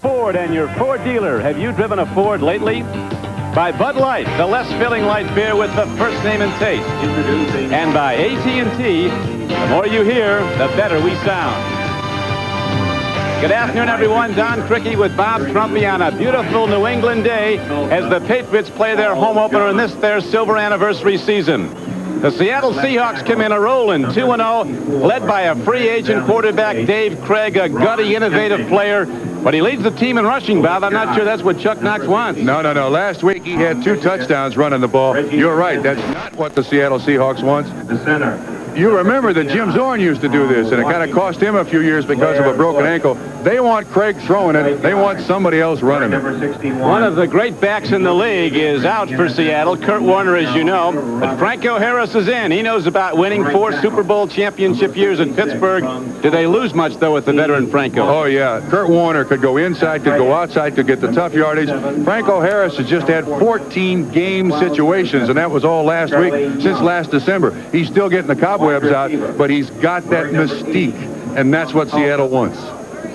Ford and your Ford dealer. Have you driven a Ford lately? By Bud Light, the less filling light beer with the first name and taste. And by AT&T, the more you hear, the better we sound. Good afternoon, everyone. Don Criqui with Bob Trumpy on a beautiful New England day as the Patriots play their home opener in this their silver anniversary season. The Seattle Seahawks come in a rolling 2-0, led by a free agent quarterback, Dave Krieg, a gutty, innovative player. But he leads the team in rushing, Bob. I'm not sure that's what Chuck Knox wants. No. Last week he had 2 touchdowns running the ball. You're right. That's not what the Seattle Seahawks wants. The center. You remember that Jim Zorn used to do this, and it kind of cost him a few years because of a broken ankle. They want Craig throwing it. They want somebody else running it. One of the great backs in the league is out for Seattle. Kurt Warner, as you know. But Franco Harris is in. He knows about winning 4 Super Bowl championship years in Pittsburgh. Do they lose much, though, with the veteran Franco? Oh, yeah. Kurt Warner could go inside, could go outside, could get the tough yardage. Franco Harris has just had 14 game situations, and that was all last week since last December. He's still getting the cobwebs out, but he's got that mystique, and that's what Seattle wants.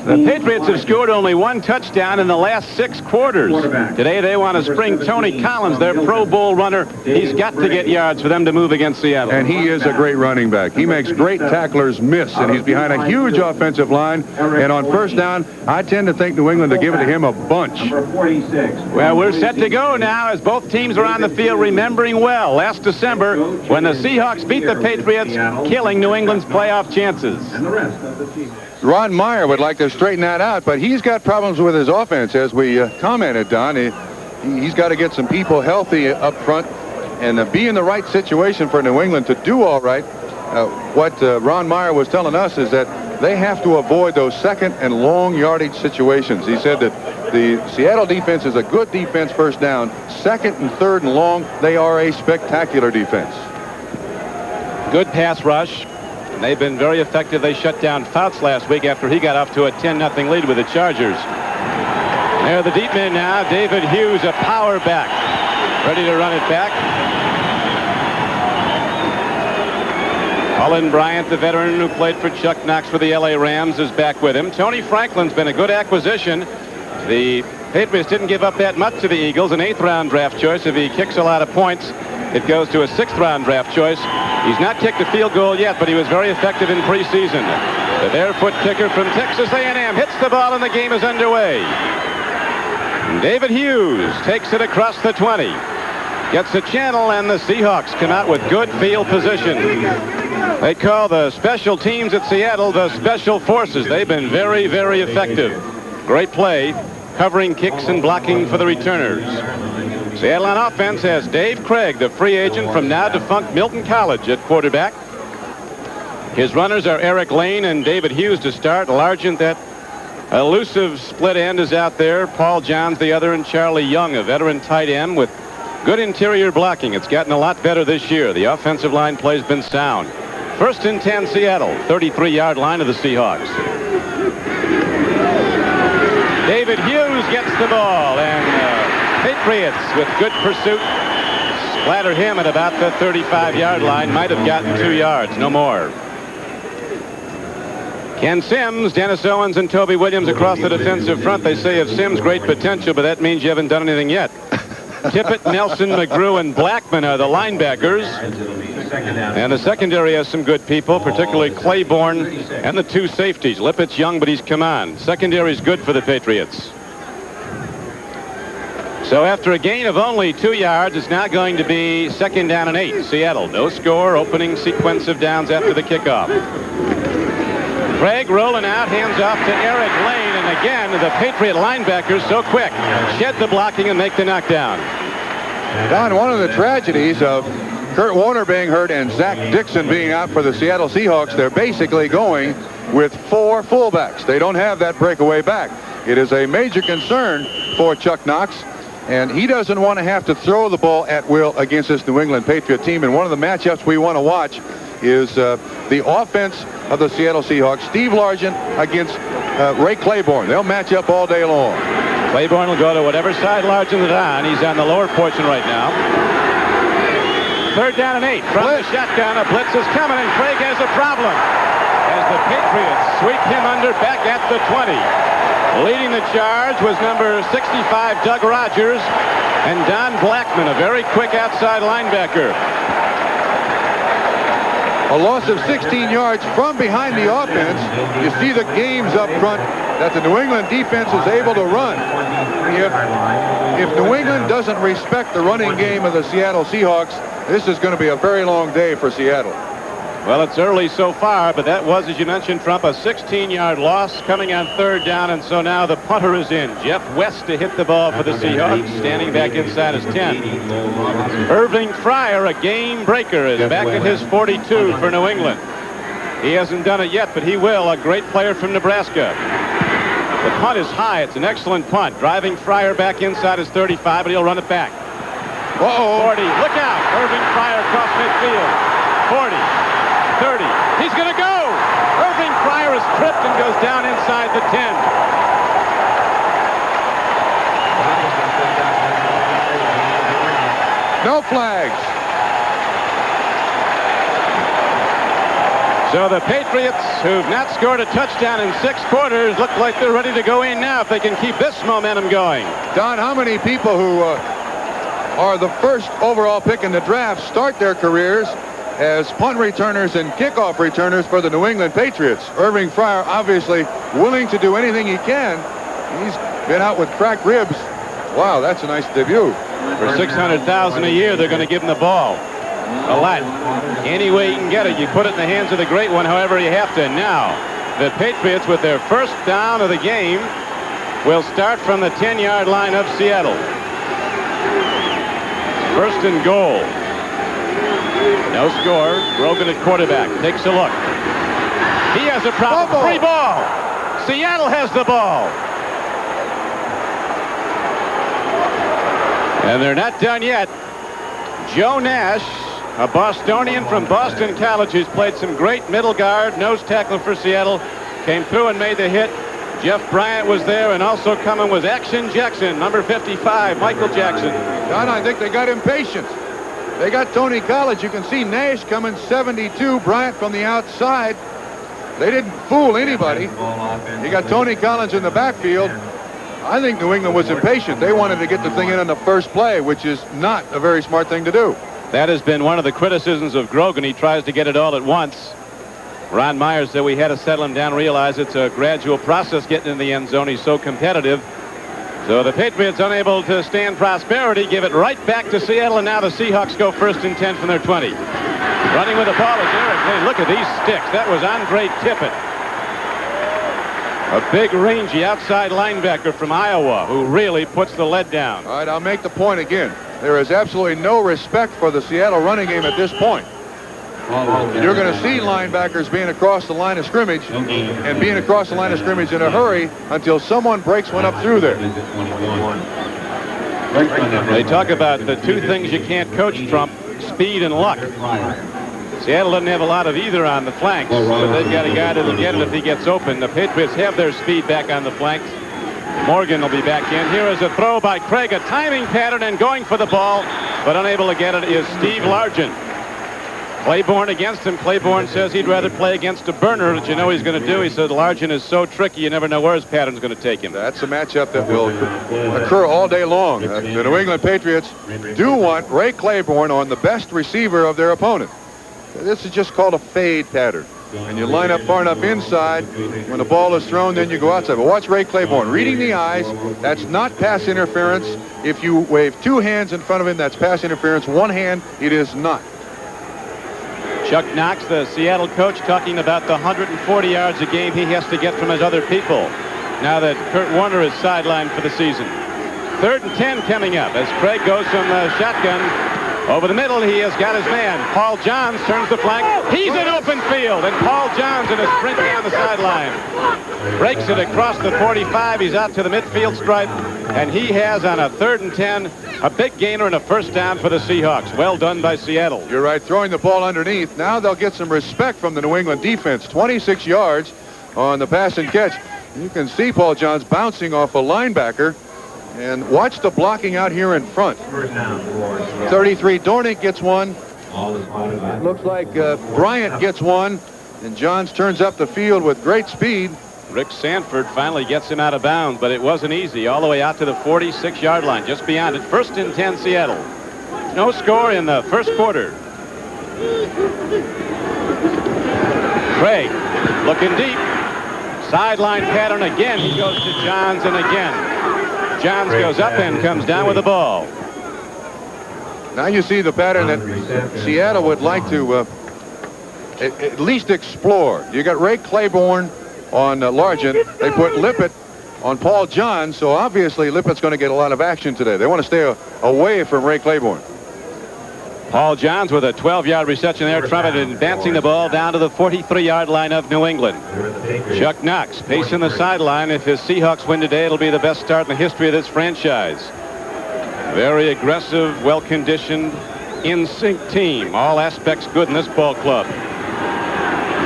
The Patriots have scored only 1 touchdown in the last 6 quarters. Today they want to spring Tony Collins, their Pro Bowl runner. He's got to get yards for them to move against Seattle. And he is a great running back. He makes great tacklers miss, and he's behind a huge offensive line. And on first down, I tend to think New England will give it to him a bunch. Well, we're set to go now as both teams are on the field, remembering well last December when the Seahawks beat the Patriots, killing New England's playoff chances. Ron Meyer would like to straighten that out, but he's got problems with his offense, as we commented, Don. He's got to get some people healthy up front and be in the right situation for New England to do all right. What Ron Meyer was telling us is that they have to avoid those second and long yardage situations. He said that the Seattle defense is a good defense first down. Second and third and long, they are a spectacular defense. Good pass rush. They've been very effective. They shut down Fouts last week after he got off to a 10-0 lead with the Chargers. There, the deep man now. David Hughes, a power back. Ready to run it back. Cullen Bryant, the veteran who played for Chuck Knox for the LA Rams, is back with him. Tony Franklin's been a good acquisition. The Patriots didn't give up that much to the Eagles. An 8th-round draft choice. If he kicks a lot of points, it goes to a 6th-round draft choice. He's not kicked a field goal yet, but he was very effective in preseason. The barefoot kicker from Texas A&M hits the ball, and the game is underway. David Hughes takes it across the 20. Gets a channel, and the Seahawks come out with good field position. They call the special teams at Seattle the Special Forces. They've been very, very effective. Great play, covering kicks and blocking for the returners. Seattle on offense has Dave Krieg, the free agent from now defunct Milton College, at quarterback. His runners are Eric Lane and David Hughes to start. Largent, that elusive split end, is out there. Paul Johns the other, and Charlie Young, a veteran tight end with good interior blocking. It's gotten a lot better this year. The offensive line play's been sound. 1st and 10 Seattle, 33-yard line of the Seahawks. David Hughes gets the ball, and Patriots with good pursuit splatter him at about the 35-yard line. Might have gotten 2 yards, no more. Ken Sims, Dennis Owens, and Toby Williams across the defensive front. They say of Sims, great potential, but that means you haven't done anything yet. Tippett, Nelson, McGrew, and Blackman are the linebackers. And the secondary has some good people, particularly Claiborne and the 2 safeties. Lippett's young, but he's come on. Secondary's good for the Patriots. So after a gain of only 2 yards, it's now going to be 2nd down and 8. Seattle, no score, opening sequence of downs after the kickoff. Craig rolling out, hands off to Eric Lane, and again, the Patriot linebackers so quick. Shed the blocking and make the knockdown. Don, one of the tragedies of Kurt Warner being hurt and Zach Dixon being out for the Seattle Seahawks, they're basically going with 4 fullbacks. They don't have that breakaway back. It is a major concern for Chuck Knox. And he doesn't want to have to throw the ball at will against this New England Patriot team. And one of the matchups we want to watch is the offense of the Seattle Seahawks. Steve Largent against Ray Claiborne. They'll match up all day long. Claiborne will go to whatever side Largent is on. He's on the lower portion right now. 3rd down and 8. From the shotgun, a blitz is coming, and Craig has a problem as the Patriots sweep him under back at the 20. Leading the charge was number 65, Doug Rogers, and Don Blackman, a very quick outside linebacker. A loss of 16 yards from behind the offense. You see the games up front that the New England defense is able to run. If New England doesn't respect the running game of the Seattle Seahawks, this is going to be a very long day for Seattle. Well, it's early so far, but that was, as you mentioned, Trump, a 16-yard loss coming on third down, and so now the punter is in. Jeff West to hit the ball for the Seahawks, standing back inside his 10. Irving Fryer, a game breaker, is back at his 42 for New England. He hasn't done it yet, but he will. A great player from Nebraska. The punt is high. It's an excellent punt. Driving Fryer back inside his 35, but he'll run it back. 40. Look out. Irving Fryer across midfield. 40. 30. He's going to go. Irving Fryer is tripped and goes down inside the 10. No flags. So the Patriots, who've not scored a touchdown in 6 quarters, look like they're ready to go in now if they can keep this momentum going. Don, how many people who are the first overall pick in the draft start their careers as punt returners and kickoff returners for the New England Patriots? Irving Fryer obviously willing to do anything he can. He's been out with cracked ribs. Wow, that's a nice debut. For $600,000 a year, they're going to give him the ball. A lot. Any way you can get it, you put it in the hands of the great one, however you have to. Now, the Patriots, with their first down of the game, will start from the 10-yard line of Seattle. First and goal. No score. Grogan at quarterback. Takes a look. He has a problem. Free ball. Seattle has the ball. And they're not done yet. Joe Nash, a Bostonian from Boston College, who's played some great middle guard, nose tackle for Seattle, came through and made the hit. Jeff Bryant was there, and also coming was Action Jackson, number 55, Michael Jackson. Don, I think they got impatient. They got Tony College. You can see Nash coming 72, Bryant from the outside. They didn't fool anybody. You got Tony Collins in the backfield. I think New England was impatient. They wanted to get the thing in on the first play, which is not a very smart thing to do. That has been one of the criticisms of Grogan. He tries to get it all at once. Ron Myers said we had to settle him down, realize it's a gradual process getting in the end zone. He's so competitive. So the Patriots, unable to stand prosperity, give it right back to Seattle, and now the Seahawks go first and 10 from their 20. Running with the ball is Eric. Hey, look at these sticks. That was Andre Tippett. A big, rangy outside linebacker from Iowa who really puts the lead down. All right, I'll make the point again. There is absolutely no respect for the Seattle running game at this point. You're going to see linebackers being across the line of scrimmage and being across the line of scrimmage in a hurry until someone breaks one up through there. They talk about the two things you can't coach, Trump, speed and luck. Seattle doesn't have a lot of either on the flanks, but they've got a guy that'll get it if he gets open. The Patriots have their speed back on the flanks. Morgan will be back in. Here is a throw by Krieg, a timing pattern and going for the ball, but unable to get it is Steve Largent. Claiborne against him. Claiborne says he'd rather play against a burner, which you know he's going to do. He said Largent is so tricky, you never know where his pattern's going to take him. That's a matchup that will occur all day long. The New England Patriots do want Ray Claiborne on the best receiver of their opponent. This is just called a fade pattern. And you line up far enough inside. When the ball is thrown, then you go outside. But watch Ray Claiborne. Reading the eyes, that's not pass interference. If you wave two hands in front of him, that's pass interference. One hand, it is not. Chuck Knox, the Seattle coach, talking about the 140 yards a game he has to get from his other people now that Kurt Warner is sidelined for the season. 3rd and 10 coming up as Craig goes from the shotgun. Over the middle, he has got his man. Paul Johns turns the flank. He's in open field, and Paul Johns in a sprint down the sideline. Breaks it across the 45. He's out to the midfield stripe, and he has, on a 3rd and 10, a big gainer and a first down for the Seahawks. Well done by Seattle. You're right, throwing the ball underneath. Now they'll get some respect from the New England defense. 26 yards on the pass and catch. You can see Paul Johns bouncing off a linebacker. And watch the blocking out here in front. 33, Dornick gets one. It looks like Bryant gets one. And Johns turns up the field with great speed. Rick Sanford finally gets him out of bounds, but it wasn't easy. All the way out to the 46-yard line, just beyond it. 1st and 10 Seattle. No score in the first quarter. Craig looking deep. Sideline pattern again. He goes to Johns, and again Johns goes up and comes down with the ball. Now you see the pattern that Seattle would like to at least explore. You got Ray Claiborne on Largent. They put Lippett on Paul Johns, so obviously Lippett's going to get a lot of action today. They want to stay away from Ray Claiborne. Paul Johns with a 12-yard reception there. Trumpy advancing the ball down to the 43-yard line of New England. Chuck Knox pacing the sideline. If his Seahawks win today, it'll be the best start in the history of this franchise. Very aggressive, well-conditioned, in-sync team. All aspects good in this ball club.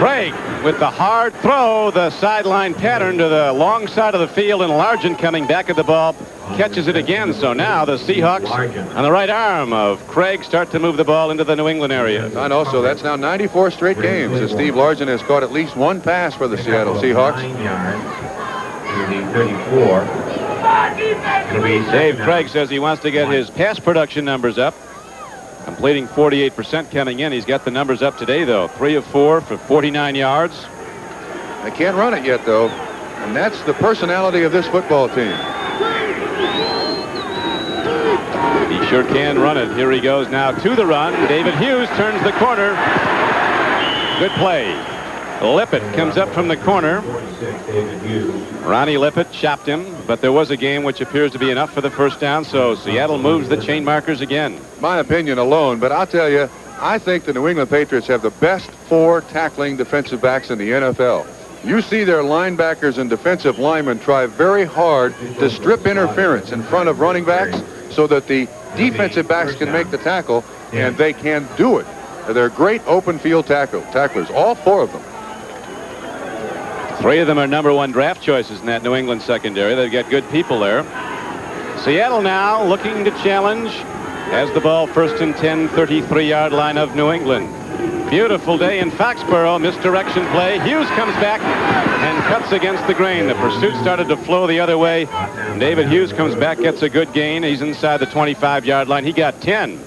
Craig with the hard throw, the sideline pattern to the long side of the field, and Largent coming back at the ball catches it again. So now the Seahawks on the right arm of Craig start to move the ball into the New England area. And also that's now 94 straight games as Steve Largent has caught at least one pass for the Seattle Seahawks. Dave Craig says he wants to get his pass production numbers up. Completing 48% coming in. He's got the numbers up today, though. 3 of 4 for 49 yards. They can't run it yet, though. And that's the personality of this football team. He sure can run it. Here he goes now to the run. David Hughes turns the corner. Good play. Lippett comes up from the corner. Ronnie Lippett chopped him, but there was a game which appears to be enough for the first down, so Seattle moves the chain markers again. My opinion alone, but I'll tell you, I think the New England Patriots have the best 4 tackling defensive backs in the NFL. You see their linebackers and defensive linemen try very hard to strip interference in front of running backs so that the defensive backs can make the tackle, and they can do it. They're great open field tacklers, all 4 of them. 3 of them are #1 draft choices in that New England secondary. They've got good people there. Seattle now looking to challenge. Has the ball 1st and 10, 33-yard line of New England. Beautiful day in Foxborough. Misdirection play. Hughes comes back and cuts against the grain. The pursuit started to flow the other way. David Hughes comes back, gets a good gain. He's inside the 25-yard line. He got 10.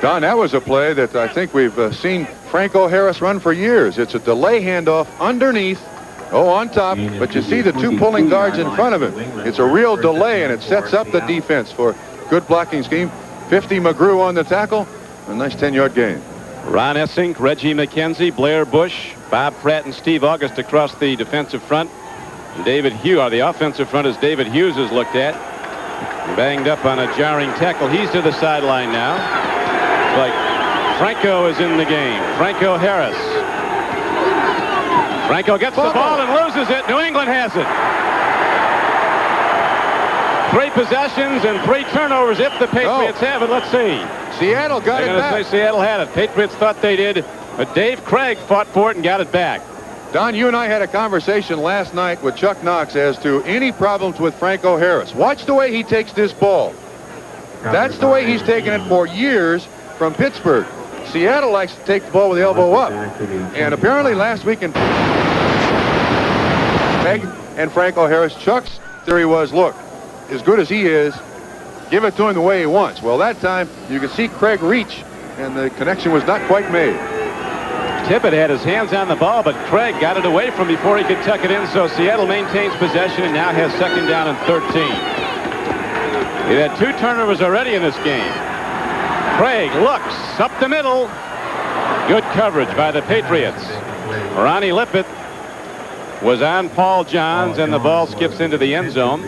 Don, that was a play that I think we've seen Franco Harris run for years. It's a delay handoff underneath, on top, but you see the 2 pulling guards in front of him. It's a real delay, and it sets up the defense for good blocking scheme. 50 McGrew on the tackle. A nice 10-yard gain. Ron Essink, Reggie McKenzie, Blair Bush, Bob Pratt, and Steve August across the defensive front. David Hughes, or the offensive front, as David Hughes is looked at. Banged up on a jarring tackle. He's to the sideline now. Like Franco is in the game. Franco Harris. Franco gets the ball and loses it. New England has it. 3 possessions and 3 turnovers if the Patriots have it. Let's see. Seattle got it back. They're going to say Seattle had it. Patriots thought they did, but Dave Craig fought for it and got it back. Don, you and I had a conversation last night with Chuck Knox as to any problems with Franco Harris. Watch the way he takes this ball. That's the way he's taken it for years from Pittsburgh. Seattle likes to take the ball with the elbow up. And apparently last week in Craig and Franco Harris, Chuck's theory was, look, as good as he is, give it to him the way he wants. Well, that time you could see Craig reach, and the connection was not quite made. Tippett had his hands on the ball, but Craig got it away from before he could tuck it in, so Seattle maintains possession and now has 2nd down and 13. He had 2 turnovers already in this game. Craig looks up the middle. Good coverage by the Patriots. Ronnie Lippett was on Paul Johns, and the ball skips into the end zone.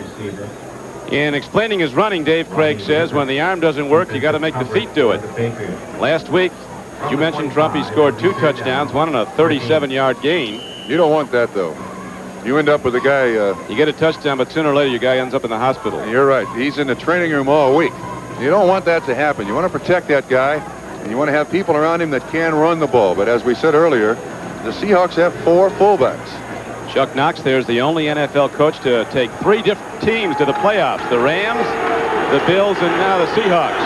In explaining his running, Dave Craig says when the arm doesn't work, you got to make the feet do it. Last week, you mentioned Trumpy scored 2 touchdowns, one on a 37-yard gain. You don't want that, though. You end up with a guy... you get a touchdown, but sooner or later, your guy ends up in the hospital. You're right. He's in the training room all week. You don't want that to happen. You want to protect that guy, and you want to have people around him that can run the ball. But as we said earlier, the Seahawks have 4 fullbacks. Chuck Knox there's the only NFL coach to take 3 different teams to the playoffs. The Rams, the Bills, and now the Seahawks.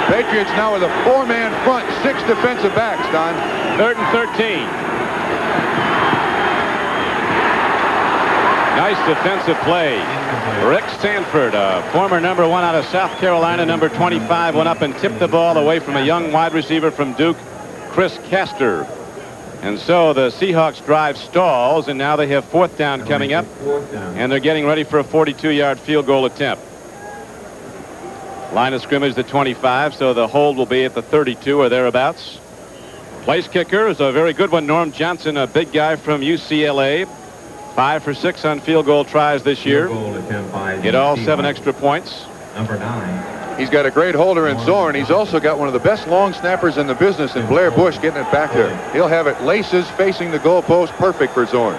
Patriots now with a 4-man front, 6 defensive backs, Don. 3rd and 13. Nice defensive play. Rick Sanford, former number 1 out of South Carolina, number 25, went up and tipped the ball away from a young wide receiver from Duke, Chris Castor. And so the Seahawks drive stalls, and now they have 4th down coming up, and they're getting ready for a 42-yard field goal attempt. Line of scrimmage the 25, so the hold will be at the 32 or thereabouts. Place kicker is a very good one. Norm Johnson, a big guy from UCLA. 5 for 6 on field goal tries this year. Hit all 7 extra points. Number 9. He's got a great holder in Zorn. He's also got one of the best long snappers in the business in Blair Bush getting it back there. He'll have it laces facing the goalpost. Perfect for Zorn.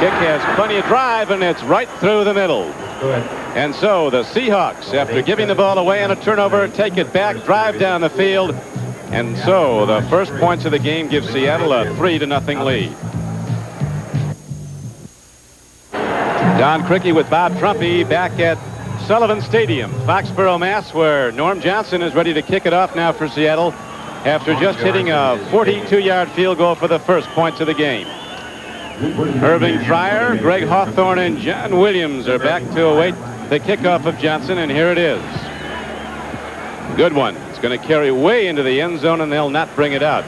Kick has plenty of drive, and it's right through the middle. And so the Seahawks, after giving the ball away on a turnover, take it back, drive down the field. And so the first points of the game give Seattle a 3-0 lead. Don Criqui with Bob Trumpy back at Sullivan Stadium, Foxborough, Mass, where Norm Johnson is ready to kick it off now for Seattle after just hitting a 42-yard field goal for the first points of the game. Irving Fryer, Greg Hawthorne, and John Williams are back to await the kickoff of Johnson, and here it is. Good one. It's going to carry way into the end zone, and they'll not bring it out.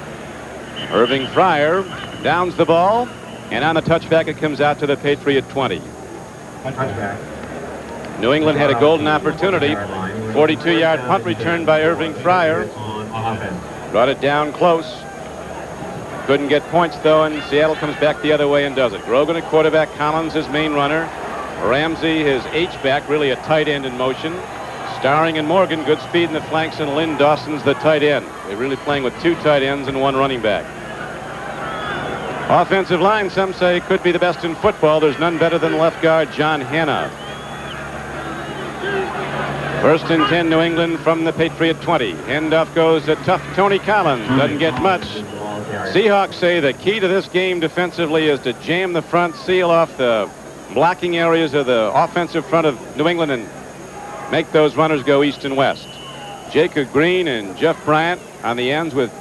Irving Fryer downs the ball, and on the touchback it comes out to the Patriot 20. New England had a golden opportunity. 42-yard punt return by Irving Fryer. Brought it down close. Couldn't get points, though, and Seattle comes back the other way and does it. Grogan at quarterback, Collins his main runner. Ramsey his H-back, really a tight end in motion. Starring and Morgan, good speed in the flanks, and Lynn Dawson's the tight end. They're really playing with 2 tight ends and 1 running back. Offensive line, some say, could be the best in football. There's none better than left guard John Hanna. 1st and 10, New England from the Patriot 20. Handoff goes to tough Tony Collins. Doesn't get much. Seahawks say the key to this game defensively is to jam the front, seal off the blocking areas of the offensive front of New England, and make those runners go east and west. Jacob Green and Jeff Bryant on the ends with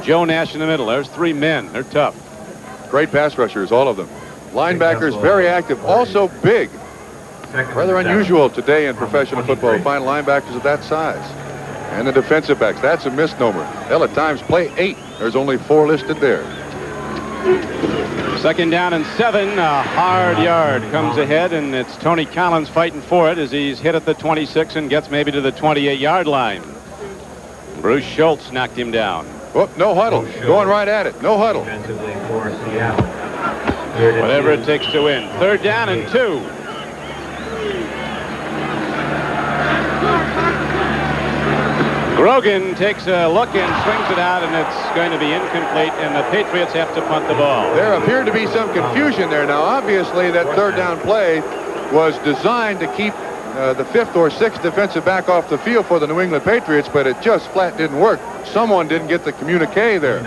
Joe Nash in the middle. There's 3 men. They're tough. Great pass rushers, all of them. Linebackers very active, also big. Rather unusual today in professional football to find linebackers of that size. And the defensive backs, that's a misnomer. They'll at times play 8. There's only 4 listed there. 2nd down and 7. A hard yard comes ahead, and it's Tony Collins fighting for it as he's hit at the 26 and gets maybe to the 28-yard line. Bruce Schultz knocked him down. Oh, no huddle. Going right at it. No huddle. Whatever it takes to win. 3rd down and 2. Grogan takes a look and swings it out, and it's going to be incomplete, and the Patriots have to punt the ball. There appeared to be some confusion there. Now, obviously, that 3rd down play was designed to keep the 5th or 6th defensive back off the field for the New England Patriots, but it just flat didn't work. Someone didn't get the communique there.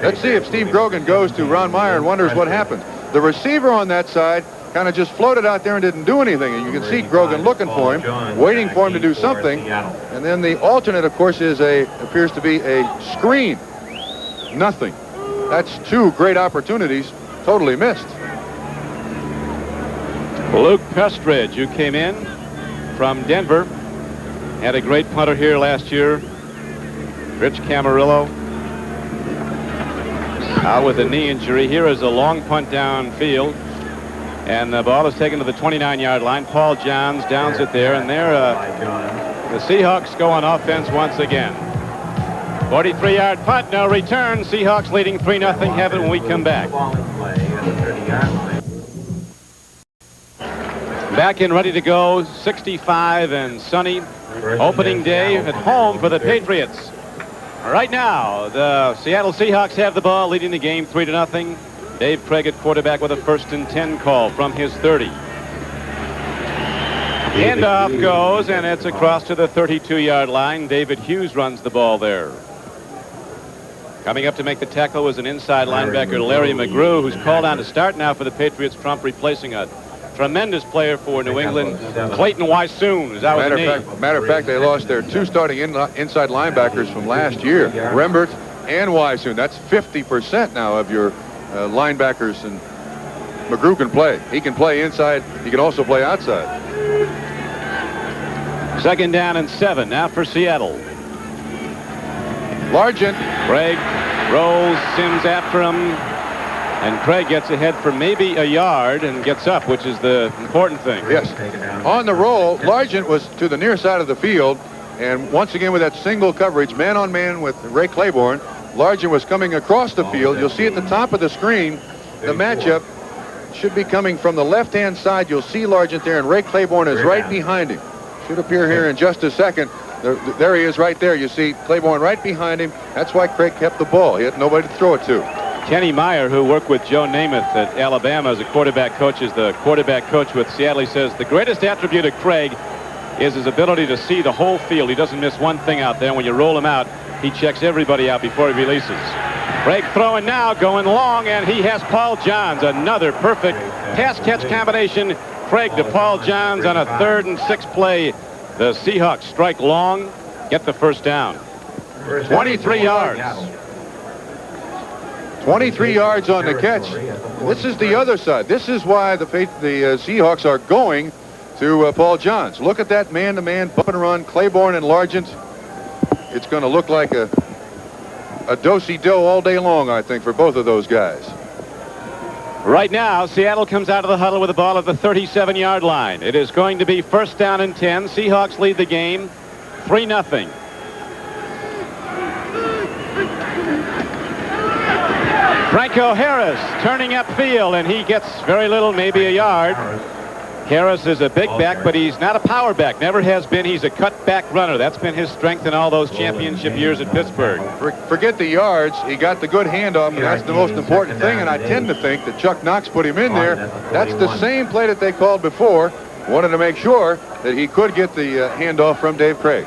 Let's see if Steve Grogan goes to Ron Meyer and wonders what happened. The receiver on that side kind of just floated out there and didn't do anything. And you can see Grogan looking for him, waiting for him to do something. And then the alternate, of course, appears to be a screen. Nothing. That's 2 great opportunities totally missed. Luke Pestridge, who came in from Denver, had a great punter here last year. Rich Camarillo out with a knee injury. Here is a long punt downfield, and the ball is taken to the 29-yard line. Paul Johns downs it there, and there the Seahawks go on offense once again. 43-yard punt, no return. Seahawks leading 3-0. Have it when we come back. Back and ready to go. 65 and sunny. Opening day at home for the Patriots. Right now, the Seattle Seahawks have the ball, leading the game 3-0. Dave Krieg at quarterback with a 1st and 10 call from his 30. Handoff goes, and it's across to the 32-yard line. David Hughes runs the ball there. Coming up to make the tackle was an inside linebacker, Larry McGrew, who's called on to start now for the Patriots. Trump replacing a tremendous player for New England, Clayton Weissoon, is out with the knee. Matter of fact, they lost their 2 starting inside linebackers from last year, Rembert and Weissoon. That's 50% now of your linebackers and McGrew can play. He can play inside. He can also play outside. 2nd down and 7 now for Seattle. Largent. Krieg rolls, Sims after him, and Krieg gets ahead for maybe a yard and gets up, which is the important thing. Yes. On the roll, Largent was to the near side of the field, and once again with that single coverage, man-on-man with Ray Claiborne, Largent was coming across the field. You'll see at the top of the screen, the matchup should be coming from the left-hand side. You'll see Largent there, and Ray Claiborne is right behind him. Should appear here in just a second. There he is right there. You see Claiborne right behind him. That's why Craig kept the ball. He had nobody to throw it to. Kenny Meyer, who worked with Joe Namath at Alabama as a quarterback coach, is the quarterback coach with Seattle. He says the greatest attribute of Krieg is his ability to see the whole field. He doesn't miss one thing out there. When you roll him out, he checks everybody out before he releases. Krieg throwing now, going long, and he has Paul Johns. Another perfect pass-catch combination. Krieg to Paul Johns on a 3rd and 6 play. The Seahawks strike long, get the 1st down. 23 yards. 23 yards on the catch. This is the other side. This is why the Seahawks are going to Paul Johns. Look at that man-to-man bump and run. Claiborne and Largent. It's going to look like a do-si-do all day long, I think, for both of those guys. Right now, Seattle comes out of the huddle with the ball at the 37-yard line. It is going to be 1st down and 10. Seahawks lead the game 3-0. Franco Harris turning upfield, and he gets very little, maybe a yard. Harris is a big back, but he's not a power back. Never has been. He's a cut-back runner. That's been his strength in all those championship years at Pittsburgh. Forget the yards. He got the good handoff, and that's the most important thing. And I tend to think that Chuck Knox put him in there. That's the same play that they called before. Wanted to make sure that he could get the handoff from Dave Krieg.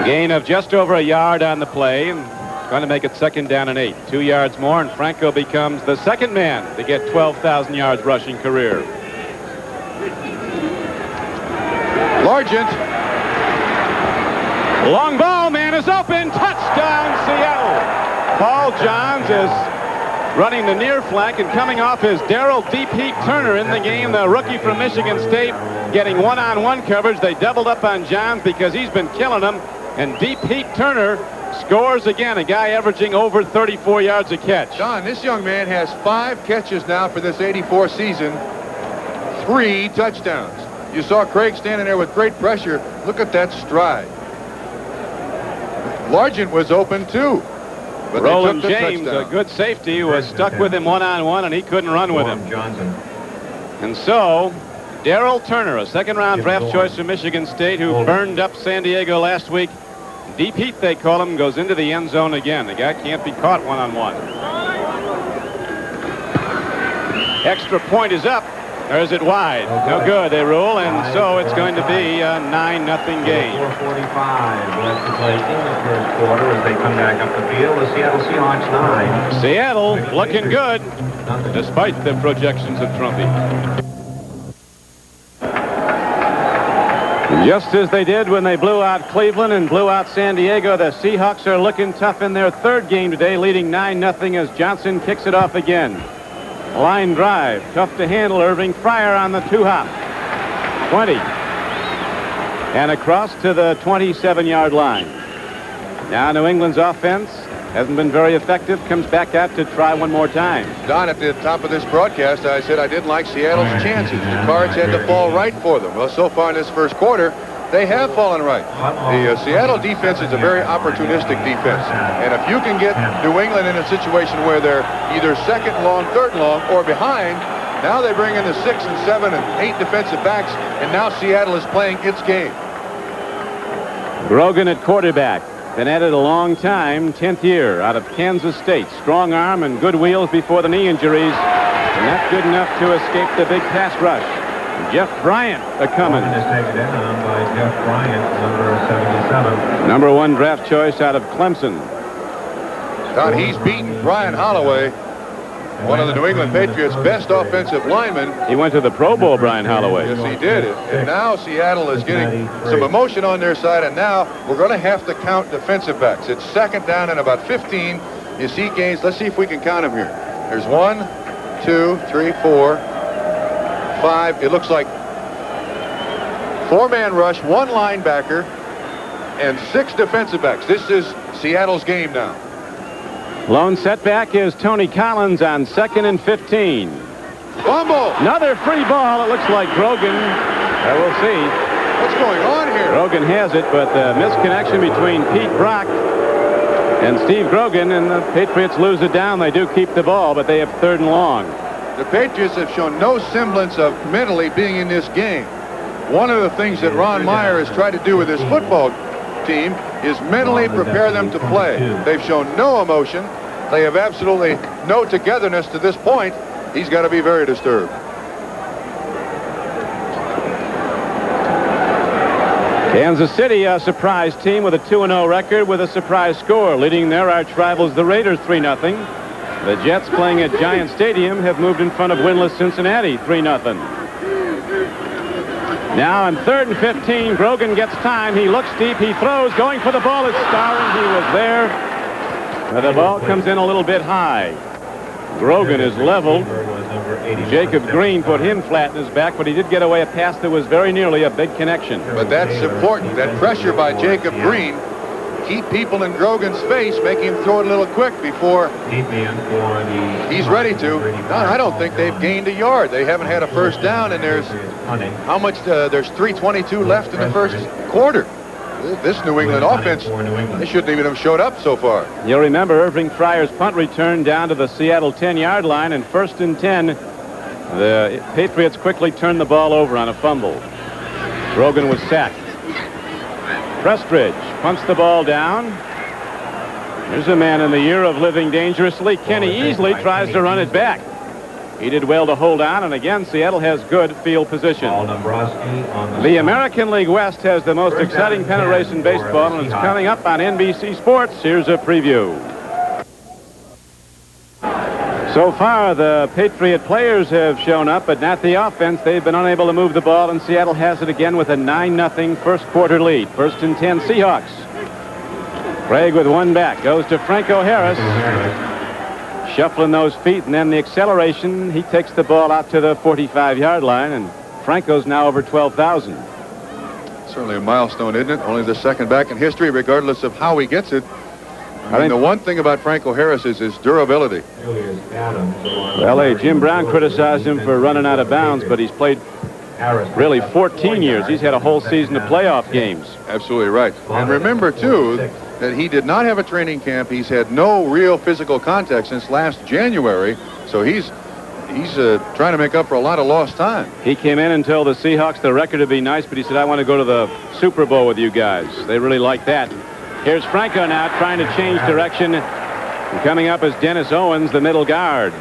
Gain of just over a yard on the play. Trying to make it 2nd down and 8. 2 yards more, and Franco becomes the 2nd man to get 12,000 yards rushing career. Largent. Long ball, man is open. Touchdown, Seattle. Paul Johns is running the near flank and coming off his Darrell Deep Heat Turner in the game, the rookie from Michigan State, getting one-on-one coverage. They doubled up on Johns because he's been killing them, and Deep Heat Turner scores again, a guy averaging over 34 yards a catch. Don, this young man has 5 catches now for this '84 season, 3 touchdowns. You saw Krieg standing there with great pressure. Look at that stride. Largent was open too. But Roland James, a good safety, was stuck with him one-on-one, and he couldn't run with him. And so, Darrell Turner, a 2nd-round draft choice from Michigan State, who burned up San Diego last week. Deep Heat, they call him, goes into the end zone again. The guy can't be caught one-on-one. Extra point is up, or is it wide? No good, they rule, and so it's going to be a 9-0 game. 4:45 left to play in the 1st quarter as they come back up the field. The Seattle Seahawks 9. Seattle looking good, despite the projections of Trumpy. Just as they did when they blew out Cleveland and blew out San Diego, the Seahawks are looking tough in their 3rd game today, leading 9-0 as Johnson kicks it off again. Line drive, tough to handle. Irving Fryer on the 2-hop. 20. And across to the 27-yard line. Now New England's offense hasn't been very effective, comes back out to try one more time. Don, at the top of this broadcast, I said I didn't like Seattle's chances. The cards had to fall right for them. Well, so far in this 1st quarter, they have fallen right. The Seattle defense is a very opportunistic defense. And if you can get New England in a situation where they're either 2nd long, 3rd long, or behind, now they bring in the 6 and 7 and 8 defensive backs, and now Seattle is playing its game. Grogan at quarterback. Been at it a long time, 10th year out of Kansas State. Strong arm and good wheels before the knee injuries. And not good enough to escape the big pass rush. Jeff Bryant a-coming. Taken down by Jeff Bryant, number 77. Number 1 draft choice out of Clemson. Don, he's beaten Brian Holloway one of the New England Patriots' best offensive linemen. He went to the Pro Bowl, Brian Holloway. Yes, he did. And now Seattle is getting some emotion on their side, and now we're going to have to count defensive backs. It's second down and about 15. You see gains. Let's see if we can count them here. There's 1, 2, 3, 4, 5. It looks like 4-man rush, 1 linebacker, and 6 defensive backs. This is Seattle's game now. Lone setback is Tony Collins on 2nd and 15. Fumble. Another free ball. It looks like Grogan. We'll see. What's going on here? Grogan has it, but the misconnection between Pete Brock and Steve Grogan, and the Patriots lose it down. They do keep the ball, but they have 3rd and long. The Patriots have shown no semblance of mentally being in this game. One of the things that Ron Meyer has tried to do with his football team is mentally prepare them to play. They've shown no emotion. They have absolutely no togetherness to this point. He's got to be very disturbed. Kansas City, a surprise team with a 2-0 record with a surprise score. Leading their arch rivals, the Raiders, 3-0. The Jets, playing at Giant Stadium, have moved in front of winless Cincinnati, 3-0. Now on 3rd and 15, Grogan gets time. He looks deep. He throws, going for the ball. It's Starling. He was there. But the ball comes in a little bit high. Grogan is leveled. Jacob Green put him flat in his back, but he did get away a pass that was very nearly a big connection. But that's important. That pressure by Jacob Green. Keep people in Grogan's face, make him throw it a little quick before he's ready to. No, I don't think they've gained a yard. They haven't had a first down, and there's how much? There's 3:22 left in the first quarter. This New England offense, they shouldn't even have showed up so far. You'll remember Irving Fryer's punt return down to the Seattle 10-yard line, and 1st and 10. The Patriots quickly turned the ball over on a fumble. Grogan was sacked. Prestridge punts the ball down. Here's a man in the year of living dangerously. Kenny Easley tries to run it back. He did well to hold on, and again, Seattle has good field position. The American League West has the most exciting pennant race in baseball, and it's coming up on NBC Sports. Here's a preview. So far, the Patriot players have shown up, but not the offense. They've been unable to move the ball, and Seattle has it again with a 9-0 first quarter lead. 1st and 10, Seahawks. Krieg with 1 back. Goes to Franco Harris. Shuffling those feet, and then the acceleration. He takes the ball out to the 45-yard line, and Franco's now over 12,000. Certainly a milestone, isn't it? Only the 2nd back in history, regardless of how he gets it. I mean, the one thing about Franco Harris is his durability. Well, Jim Brown criticized him for running out of bounds, but he's played really 14 years. He's had a whole season of playoff games. Absolutely right. And remember, too, that he did not have a training camp. He's had no real physical contact since last January, so he's trying to make up for a lot of lost time. He came in and told the Seahawks the record would be nice, but he said, I want to go to the Super Bowl with you guys. They really like that. Here's Franco now trying to change direction. And coming up is Dennis Owens, the middle guard.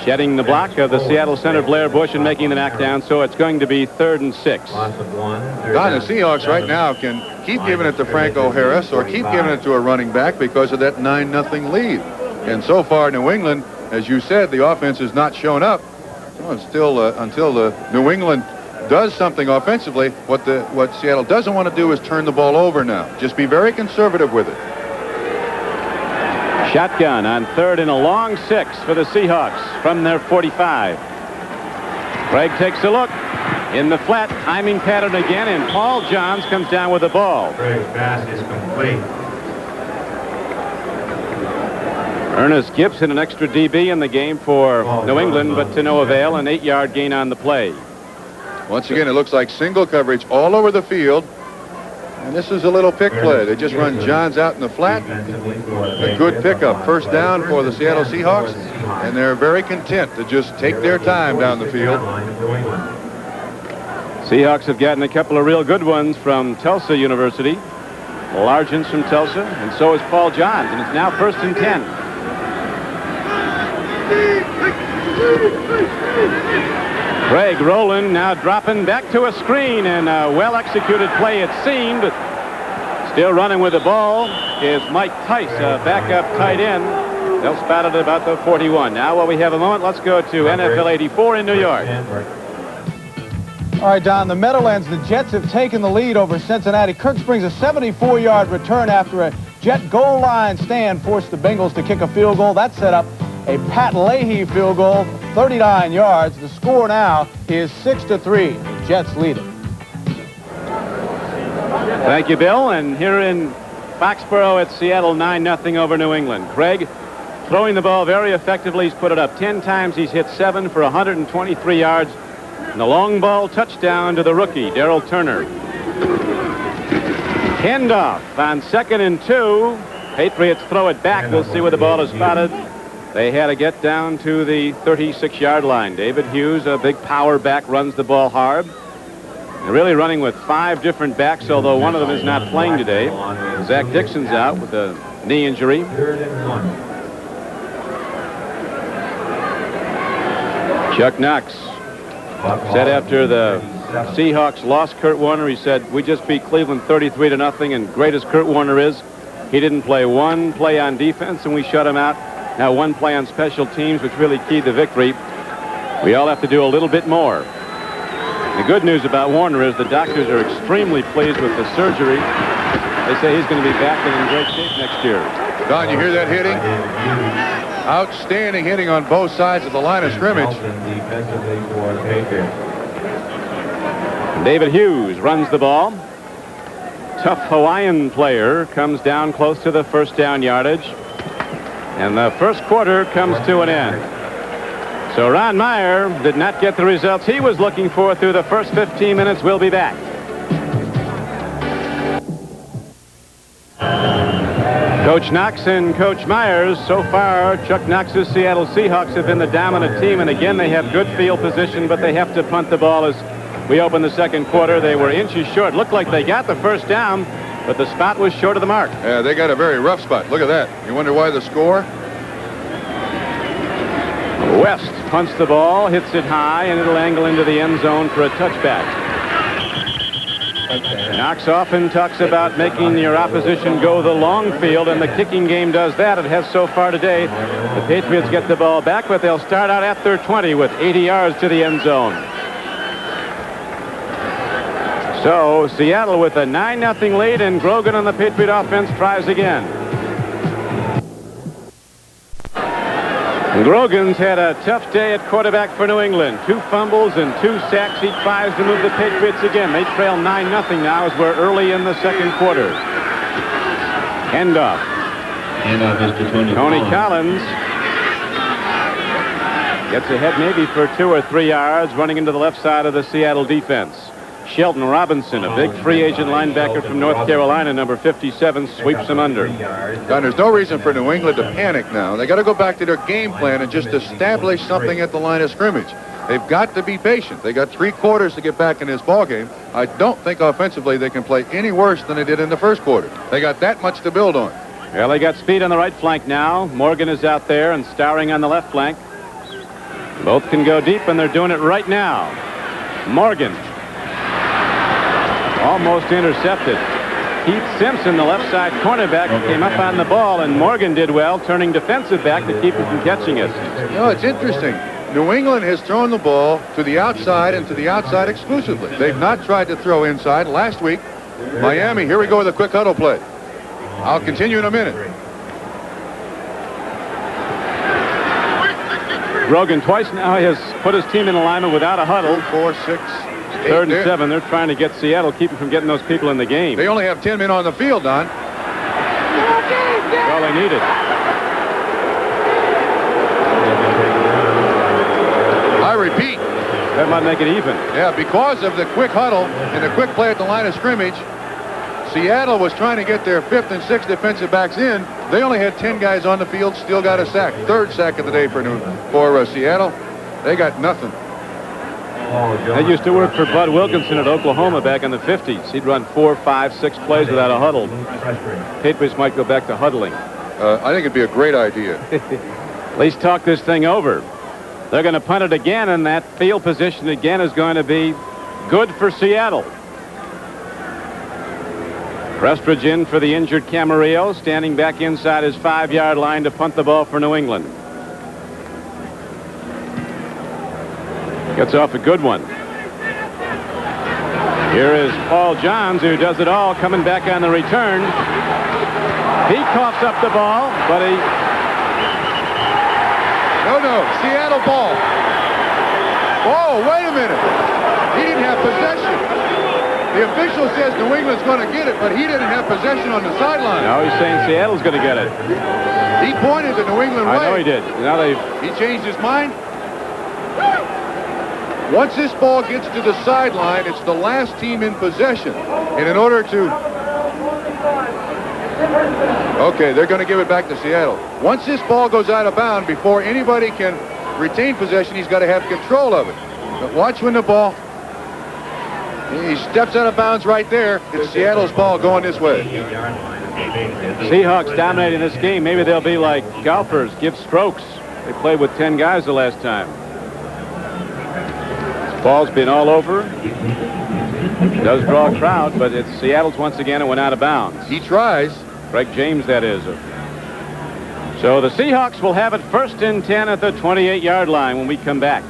Shedding the block of the Seattle center Blair Bush and making the knockdown, so it's going to be 3rd and 6. Don, the Seahawks right now can keep giving it to Franco Harris or keep giving it to a running back because of that 9-0 lead. And so far, New England, as you said, the offense has not shown up. Well, until New England does something offensively, what Seattle doesn't want to do is turn the ball over now. Just be very conservative with it. Shotgun on 3rd and a long 6 for the Seahawks from their 45. Krieg takes a look in the flat, timing pattern again, and Paul Johns comes down with the ball. Krieg's pass is complete. Ernest Gibson, an extra DB in the game for New England, but to no avail. An 8-yard gain on the play. Once again, it looks like single coverage all over the field. And this is a little pick play. They just run Johns out in the flat. A good pickup. First down for the Seattle Seahawks. And they're very content to just take their time down the field. Seahawks have gotten a couple of real good ones from Tulsa University. Largent from Tulsa, and so is Paul Johns. And it's now 1st and 10. Krieg rolling, now dropping back to a screen, and a well-executed play it seemed. Still running with the ball is Mike Tice, a backup tight end. They'll spot it at about the 41. Now, while we have a moment, let's go to NFL 84 in New York. All right, Don, the Meadowlands, the Jets have taken the lead over Cincinnati. Kirk brings a 74-yard return after a Jet goal line stand forced the Bengals to kick a field goal. That set up a Pat Leahy field goal, 39 yards. The score now is 6-3. The Jets lead it. Thank you, Bill. And here in Foxborough at Seattle, 9-0 over New England. Krieg throwing the ball very effectively. He's put it up 10 times. He's hit 7 for 123 yards. And a long ball touchdown to the rookie, Darrell Turner. Handoff on 2nd and 2. Patriots throw it back. We'll see where the ball is spotted. They had to get down to the 36-yard line. David Hughes, a big power back, runs the ball hard. They're really running with 5 different backs, although one of them is not playing today. Zach Dixon's out with a knee injury. Chuck Knox said after the Seahawks lost Kurt Warner, he said, we just beat Cleveland 33-0, and great as Kurt Warner is, he didn't play one play on defense, and we shut him out. Now 1 play on special teams, which really keyed the victory. We all have to do a little bit more. The good news about Warner is the doctors are extremely pleased with the surgery. They say he's going to be back and in great shape next year. Don, you hear that hitting? Outstanding hitting on both sides of the line of scrimmage. David Hughes runs the ball. Tough Hawaiian player comes down close to the first down yardage. And the first quarter comes to an end. So Ron Meyer did not get the results he was looking for through the first 15 minutes. We'll be back. Coach Knox and Coach Myers. So far, Chuck Knox's Seattle Seahawks have been the dominant team. And again, they have good field position, but they have to punt the ball as we open the second quarter. They were inches short. Looked like they got the first down, but the spot was short of the mark. Yeah, they got a very rough spot. Look at that. You wonder why the score? West punts the ball, hits it high, and it'll angle into the end zone for a touchback. Knox often talks about making your opposition go the long field, and the kicking game does that. It has so far today. The Patriots get the ball back, but they'll start out at their 20 with 80 yards to the end zone. So Seattle with a 9-0 lead, and Grogan on the Patriot offense tries again. Grogan's had a tough day at quarterback for New England. 2 fumbles and 2 sacks. He tries to move the Patriots again. They trail 9-0 now as we're early in the second quarter. Handoff. Handoff is to Tony Collins gets ahead maybe for 2 or 3 yards, running into the left side of the Seattle defense. Shelton Robinson, a big free agent linebacker from North Carolina, number 57, sweeps him under. Don, there's no reason for New England to panic now. They got to go back to their game plan and just establish something at the line of scrimmage. They've got to be patient. They got 3 quarters to get back in this ball game. I don't think offensively they can play any worse than they did in the first quarter. They got that much to build on. Well, they got speed on the right flank now. Morgan is out there and Starring on the left flank. Both can go deep, and they're doing it right now. Morgan. Almost intercepted. Keith Simpson, the left side cornerback, came up on the ball, and Morgan did well, turning defensive back to keep him from catching it. You know, it's interesting. New England has thrown the ball to the outside and to the outside exclusively. They've not tried to throw inside. Last week, Miami, here we go with a quick huddle play. I'll continue in a minute. Grogan twice now has put his team in alignment without a huddle. 4, 6, 8. 3rd and 7. They're trying to get Seattle, keep them from getting those people in the game. They only have 10 men on the field, Don. All they needed. I repeat. That might make it even. Yeah, because of the quick huddle and the quick play at the line of scrimmage, Seattle was trying to get their 5th and 6th defensive backs in. They only had 10 guys on the field, still got a sack. 3rd sack of the day for Seattle. They got nothing. They used to work for Bud Wilkinson at Oklahoma back in the 50s. He'd run 4, 5, 6 plays without a huddle. Patriots might go back to huddling. I think it'd be a great idea. At least talk this thing over. They're going to punt it again, and that field position again is going to be good for Seattle. Prestridge in for the injured Camarillo, standing back inside his 5-yard line to punt the ball for New England. Gets off a good one. Here is Paul Johns, who does it all, coming back on the return. He coughs up the ball, but he... No, Seattle ball. Oh, wait a minute. He didn't have possession. The official says New England's going to get it, but he didn't have possession on the sideline. No, he's saying Seattle's going to get it. He pointed the New England way. I know he did. Now he changed his mind. Once this ball gets to the sideline, it's the last team in possession. And in order to... Okay, they're going to give it back to Seattle. Once this ball goes out of bounds, before anybody can retain possession, he's got to have control of it. But watch when the ball... He steps out of bounds right there. It's Seattle's ball going this way. Seahawks dominating this game. Maybe they'll be like golfers, give strokes. They played with 10 guys the last time. Ball's been all over. Does draw a crowd, but it's Seattle's once again. It went out of bounds. He tries. Greg James, that is. So the Seahawks will have it 1st and 10 at the 28-yard line when we come back.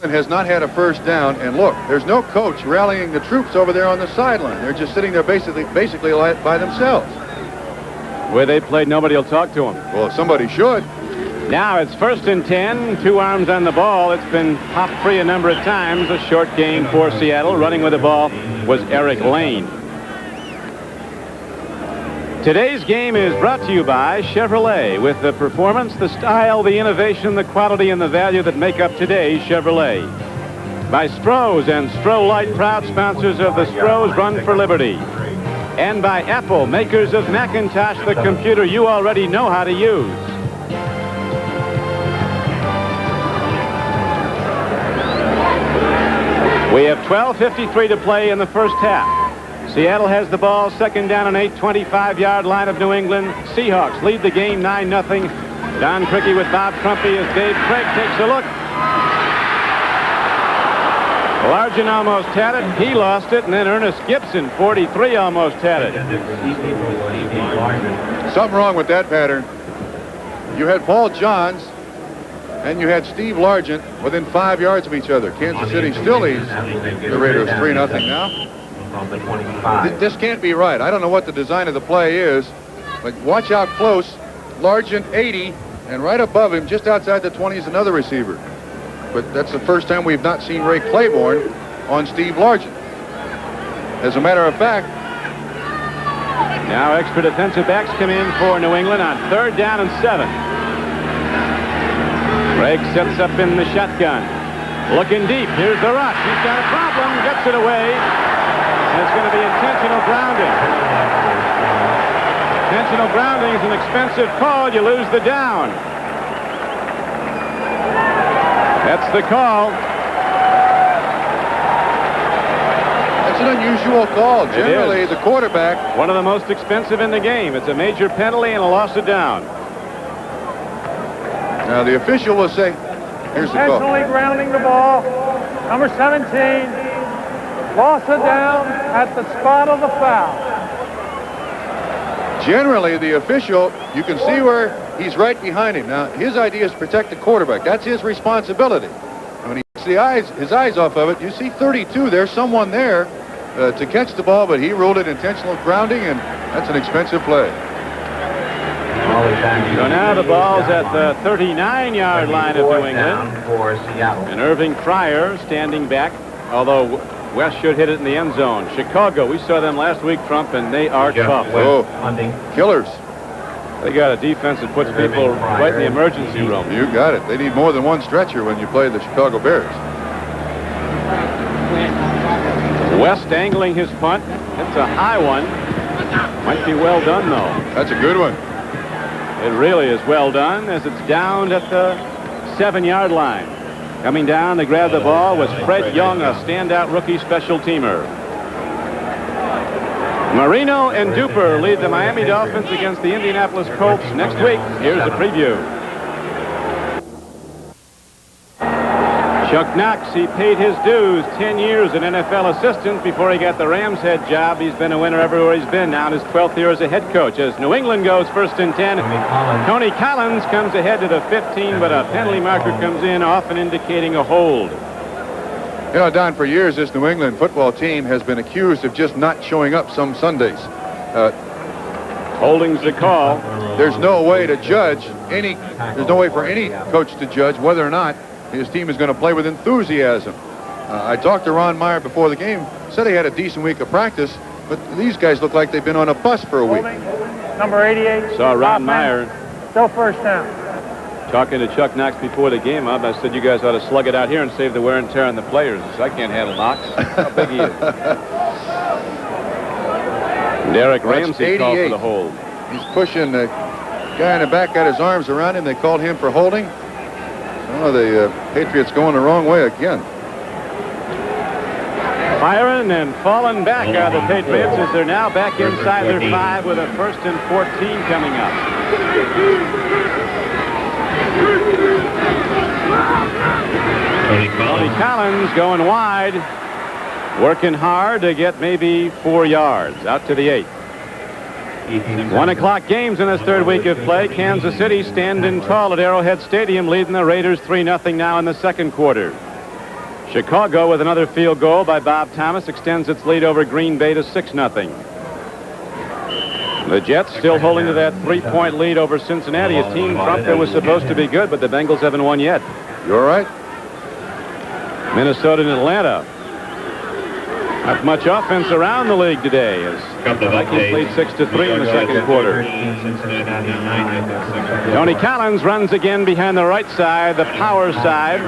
And has not had a first down, and look, there's no coach rallying the troops over there on the sideline. They're just sitting there basically by themselves. Where they played, nobody will talk to them. Well, somebody should. Now it's 1st and 10, 2 arms on the ball. It's been hop free a number of times. A short gain for Seattle. Running with the ball was Eric Lane. Today's game is brought to you by Chevrolet, with the performance, the style, the innovation, the quality, and the value that make up today's Chevrolet. By Stroh's and Stroh Light, proud sponsors of the Stroh's Run for Liberty. And by Apple, makers of Macintosh, the computer you already know how to use. We have 12:53 to play in the first half. Seattle has the ball, 2nd down and 8, 25-yard line of New England. Seahawks lead the game 9-0. Don Criqui with Bob Trumpy as Dave Craig takes a look. Largen almost had it. He lost it. And then Ernest Gibson, 43, almost had it. Something wrong with that pattern. You had Paul Johns and you had Steve Largent within 5 yards of each other. Kansas City still leads the Raiders 3-0 now. This can't be right. I don't know what the design of the play is, but watch out close. Largent 80, and right above him, just outside the 20, is another receiver. But that's the first time we've not seen Ray Claiborne on Steve Largent. As a matter of fact, now extra defensive backs come in for New England on 3rd down and 7. Craig sets up in the shotgun. Looking deep. Here's the rush. He's got a problem. Gets it away. And it's going to be intentional grounding. Intentional grounding is an expensive call. You lose the down. That's the call. That's an unusual call. Generally, the quarterback... One of the most expensive in the game. It's a major penalty and a loss of down. Now, the official will say, here's the call. Intentionally grounding the ball. Number 17. Loss of down at the spot of the foul. Generally, the official, you can see where he's right behind him. Now, his idea is to protect the quarterback. That's his responsibility. When he takes his eyes off of it, you see 32. There's someone there to catch the ball, but he ruled it intentional grounding, and that's an expensive play. So now the ball's at the 39-yard line of New England. And Irving Pryor standing back, although West should hit it in the end zone. Chicago, we saw them last week, Trump, and they are tough. Oh, killers. They got a defense that puts people right in the emergency room. You got it. They need more than one stretcher when you play the Chicago Bears. West angling his punt. It's a high one. Might be well done, though. That's a good one. It really is well done, as it's down at the 7-yard line. Coming down to grab the ball was Fred Young, a standout rookie special teamer. Marino and Duper lead the Miami Dolphins against the Indianapolis Colts next week. Here's the preview. Chuck Knox, he paid his dues, 10 years an NFL assistant before he got the Rams head job. He's been a winner everywhere he's been now in his 12th year as a head coach. As New England goes 1st and 10, Tony Collins comes ahead to the 15, but a penalty marker comes in, often indicating a hold. You know, Don, for years this New England football team has been accused of just not showing up some Sundays. Holding's the call. There's no way to judge there's no way for any coach to judge whether or not his team is going to play with enthusiasm. I talked to Ron Meyer before the game, said he had a decent week of practice, but these guys look like they've been on a bus for a week. Number 88. Saw Ron Meyer. Still first down. Talking to Chuck Knox before the game, I said you guys ought to slug it out here and save the wear and tear on the players. He said, I can't handle Knox. How big he is. Derek Ramsey called for the hold. He's pushing the guy in the back, got his arms around him. They called him for holding. Oh, the Patriots going the wrong way again. Firing and falling back are the Patriots as they're now back inside their 5 with a 1st and 14 coming up. Tony Collins going wide, working hard to get maybe 4 yards out to the 8. 1 o'clock games in this 3rd week of play. Kansas City standing tall at Arrowhead Stadium, leading the Raiders 3-0 now in the 2nd quarter. Chicago with another field goal by Bob Thomas extends its lead over Green Bay to 6-0. The Jets still holding to that 3-point lead over Cincinnati, a team Trump that was supposed to be good, but the Bengals haven't won yet. You all right? Minnesota and Atlanta. Not much offense around the league today as the Vikings lead 6-3 in the 2nd quarter. Tony Collins runs again behind the right side, the power side.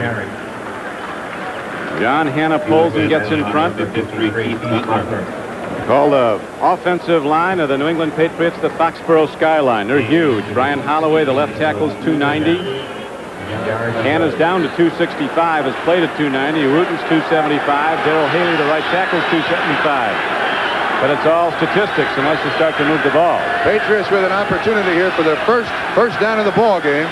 John Hanna pulls and gets in front. Called the offensive line of the New England Patriots the Foxborough Skyline. They're huge. Brian Holloway, the left tackle's 290. Hanna's down to 265, has played at 290. Wooten's 275. Darrell Haley, the right tackle's 275. But it's all statistics unless you start to move the ball. Patriots with an opportunity here for their first down of the ball game.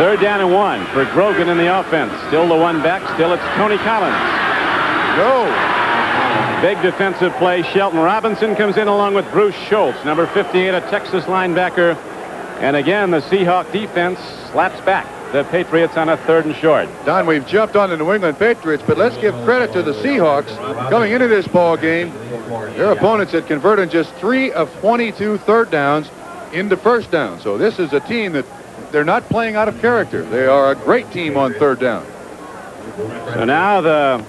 Third down and 1 for Grogan in the offense. Still the one back. Still it's Tony Collins. Go. Big defensive play. Shelton Robinson comes in along with Bruce Schultz, number 58, a Texas linebacker. And again, the Seahawk defense slaps back the Patriots on a 3rd and short. Don, we've jumped on the New England Patriots, but let's give credit to the Seahawks coming into this ball game. Their opponents had converted just 3 of 22 third downs into first down. So this is a team that they're not playing out of character. They are a great team on 3rd down. So now the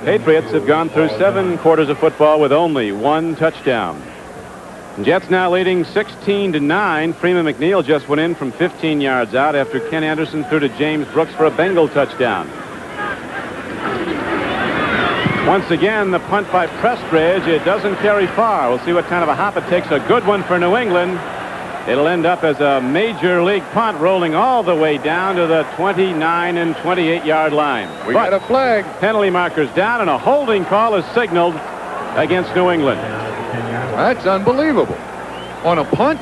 Patriots have gone through 7 quarters of football with only 1 touchdown. Jets now leading 16-9. Freeman McNeil just went in from 15 yards out after Ken Anderson threw to James Brooks for a Bengal touchdown. Once again, the punt by Prestridge. It doesn't carry far. We'll see what kind of a hop it takes. A good one for New England. It'll end up as a major league punt rolling all the way down to the 29 and 28 yard line. We got a flag. Penalty markers down and a holding call is signaled against New England. That's unbelievable. On a punt?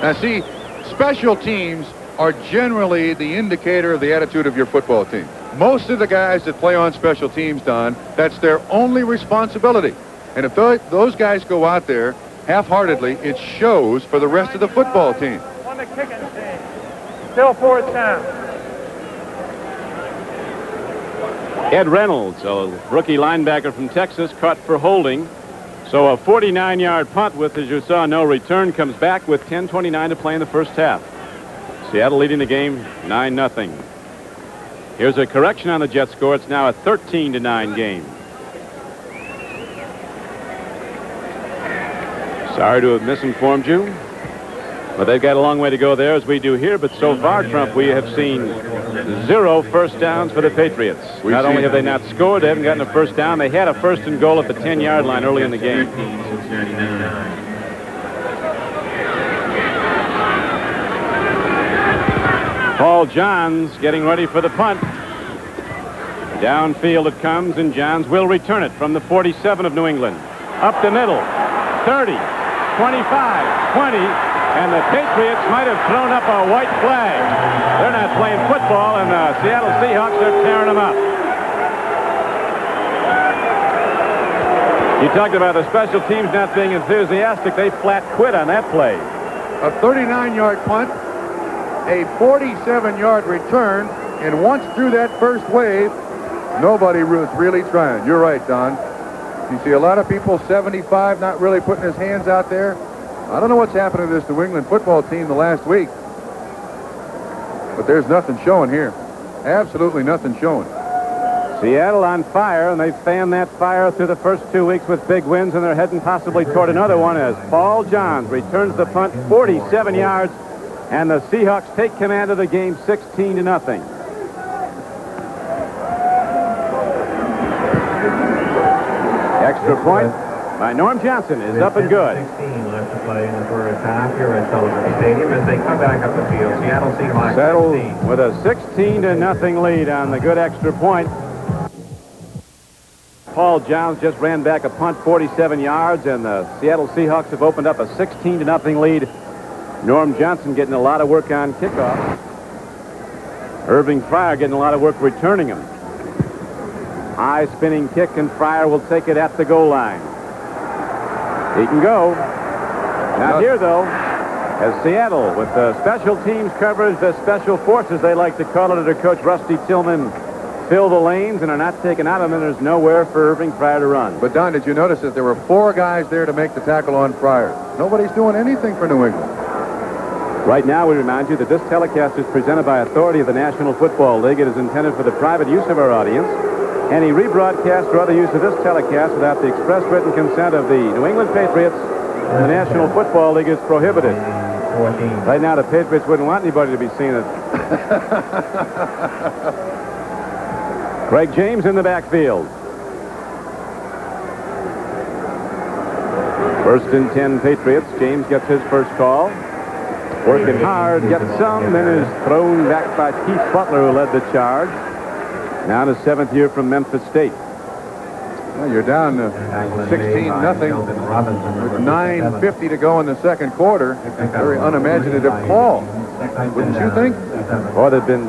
Now see, special teams are generally the indicator of the attitude of your football team. Most of the guys that play on special teams, Don, that's their only responsibility. And if those guys go out there half-heartedly, it shows for the rest of the football team. On the kicking team. Still 4th down. Ed Reynolds, a rookie linebacker from Texas, caught for holding. So a 49-yard punt with, as you saw, no return comes back with 10:29 to play in the first half. Seattle leading the game 9-0. Here's a correction on the Jet score. It's now a 13-9 game. Sorry to have misinformed you, but they've got a long way to go there as we do here. But so far, Trump, we have seen 0 first downs for the Patriots. Not only have they not scored, they haven't gotten a first down. They had a 1st and goal at the 10-yard line early in the game. Paul Johns getting ready for the punt. Downfield it comes, and Johns will return it from the 47 of New England. Up the middle, 30, 25, 20, and the Patriots might have thrown up a white flag. They're not playing football, and the Seattle Seahawks are tearing them up. You talked about the special teams not being enthusiastic. They flat quit on that play. A 39-yard punt, a 47-yard return, and once through that first wave, nobody was really trying. You're right, Don. You see a lot of people, 75, not really putting his hands out there. I don't know what's happened to this New England football team the last week, but there's nothing showing here. Absolutely nothing showing. Seattle on fire, and they've fanned that fire through the first 2 weeks with big wins, and they're heading possibly toward another one as Paul Johns returns the punt 47 yards, and the Seahawks take command of the game 16-0. Extra point by Norm Johnson is up and good. 16 left to play in the first half here at Sullivan Stadium as they come back up the field. Seattle Seahawks. Seattle with a 16-0 lead on the good extra point. Paul Johns just ran back a punt 47 yards, and the Seattle Seahawks have opened up a 16-0 lead. Norm Johnson getting a lot of work on kickoff. Irving Fryer getting a lot of work returning him. High spinning kick, and Fryer will take it at the goal line. He can go. Not here, though, as Seattle, with the special teams coverage, the special forces, they like to call it, under Coach Rusty Tillman, fill the lanes and are not taken out of them, and there's nowhere for Irving Fryer to run. But, Don, did you notice that there were 4 guys there to make the tackle on Fryer? Nobody's doing anything for New England. Right now, we remind you that this telecast is presented by authority of the National Football League. It is intended for the private use of our audience. Any rebroadcast or other use of this telecast without the express written consent of the New England Patriots and the National Football League is prohibited. Right now, the Patriots wouldn't want anybody to be seeing it. Craig James in the backfield. First and 10 Patriots. James gets his first call. Working hard, gets some, then is thrown back by Keith Butler, who led the charge. Now in his 7th year from Memphis State. Well, you're down 16-0 with 9:50 to go in the second quarter. Very unimaginative call, wouldn't you think? Boy, there've been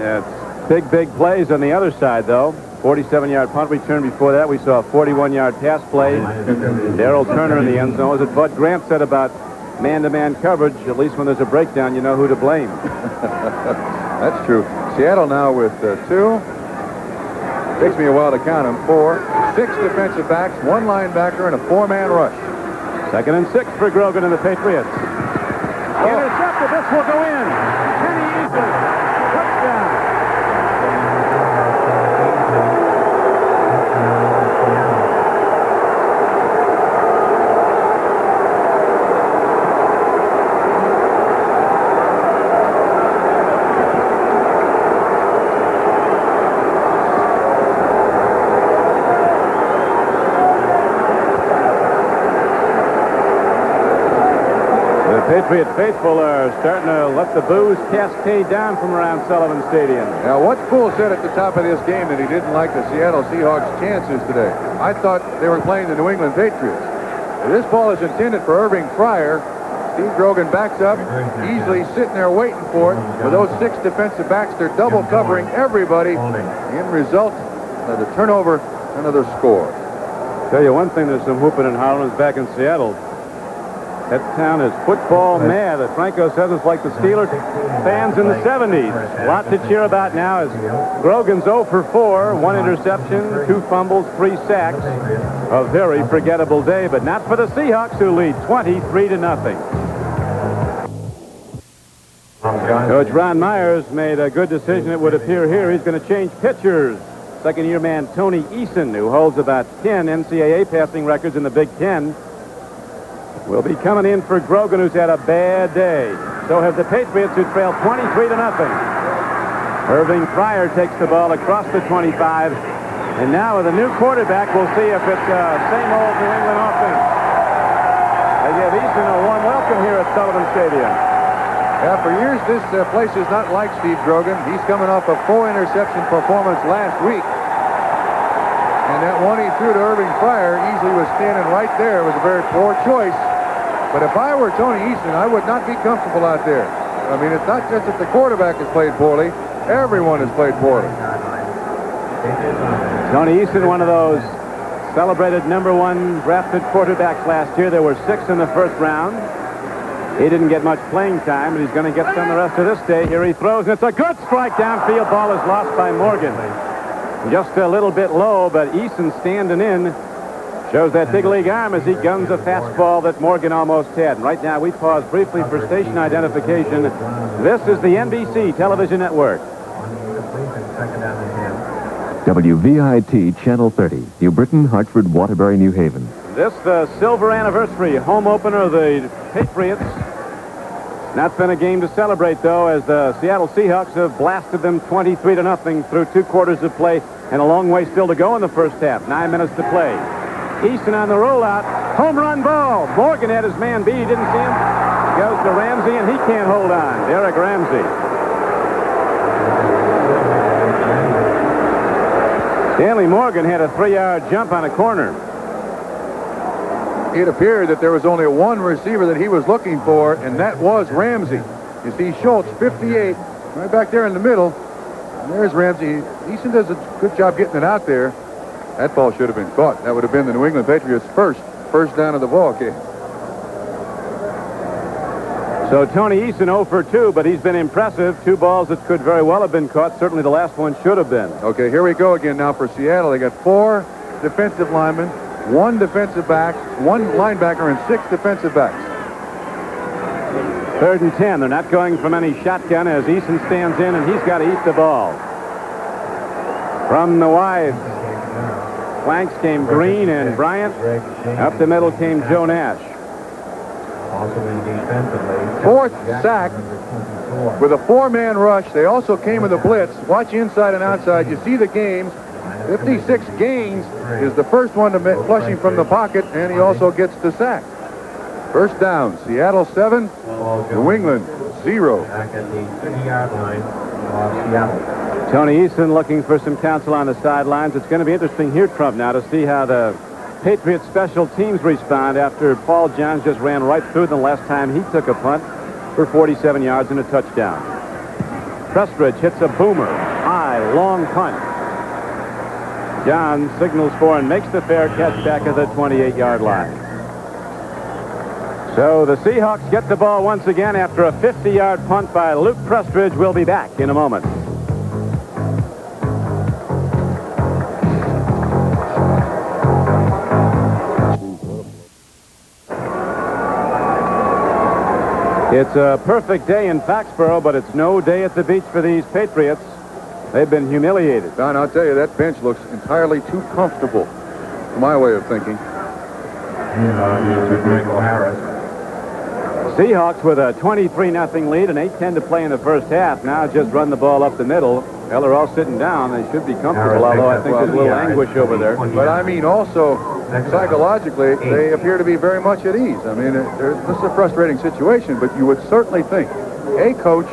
big plays on the other side, though. 47-yard punt return. Before that, we saw a 41-yard pass play. Darrell Turner in the end zone. As Bud Grant said about man-to-man coverage, at least when there's a breakdown, you know who to blame. That's true. Seattle now with 2. Takes me a while to count them. 4, 6 defensive backs, 1 linebacker, and a 4-man rush. 2nd and 6 for Grogan and the Patriots. Intercepted. This will go in. Kenny Eason. Touchdown. Patriot faithful are starting to let the booze cascade down from around Sullivan Stadium. Now, what Poole said at the top of this game that he didn't like the Seattle Seahawks' chances today. I thought they were playing the New England Patriots. This ball is intended for Irving Fryer. Steve Grogan backs up, easily sitting there waiting for it. With those 6 defensive backs, they're double covering everybody. End result, another turnover, another score. Tell you one thing, there's some whooping and hollering back in Seattle. That town is football mad. As Franco says, it's like the Steelers fans in the 70s. A lot to cheer about now as Grogan's 0 for 4, 1 interception, 2 fumbles, 3 sacks. A very forgettable day, but not for the Seahawks, who lead 23-0. Coach Ron Myers made a good decision, it would appear here. He's going to change pitchers. Second-year man Tony Eason, who holds about 10 NCAA passing records in the Big Ten, will be coming in for Grogan, who's had a bad day. So have the Patriots, who trail 23-0. Irving Fryer takes the ball across the 25. And now with a new quarterback, we'll see if it's same old New England offense. They give Eason a warm welcome here at Sullivan Stadium. Yeah, for years, this place is not like Steve Grogan. He's coming off a 4-interception performance last week. And that one he threw to Irving Fryer easily was standing right there. It was a very poor choice. But if I were Tony Eason, I would not be comfortable out there. I mean, it's not just that the quarterback has played poorly. Everyone has played poorly. Tony Eason, one of those celebrated #1 drafted quarterbacks last year. There were 6 in the first round. He didn't get much playing time, but he's going to get some the rest of this day. Here he throws, and it's a good strike downfield. Ball is lost by Morgan. Just a little bit low, but Eason standing in shows that big league arm as he guns a fastball that Morgan almost had. And right now, we pause briefly for station identification. This is the NBC television network. WVIT Channel 30, New Britain, Hartford, Waterbury, New Haven. This the silver anniversary home opener of the Patriots. Not been a game to celebrate, though, as the Seattle Seahawks have blasted them 23-0 through 2 quarters of play, and a long way still to go in the first half. 9 minutes to play. Eason on the rollout. Home run ball. Morgan had his man beat. He didn't see him. Goes to Ramsey, and he can't hold on. Derek Ramsey. Stanley Morgan had a 3-yard jump on a corner. It appeared that there was only one receiver that he was looking for, and that was Ramsey. You see Schultz, 58, right back there in the middle. And there's Ramsey. Eason does a good job getting it out there. That ball should have been caught. That would have been the New England Patriots' first down of the ball game. So Tony Eason 0 for 2, but he's been impressive. 2 balls that could very well have been caught. Certainly the last one should have been. Okay, here we go again now for Seattle. They got 4 defensive linemen, 1 defensive back, 1 linebacker, and 6 defensive backs. 3rd and 10. They're not going from any shotgun as Eason stands in, and he's got to eat the ball. From the wide flanks came Green and Bryant. Up the middle came Joe Nash. 4th sack with a 4-man rush. They also came with a blitz. Watch inside and outside. You see the games. 56 Gaines is the first one to flush him from the pocket, and he also gets the sack. First down, Seattle 7, New England 0. Back at the 30-yard line of Seattle. Tony Eason looking for some counsel on the sidelines. It's going to be interesting here, Trump, now to see how the Patriots special teams respond after Paul Johns just ran right through them the last time he took a punt for 47 yards and a touchdown. Prestridge hits a boomer. High, long punt. Johns signals for and makes the fair catch back at the 28-yard line. So the Seahawks get the ball once again after a 50-yard punt by Luke Prestridge. We'll be back in a moment. It's a perfect day in Foxborough, but it's no day at the beach for these Patriots. They've been humiliated. Don, I'll tell you, that bench looks entirely too comfortable, to my way of thinking. Seahawks with a 23-0 lead and 8:10 to play in the first half. Now just run the ball up the middle. Well, they're all sitting down. They should be comfortable, although I think there's a little anguish over there. But I mean, also, psychologically, they appear to be very much at ease. I mean, this is a frustrating situation, but you would certainly think a coach,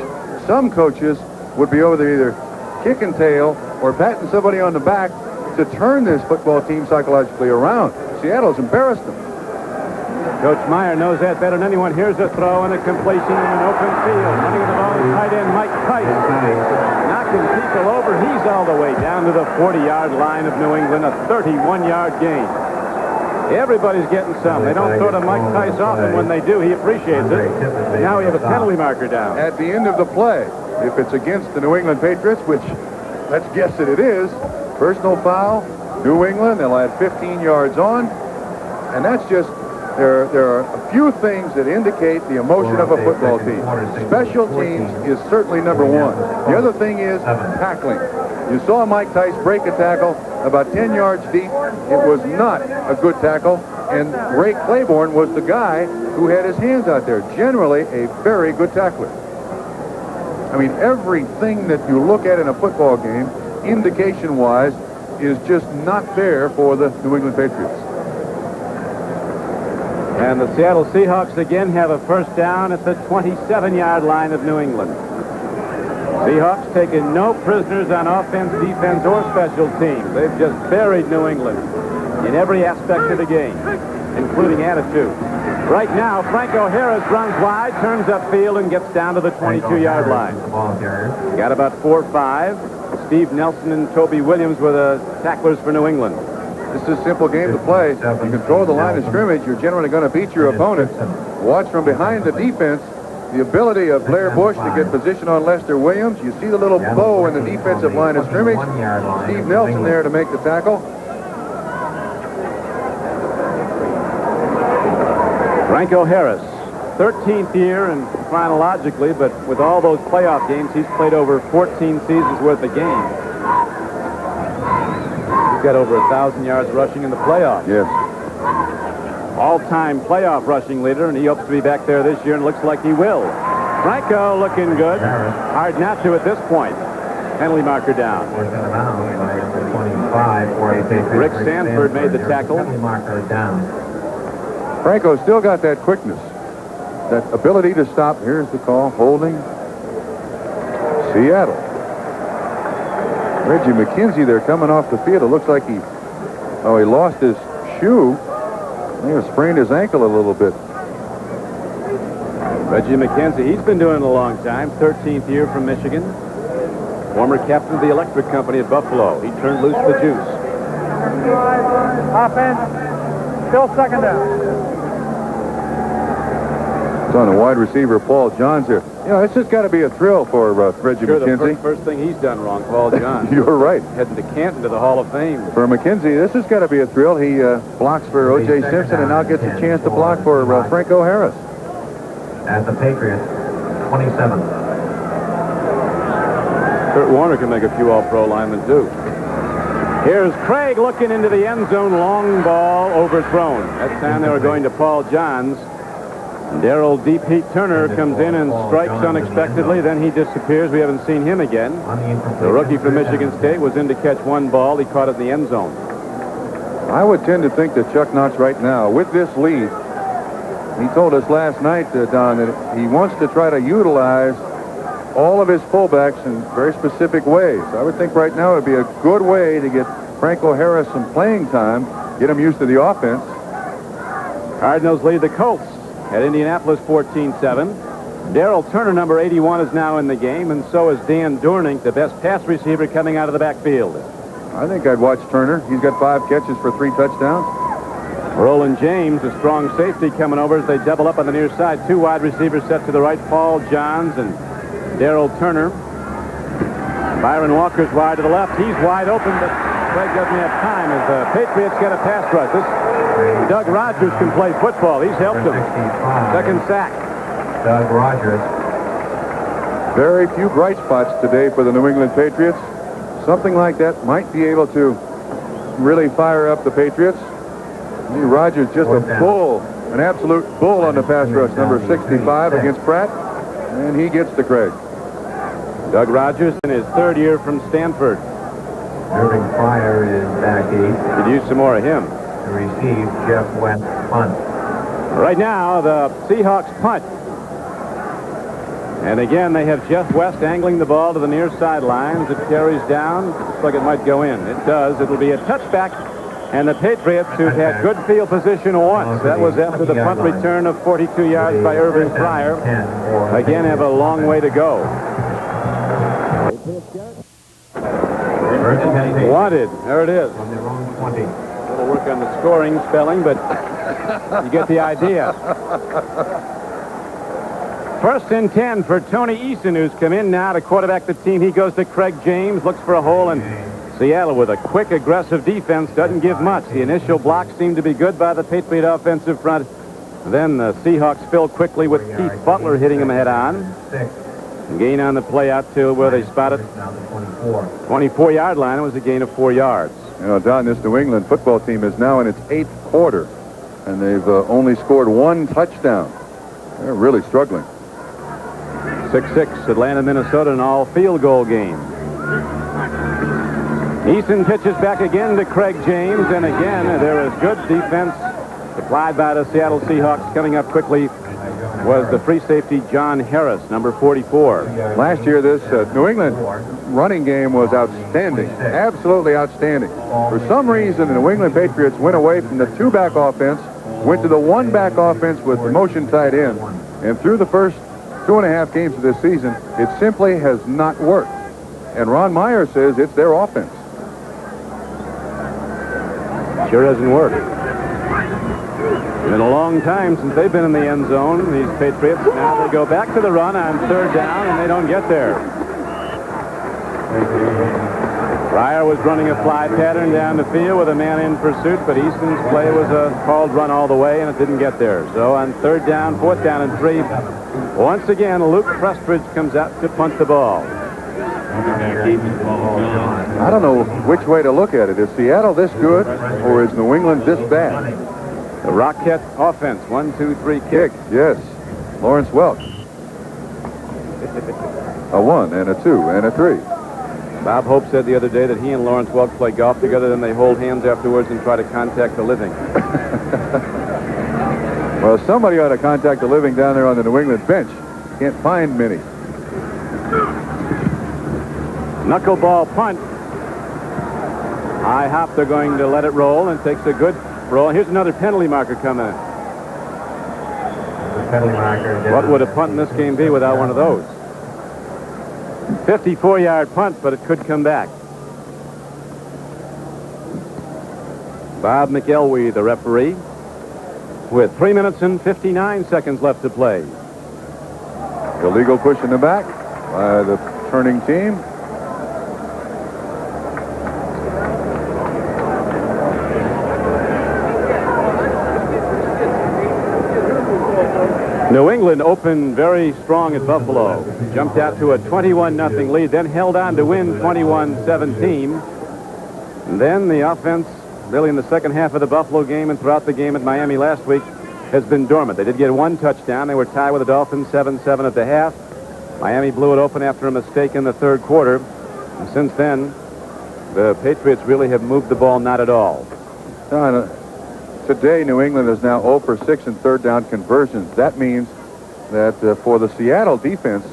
some coaches, would be over there either kicking tail or patting somebody on the back to turn this football team psychologically around. Seattle's embarrassed them. Coach Meyer knows that better than anyone. Here's a throw and a completion in an open field. Running the ball is tight end Mike Tice. Knocking people over. He's all the way down to the 40-yard line of New England. A 31-yard gain. Everybody's getting some. They don't throw to Mike Tice often. When they do, he appreciates it. Now we have a penalty marker down. At the end of the play, if it's against the New England Patriots, which let's guess that it is, personal foul, New England, they'll add 15 yards on. And that's just, there are a few things that indicate the emotion of a football team. Special teams is certainly number 1. The other thing is tackling. You saw Mike Tice break a tackle about 10 yards deep. It was not a good tackle, and Ray Claiborne was the guy who had his hands out there. Generally a very good tackler. I mean, everything that you look at in a football game, indication-wise, is just not there for the New England Patriots. And the Seattle Seahawks again have a first down at the 27-yard line of New England. Seahawks taking no prisoners on offense, defense, or special teams. They've just buried New England in every aspect of the game, including attitude. Right now, Franco Harris runs wide, turns upfield, and gets down to the 22-yard line. Got about 4-5. Steve Nelson and Toby Williams were the tacklers for New England. This is a simple game to play. You control the line of scrimmage, you're generally going to beat your opponent. Watch from behind the defense. The ability of Blair Bush to get position on Lester Williams. You see the little bow in the defensive line of scrimmage. Steve Nelson there to make the tackle. Franco Harris, 13th year and chronologically, but with all those playoff games, he's played over 14 seasons worth of games. He's got over 1,000 yards rushing in the playoffs. Yes. All-time playoff rushing leader, and he hopes to be back there this year, and looks like he will. Franco looking good. Hard not to at this point. Penalty marker down. Rick Sanford made the tackle. Franco's still got that quickness, that ability to stop. Here's the call, holding. Seattle. Reggie McKenzie there coming off the field. It looks like he lost his shoe. He sprained his ankle a little bit. Reggie McKenzie, he's been doing it a long time. 13th year from Michigan. Former captain of the electric company at Buffalo. He turned loose the juice. Offense. Still second down. It's on the wide receiver, Paul Johns here. You know, it's just got to be a thrill for Reggie McKenzie. The first thing he's done wrong, Paul Johns. You're right. Heading to Canton to the Hall of Fame. For McKenzie, this has got to be a thrill. He blocks for O.J. Simpson and now gets a chance to block for Franco Harris. At the Patriots, 27. Kurt Warner can make a few All-Pro linemen, too. Here's Krieg looking into the end zone. Long ball overthrown. That time they were going to Paul Johns. Darrell Deep Heat Turner comes in and strikes unexpectedly. Then he disappears. We haven't seen him again. The rookie from Michigan State was in to catch one ball. He caught it in the end zone. I would tend to think that Chuck Knox right now, with this lead, he told us last night, Don, that he wants to try to utilize all of his fullbacks in very specific ways. I would think right now it would be a good way to get Franco Harris some playing time, get him used to the offense. Cardinals lead the Colts at Indianapolis 14-7. Darrell Turner, number 81, is now in the game, and so is Dan Dornink, the best pass receiver coming out of the backfield. I think I'd watch Turner. He's got 5 catches for 3 touchdowns. Roland James, a strong safety, coming over as they double up on the near side. 2 wide receivers set to the right, Paul Johns and Darrell Turner. Byron Walker's wide to the left. He's wide open, but Craig doesn't have time as the Patriots get a pass rush. Doug Rogers can play football. He's helped them. Second sack. Doug Rogers. Very few bright spots today for the New England Patriots. Something like that might be able to really fire up the Patriots. Rogers just a bull, an absolute bull on the pass rush, number 65 against Pratt, and he gets to Craig. Doug Rogers in his 3rd year from Stanford. Irving Pryor is back 8. Could use some more of him. To receive, Jeff West punt. Right now, the Seahawks punt. And again, they have Jeff West angling the ball to the near sidelines. It carries down. Looks like it might go in. It does. It'll be a touchback. And the Patriots, who've had good field position once, that was after the punt return of 42 yards by Irving Pryor, again have a long way to go. Wanted. There it is. On the wrong 20. We'll work on the scoring spelling, but you get the idea. 1st and 10 for Tony Eason, who's come in now to quarterback the team. He goes to Craig James, looks for a hole, and Seattle with a quick, aggressive defense doesn't give much. The initial blocks seem to be good by the Patriot offensive front. Then the Seahawks fill quickly with Keith Butler hitting him head on. Gain on the play out to where they spotted 24-yard line. It was a gain of 4 yards. You know, Don, this New England football team is now in its 8th quarter, and they've only scored 1 touchdown. They're really struggling. 6-6, Atlanta, Minnesota, an all field goal game. Eason pitches back again to Craig James, and again there is good defense supplied by the Seattle Seahawks. Coming up quickly was the free safety John Harris, number 44. Last year, this New England running game was outstanding, absolutely outstanding. For some reason, the New England Patriots went away from the 2-back offense went to the one-back offense with the motion tight end, and through the first 2.5 games of this season, it simply has not worked. And Ron Meyer says it's their offense. Sure doesn't work. It's been a long time since they've been in the end zone, these Patriots. Now they go back to the run on 3rd down, and they don't get there. Pryor was running a fly pattern down the field with a man in pursuit, but Easton's play was a called run all the way, and it didn't get there. So on 3rd down, 4th down, and 3, once again, Luke Prestridge comes out to punt the ball. I don't know which way to look at it. Is Seattle this good, or is New England this bad? The Rocket offense, 1, 2, 3 kick. Yes, Lawrence Welk. A 1 and a 2 and a 3. Bob Hope said the other day that he and Lawrence Welk play golf together, then they hold hands afterwards and try to contact the living. Well, somebody ought to contact the living down there on the New England bench. Can't find many. Knuckleball punt. High hop, they're going to let it roll, and takes a good roll. Here's another penalty marker coming in. What would a punt in this game be without one of those? 54-yard punt, but it could come back. Bob McElwee, the referee, with 3 minutes and 59 seconds left to play. Illegal push in the back by the turning team. New England opened very strong at Buffalo. Jumped out to a 21-0 lead, then held on to win 21-17. And then the offense, really in the second half of the Buffalo game and throughout the game at Miami last week, has been dormant. They did get 1 touchdown. They were tied with the Dolphins 7-7 at the half. Miami blew it open after a mistake in the 3rd quarter. And since then, the Patriots really have moved the ball not at all. Today, New England is now 0 for 6 in 3rd down conversions. That means that for the Seattle defense,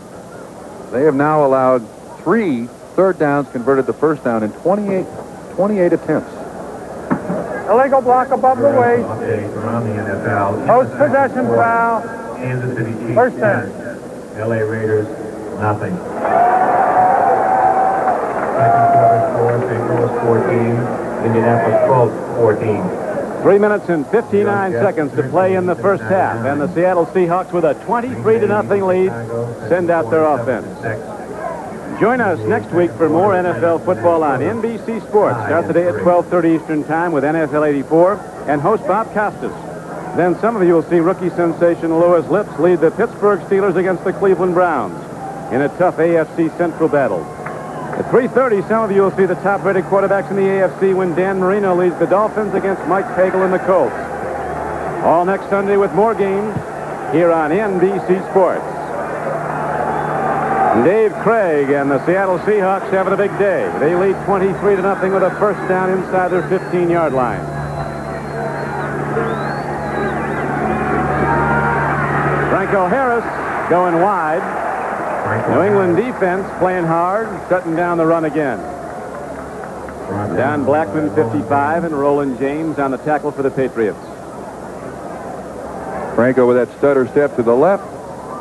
they have now allowed 3 3rd downs converted to 1st down in 28 attempts. Illegal block above the waist. Post-possession foul. Kansas City Chiefs 1st down. 10. LA Raiders, nothing. Second quarter score, St. Louis 14, Indianapolis 12-14. 3 minutes and 59 seconds to play in the first half, and the Seattle Seahawks, with a 23-0 lead, send out their offense. Join us next week for more NFL football on NBC Sports. Start the day at 12:30 Eastern Time with NFL 84 and host Bob Costas. Then some of you will see rookie sensation Louis Lips lead the Pittsburgh Steelers against the Cleveland Browns in a tough AFC Central battle. At 3:30, some of you will see the top-rated quarterbacks in the AFC when Dan Marino leads the Dolphins against Mike Pagel and the Colts. All next Sunday with more games here on NBC Sports. Dave Krieg and the Seattle Seahawks having a big day. They lead 23-0 with a 1st down inside their 15-yard line. Franco Harris going wide. New England defense playing hard, shutting down the run again. Don Blackman, 55, and Roland James on the tackle for the Patriots. Franco with that stutter step to the left.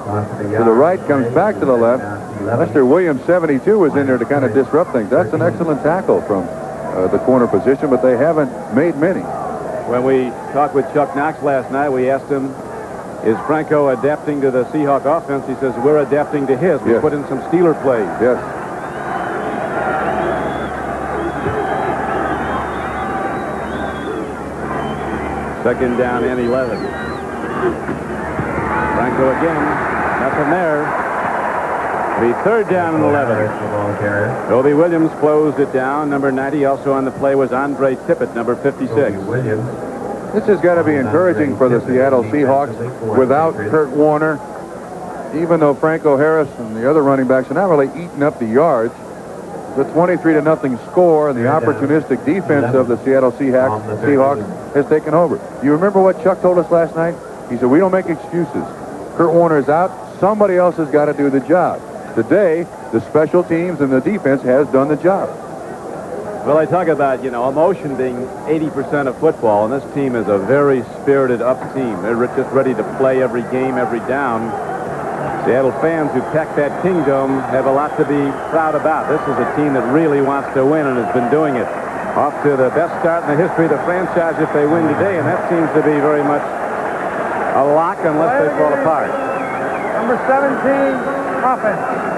To the right, comes back to the left. Lester Williams, 72, was in there to kind of disrupt things. That's an excellent tackle from the corner position, but they haven't made many. When we talked with Chuck Knox last night, we asked him, is Franco adapting to the Seahawk offense? He says, we're adapting to his. We put in some Steeler plays. Yes. Second down and 11. Franco again. Nothing there. The 3rd down and 11. Toby Williams closed it down. Number 90 also on the play was Andre Tippett, number 56. This has got to be encouraging for the Seattle Seahawks without Kurt Warner. Even though Franco Harris and the other running backs are not really eating up the yards, the 23-0 score and the opportunistic defense of the Seattle Seahawks has taken over. You remember what Chuck told us last night? He said, we don't make excuses. Kurt Warner is out. Somebody else has got to do the job. Today, the special teams and the defense has done the job. Well, I talk about, emotion being 80% of football, and this team is a very spirited up team. They're just ready to play every game, every down. Seattle fans who packed that Kingdom have a lot to be proud about. This is a team that really wants to win and has been doing it. Off to the best start in the history of the franchise if they win today, and that seems to be very much a lock unless they fall apart. Number 17, offense.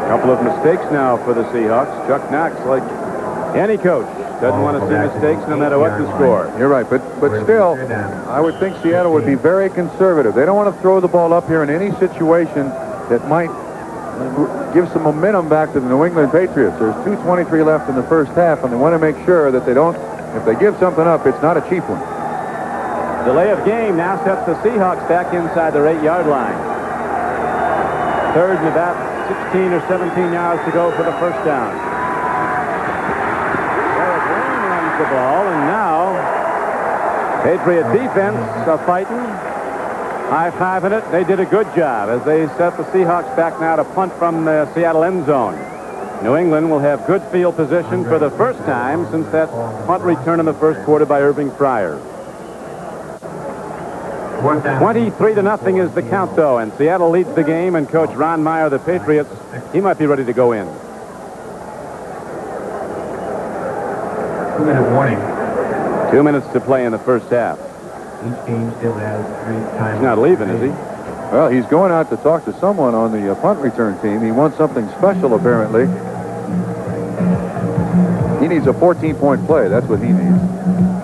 A couple of mistakes now for the Seahawks. Chuck Knox, like any coach, doesn't want to see mistakes no matter what the score. You're right, but still, I would think Seattle would be very conservative. They don't want to throw the ball up here in any situation that might give some momentum back to the New England Patriots. There's 2:23 left in the first half, and they want to make sure that they don't, if they give something up, it's not a cheap one. Delay of game now sets the Seahawks back inside their 8-yard line. Third and about 16 or 17 yards to go for the first down. Eric Wayne runs the ball, and now Patriot defense are fighting, high-fiving it. They did a good job as they set the Seahawks back now to punt from the Seattle end zone. New England will have good field position for the first time since that punt return in the first quarter by Irving Fryer. 23-0 is the count, though, and Seattle leads the game, and Coach Ron Meyer, the Patriots, he might be ready to go in. 2-minute warning. 2 minutes to play in the first half. Each team still has 3 times. He's not leaving, is he? Well, he's going out to talk to someone on the punt return team. He wants something special, apparently. He needs a 14-point play. That's what he needs.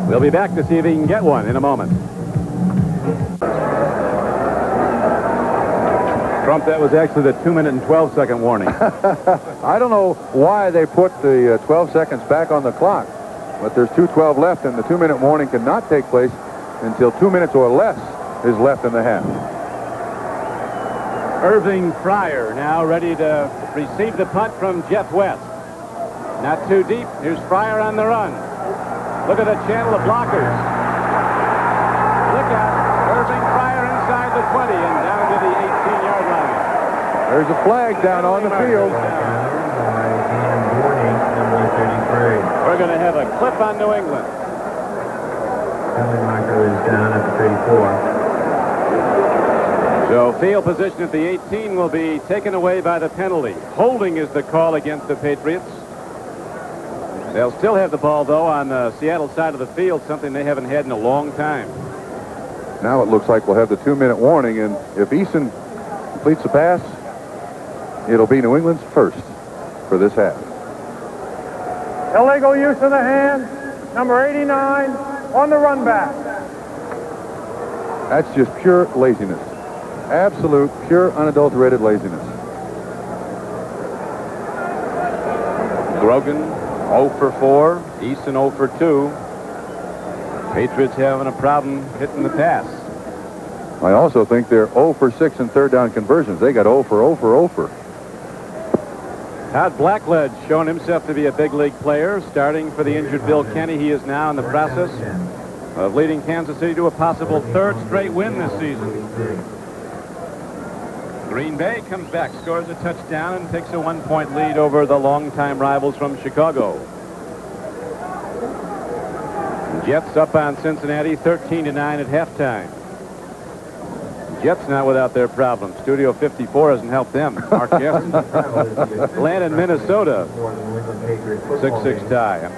We'll be back to see if he can get one in a moment. Trump, that was actually the 2-minute and 12-second warning. I don't know why they put the 12 seconds back on the clock, but there's 2:12 left, and the 2-minute warning cannot take place until 2 minutes or less is left in the half. Irving Fryer now ready to receive the punt from Jeff West. Not too deep. Here's Fryer on the run. Look at the channel of blockers. Look out. Irving Fryer inside the 20 and down to the 18-yard line. There's a flag down on the field. We're going to have a clip on New England. Penalty marker is down at the 34. So field position at the 18 will be taken away by the penalty. Holding is the call against the Patriots. They'll still have the ball, though, on the Seattle side of the field, something they haven't had in a long time. Now it looks like we'll have the 2-minute warning, and if Eason completes the pass, it'll be New England's first for this half. Illegal use of the hand. Number 89 on the run back. That's just pure laziness. Absolute, pure, unadulterated laziness. Grogan 0 for 4. Easton 0 for 2. Patriots having a problem hitting the pass. I also think they're 0 for 6 in third down conversions. They got 0 for 0 for 0 for. Todd Blackledge showing himself to be a big league player, starting for the injured Bill Kenny. He is now in the process of leading Kansas City to a possible 3rd straight win this season. Green Bay comes back, scores a touchdown, and takes a 1-point lead over the longtime rivals from Chicago. Jets up on Cincinnati 13-9 at halftime. Jets not without their problems. Studio 54 hasn't helped them. Mark Gaston. Atlanta and Minnesota 6-6 tie.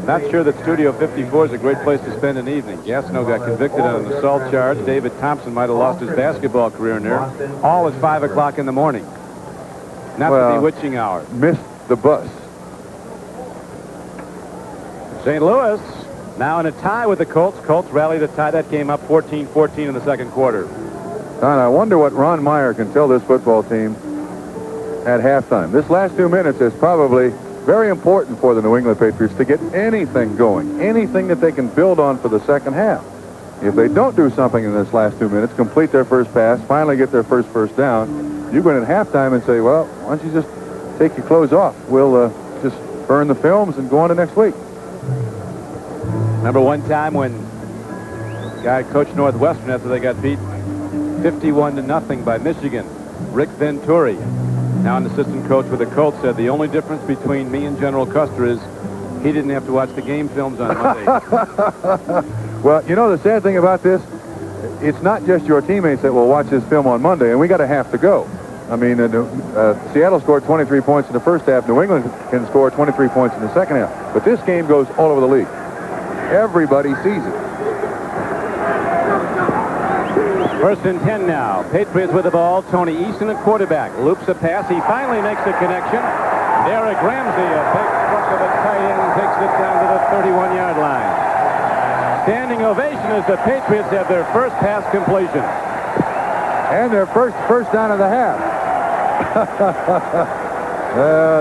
Not sure that Studio 54 is a great place to spend an evening. Gastineau got convicted on an assault charge. David Thompson might have lost his basketball career in there. All at 5 o'clock in the morning. Not the bewitching hour. Missed the bus. St. Louis now in a tie with the Colts. Colts rally to tie that game up 14-14 in the second quarter. Don, I wonder what Ron Meyer can tell this football team at halftime. This last 2 minutes is probably very important for the New England Patriots to get anything going, anything that they can build on for the second half. If they don't do something in this last 2 minutes, complete their first pass, finally get their first down, you go in at halftime and say, well, why don't you just take your clothes off? We'll just burn the films and go on to next week. Remember one time when guy coached Northwestern after they got beat 51-0 by Michigan, Rick Venturi. now an assistant coach with the Colts, said the only difference between me and General Custer is he didn't have to watch the game films on Monday. Well, you know, the sad thing about this, it's not just your teammates that will watch this film on Monday, and we got to have to go. I mean, Seattle scored 23 points in the first half. New England can score 23 points in the second half. But this game goes all over the league. Everybody sees it. First and 10 now. Patriots with the ball. Tony Eason at quarterback. Loops a pass. He finally makes a connection. Derek Ramsey, a big truck of a tight end, takes it down to the 31-yard line. Standing ovation as the Patriots have their first pass completion. And their first down of the half.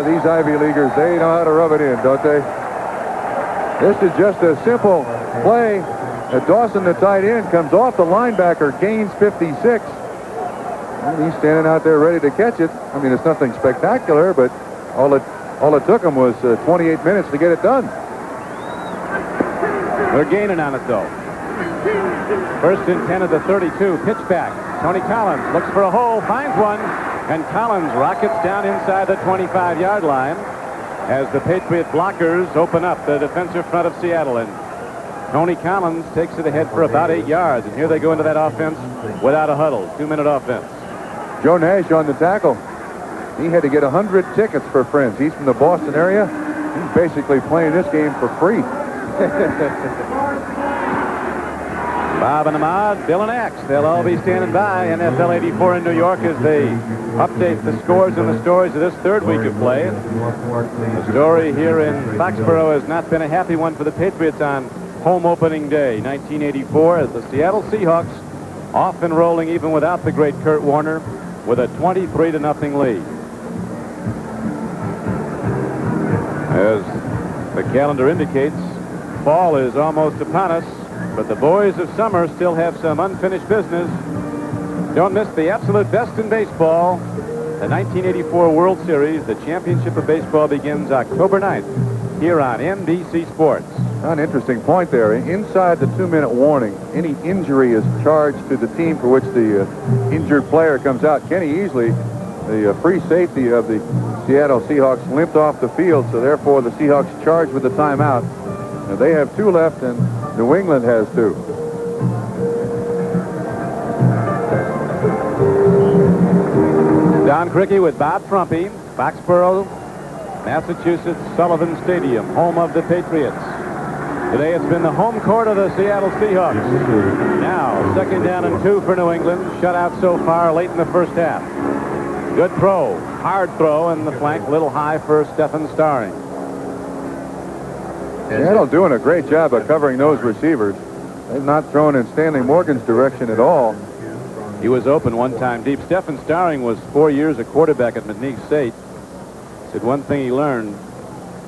These Ivy Leaguers, they know how to rub it in, don't they? This is just a simple play. Dawson, the tight end, comes off the linebacker, gains 56. And he's standing out there ready to catch it. I mean, it's nothing spectacular, but all it took him was 28 minutes to get it done. They're gaining on it, though. First and 10 of the 32. Pitch back. Tony Collins looks for a hole, finds one, and Collins rockets down inside the 25-yard line as the Patriot blockers open up the defensive front of Seattle. And Tony Collins takes it ahead for about 8 yards. And here they go into that offense without a huddle. 2-minute offense. Joe Nash on the tackle. He had to get 100 tickets for friends. He's from the Boston area. He's basically playing this game for free. Bob and Ahmad, Bill and X, they'll all be standing by. NFL 84 in New York as they update the scores and the stories of this third week of play. The story here in Foxborough has not been a happy one for the Patriots on home opening day, 1984, as the Seattle Seahawks off and rolling even without the great Kurt Warner with a 23-0 lead. As the calendar indicates, fall is almost upon us, but the boys of summer still have some unfinished business. Don't miss the absolute best in baseball. The 1984 World Series, the championship of baseball, begins October 9th here on NBC Sports. An interesting point there. Inside the 2-minute warning, any injury is charged to the team for which the injured player comes out. Kenny Easley, the free safety of the Seattle Seahawks, limped off the field, so therefore the Seahawks charged with the timeout. Now they have 2 left, and New England has 2. Don Criqui with Bob Trumpy, Foxborough, Massachusetts, Sullivan Stadium, home of the Patriots. Today it's been the home court of the Seattle Seahawks. Now, 2nd down and 2 for New England. Shutout so far late in the first half. Good throw, hard throw in the flank, little high for Stephen Starring. Seattle doing a great job of covering those receivers. They've not thrown in Stanley Morgan's direction at all. He was open one time deep. Stephen Starring was 4 years a quarterback at McNeese State. Said one thing he learned,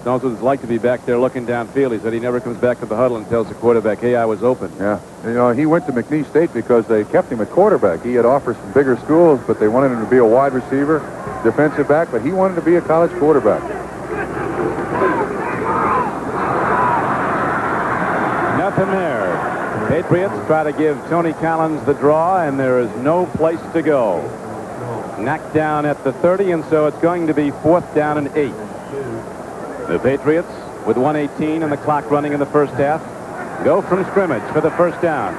knows what it's like to be back there looking downfield. He said he never comes back to the huddle and tells the quarterback, hey, I was open. Yeah. You know, he went to McNeese State because they kept him at quarterback. He had offers from bigger schools, but they wanted him to be a wide receiver, defensive back, but he wanted to be a college quarterback. Nothing there. Patriots try to give Tony Collins the draw, and there is no place to go. Knocked down at the 30, and so it's going to be 4th down and 8. The Patriots, with 1:18 and the clock running in the first half, go from scrimmage for the first down.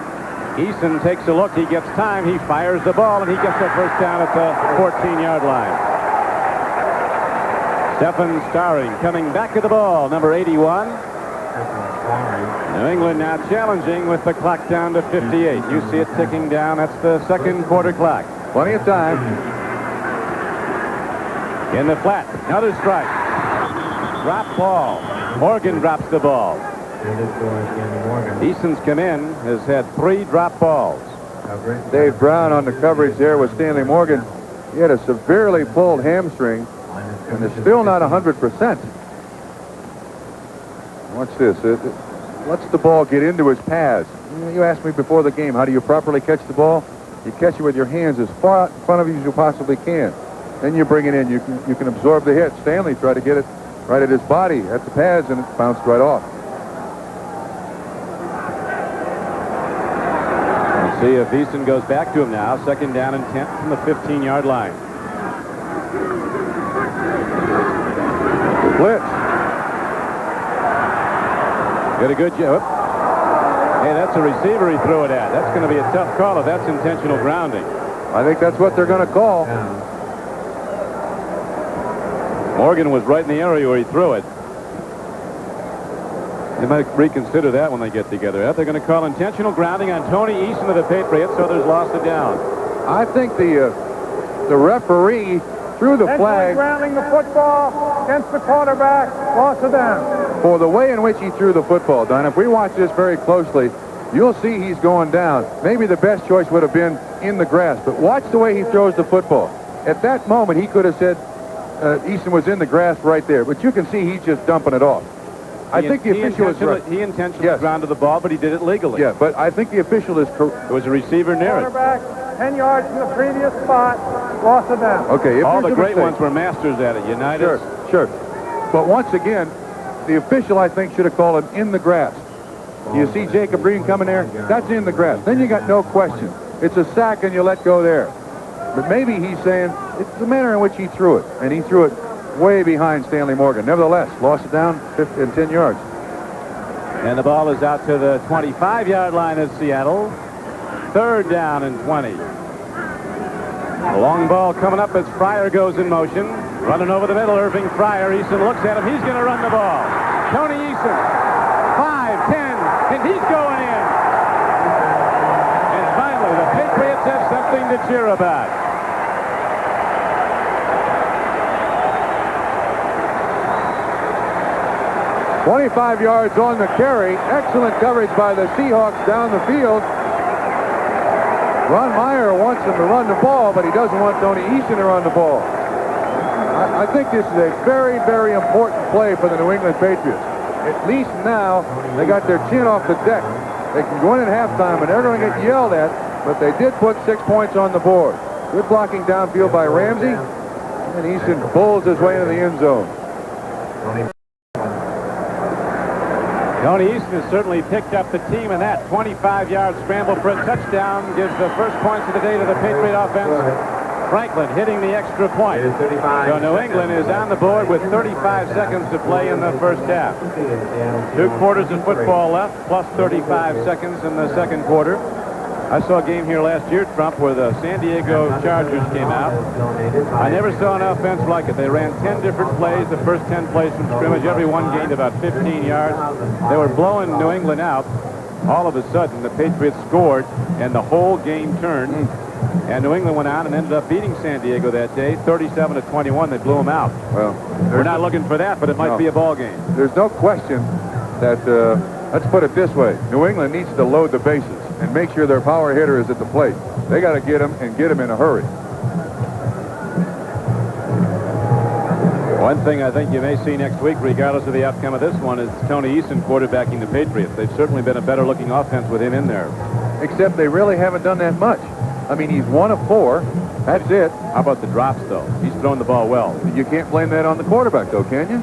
Eason takes a look. He gets time. He fires the ball, and he gets the first down at the 14-yard line. Stephen Starring coming back at the ball, number 81. New England now challenging with the clock down to 58. You see it ticking down. That's the second quarter clock. Plenty of time. In the flat, another strike. Drop ball. Morgan drops the ball. Eason's come in, has had 3 drop balls. Dave Brown on the coverage there with Stanley Morgan. He had a severely pulled hamstring and is still not 100%. Watch this. It lets the ball get into his pads. You asked me before the game, how do you properly catch the ball? You catch it with your hands as far out in front of you as you possibly can. Then you bring it in. You can absorb the hit. Stanley tried to get it right at his body, at the pads, and it bounced right off. Let's see if Eason goes back to him now. 2nd down and 10 from the 15-yard line. Did a good job. Hey, that's a receiver he threw it at. That's going to be a tough call if that's intentional grounding. I think that's what they're going to call. Morgan was right in the area where he threw it. They might reconsider that when they get together. They're going to call intentional grounding on Tony Eason of the Patriots, so there's lost it down. I think the referee threw the flag. Grounding the football against the quarterback, loss of down. For the way in which he threw the football, Don, if we watch this very closely, you'll see he's going down. Maybe the best choice would have been in the grass, but watch the way he throws the football. At that moment, he could have said Eason was in the grass right there, but you can see he's just dumping it off. I think the official is right. He intentionally grounded the ball, but he did it legally. Yeah, but I think the official is correct. There was a receiver near it. Quarterback, 10 yards from the previous spot, loss of down. Okay, all the great ones were masters at it. United. Sure. But once again, the official, I think, should have called him in the grass. You see Jacob Green coming there? That's in the grass. Then you got no question. It's a sack and you let go there. But maybe he's saying it's the manner in which he threw it. And he threw it way behind Stanley Morgan. Nevertheless, lost it down 10 yards. And the ball is out to the 25-yard line of Seattle. 3rd down and 20. A long ball coming up as Fryer goes in motion. Running over the middle, Irving Fryer. Eason looks at him. He's going to run the ball. Tony Eason. 5, 10, and he's going in. And finally, the Patriots have something to cheer about. 25 yards on the carry. Excellent coverage by the Seahawks down the field. Ron Meyer wants him to run the ball, but he doesn't want Tony Eason to run the ball. I think this is a very, very important play for the New England Patriots. At least now, they got their chin off the deck. They can go in at halftime, and they're going to get yelled at, but they did put 6 points on the board. Good blocking downfield by Ramsey, and Eason pulls his way into the end zone. Tony Eason has certainly picked up the team in that 25-yard scramble for a touchdown. Gives the first points of the day to the Patriot offense. Franklin hitting the extra point. So New England is on the board with 35 seconds to play in the first half. 2 quarters of football left, plus 35 seconds in the second quarter. I saw a game here last year, Trump, where the San Diego Chargers came out. I never saw an offense like it. They ran 10 different plays, the first 10 plays from scrimmage. Every one gained about 15 yards. They were blowing New England out. All of a sudden, the Patriots scored, and the whole game turned. And New England went on and ended up beating San Diego that day, 37-21. They blew them out. Well, we're not looking for that, but it might be a ball game. There's no question that, let's put it this way, New England needs to load the bases and make sure their power hitter is at the plate. They got to get him and get him in a hurry. One thing I think you may see next week, regardless of the outcome of this one, is Tony Eason quarterbacking the Patriots. They've certainly been a better-looking offense with him in there. Except they really haven't done that much. I mean, he's 1 of 4. That's it. How about the drops, though? He's thrown the ball well. You can't blame that on the quarterback, though, can you?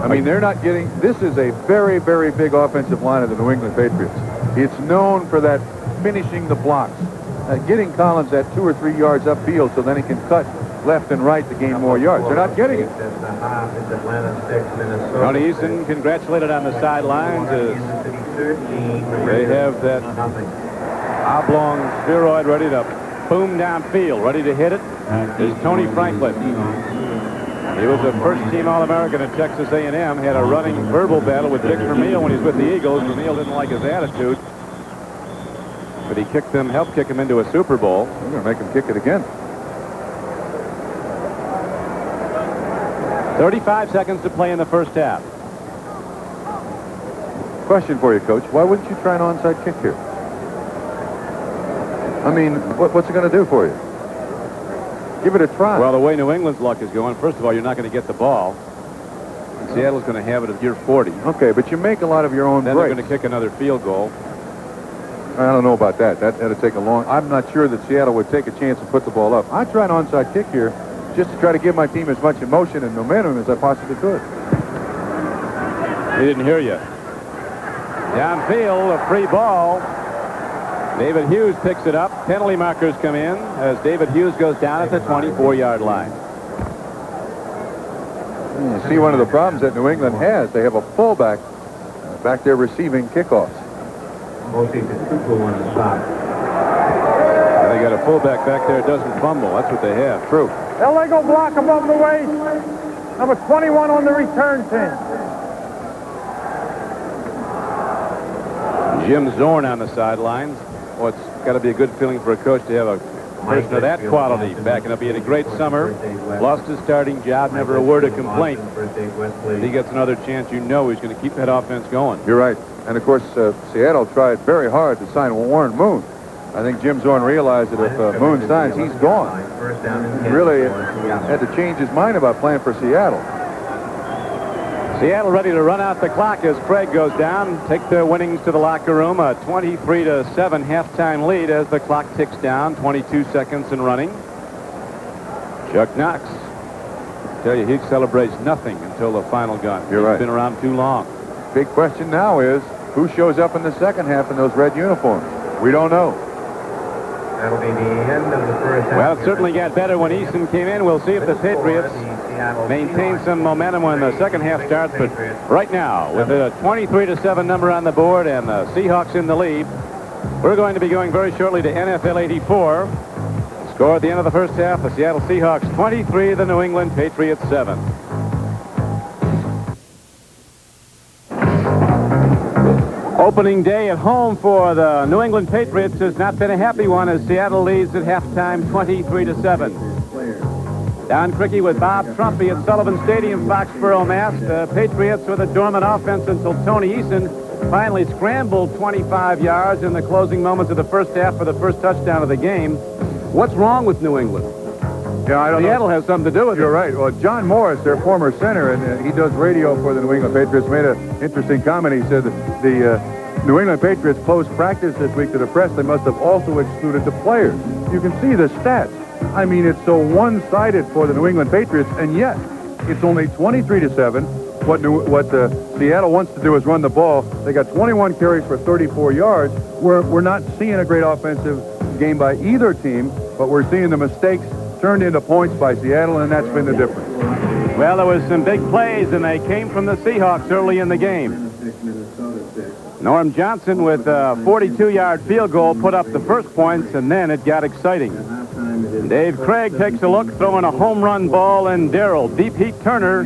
I mean, they're not getting... This is a very, very big offensive line of the New England Patriots. It's known for that finishing the blocks, getting Collins at 2 or 3 yards upfield so then he can cut left and right to gain more yards. They're not getting it. Tony Eason congratulated on the sidelines as they have that oblong spheroid ready to boom downfield, ready to hit it, is Tony Franklin. He was a first-team All-American at Texas A&M, had a running verbal battle with Dick Vermeil when he was with the Eagles. Vermeil didn't like his attitude, but he helped kick him into a Super Bowl. We're going to make him kick it again. 35 seconds to play in the first half. Question for you, Coach. Why wouldn't you try an onside kick here? I mean, what's it going to do for you? Give it a try. Well, the way New England's luck is going, first of all, you're not going to get the ball. Seattle's going to have it at year 40. Okay, but you make a lot of your own then breaks. They're going to kick another field goal. I don't know about that. That'll take a long... I'm not sure that Seattle would take a chance to put the ball up. I'd try an onside kick here just to try to give my team as much emotion and momentum as I possibly could. He didn't hear you. Downfield, a free ball. David Hughes picks it up. Penalty markers come in as David Hughes goes down at the 24-yard line. You see one of the problems that New England has. They have a fullback back there receiving kickoffs. Both teams at 2 on the side. They got a fullback back there that doesn't fumble. That's what they have. True. Illegal block above the waist. Number 21 on the return team. Jim Zorn on the sidelines. Well, it's got to be a good feeling for a coach to have a person of that quality backing up. He had a great summer, lost his starting job, never a word of complaint. If he gets another chance, you know he's going to keep that offense going. You're right. And, of course, Seattle tried very hard to sign Warren Moon. I think Jim Zorn realized that if Moon signs, he's gone. He really had to change his mind about playing for Seattle. Seattle ready to run out the clock as Craig goes down, take their winnings to the locker room. A 23-7 halftime lead as the clock ticks down, 22 seconds and running. Chuck Knox, I tell you, he celebrates nothing until the final gun. You're right. He's been around too long. Big question now is, who shows up in the second half in those red uniforms? We don't know. That'll be the end of the first half. Well, it certainly got better when Eason came in. We'll see if the Patriots maintain some momentum when the second half starts. But right now, with a 23-7 number on the board and the Seahawks in the lead, we're going to be going very shortly to NFL 84. Score at the end of the first half, the Seattle Seahawks 23, the New England Patriots 7. Opening day at home for the New England Patriots has not been a happy one as Seattle leads at halftime 23-7. Don Criqui with Bob Trumpy at Sullivan Stadium, Foxborough, Mass. The Patriots with a dormant offense until Tony Eason finally scrambled 25 yards in the closing moments of the first half for the first touchdown of the game. What's wrong with New England? Yeah, I don't know. Seattle has something to do with it. You're right. Well, John Morris, their former center, and he does radio for the New England Patriots, made an interesting comment. He said that the New England Patriots closed practice this week to the press. They must have also excluded the players. You can see the stats. I mean, it's so one-sided for the New England Patriots, and yet it's only 23-7. What Seattle wants to do is run the ball. They got 21 carries for 34 yards. We're not seeing a great offensive game by either team, but we're seeing the mistakes turned into points by Seattle, and that's been the difference. Well, there was some big plays, and they came from the Seahawks early in the game. Norm Johnson with a 42-yard field goal put up the first points, and then it got exciting. Dave Krieg takes a look, throwing a home run ball, and Darrell, deep heat Turner,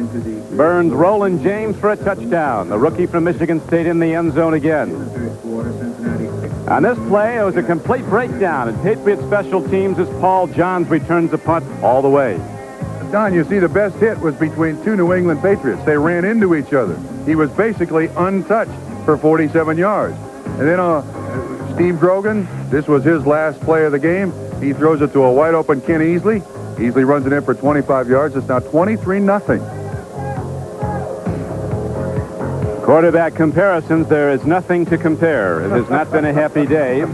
burns Roland James for a touchdown. The rookie from Michigan State in the end zone again. On this play, it was a complete breakdown, and Patriots special teams as Paul Johns returns the punt all the way. Don, you see, the best hit was between two New England Patriots. They ran into each other. He was basically untouched for 47 yards. And then Steve Grogan, this was his last play of the game. He throws it to a wide-open Ken Easley. Easley runs it in for 25 yards. It's now 23-0. Quarterback comparisons, there is nothing to compare. It has not been a happy day.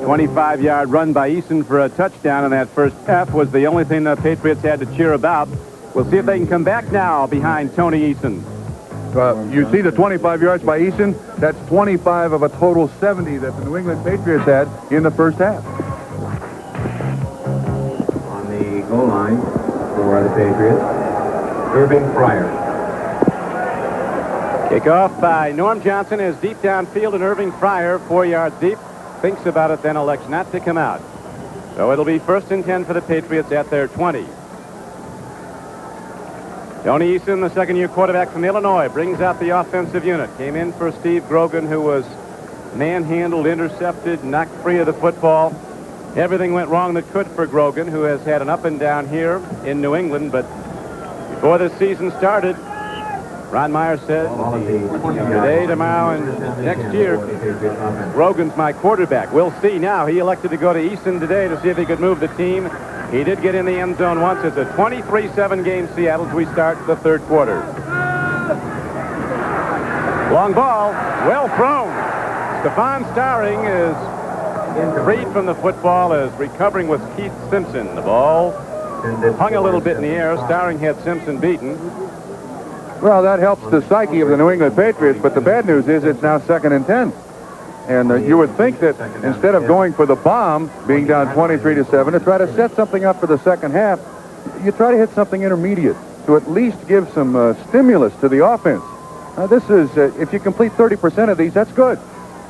25-yard run by Eason for a touchdown in that first half was the only thing the Patriots had to cheer about. We'll see if they can come back now behind Tony Eason. You see the 25 yards by Eason? That's 25 of a total 70 that the New England Patriots had in the first half. On the goal line for the Patriots, Irving Fryer. Kickoff by Norm Johnson is deep downfield, and Irving Fryer, 4 yards deep, thinks about it, then elects not to come out. So it'll be 1st and 10 for the Patriots at their 20. Tony Eason, the second-year quarterback from Illinois, brings out the offensive unit. Came in for Steve Grogan, who was manhandled, intercepted, knocked free of the football. Everything went wrong that could for Grogan, who has had an up and down here in New England. But before the season started, Ron Meyer said, today, tomorrow, and next year, Grogan's my quarterback. We'll see now. He elected to go to Eason today to see if he could move the team. He did get in the end zone once. It's a 23-7 game, Seattle, as we start the third quarter. Long ball, well thrown. Stefan Starring is freed from the football, is recovering with Keith Simpson. The ball hung a little bit in the air. Starring had Simpson beaten. Well, that helps the psyche of the New England Patriots, but the bad news is it's now 2nd and 10. And you would think that instead of going for the bomb, being down 23-7, to try to set something up for the second half, you try to hit something intermediate to at least give some stimulus to the offense. This is, if you complete 30% of these, that's good.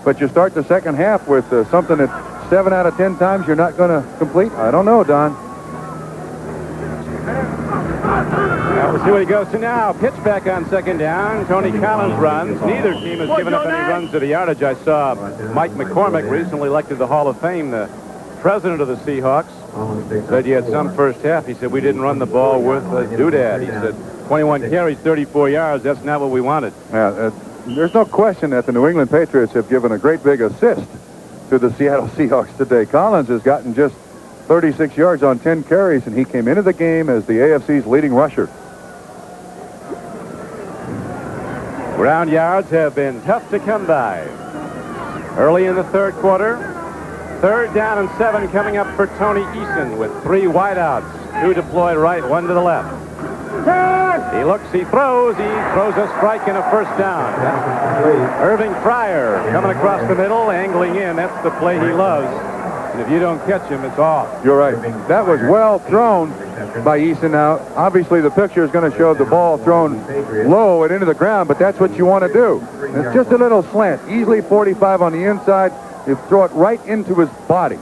But you start the second half with something that 7 out of 10 times you're not going to complete? I don't know, Don. We'll see what he goes to now. Pitch back on second down. Tony Collins runs. Neither team has given up any runs to the yardage. I saw Mike McCormick, recently elected to the Hall of Fame, the president of the Seahawks, said you had some first half. He said, we didn't run the ball worth a doodad. He said, 21 carries, 34 yards. That's not what we wanted. Yeah, there's no question that the New England Patriots have given a great big assist to the Seattle Seahawks today. Collins has gotten just 36 yards on 10 carries, and he came into the game as the AFC's leading rusher. Ground yards have been tough to come by. Early in the third quarter, 3rd down and 7 coming up for Tony Eason with 3 wideouts, 2 deployed right, 1 to the left. He looks, he throws a strike and a first down. Irving Fryer coming across the middle, angling in. That's the play he loves. And if you don't catch him, it's off. You're right. That was well thrown by Eason. Now, obviously, the picture is going to show the ball thrown low and into the ground, but that's what you want to do. It's just a little slant, easily 45 on the inside. You throw it right into his body.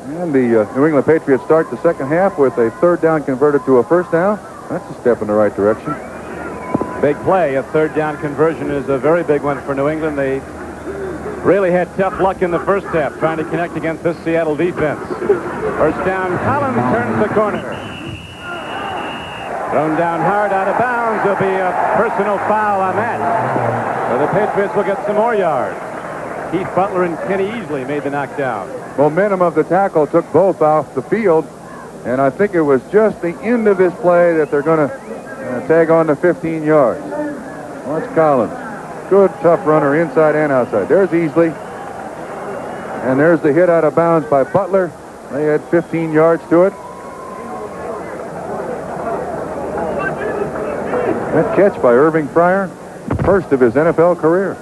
And the New England Patriots start the second half with a 3rd down converted to a first down. That's a step in the right direction. Big play. A 3rd down conversion is a very big one for New England. They really had tough luck in the first half trying to connect against this Seattle defense. First down, Collins turns the corner. Thrown down hard, out of bounds. There'll be a personal foul on that. So the Patriots will get some more yards. Keith Butler and Kenny Easley made the knockdown. Momentum of the tackle took both off the field, and I think it was just the end of this play that they're going to tag on to 15 yards. Watch Collins. Good, tough runner inside and outside. There's Easley. And there's the hit out of bounds by Butler. They had 15 yards to it. That catch by Irving Fryer, first of his NFL career.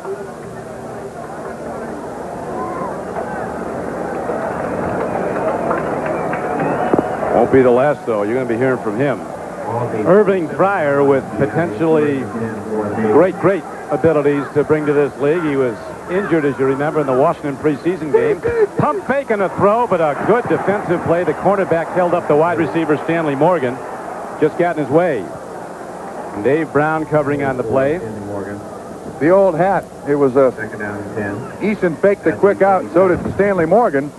Won't be the last, though. You're going to be hearing from him. Irving Fryer with potentially great abilities to bring to this league. He was injured, as you remember, in the Washington preseason game. Pump fake on the throw, but a good defensive play. The cornerback held up the wide receiver, Stanley Morgan. Just got in his way. And Dave Brown covering on the play. The old hat. It was a Eason faked the quick out, and so did Stanley Morgan.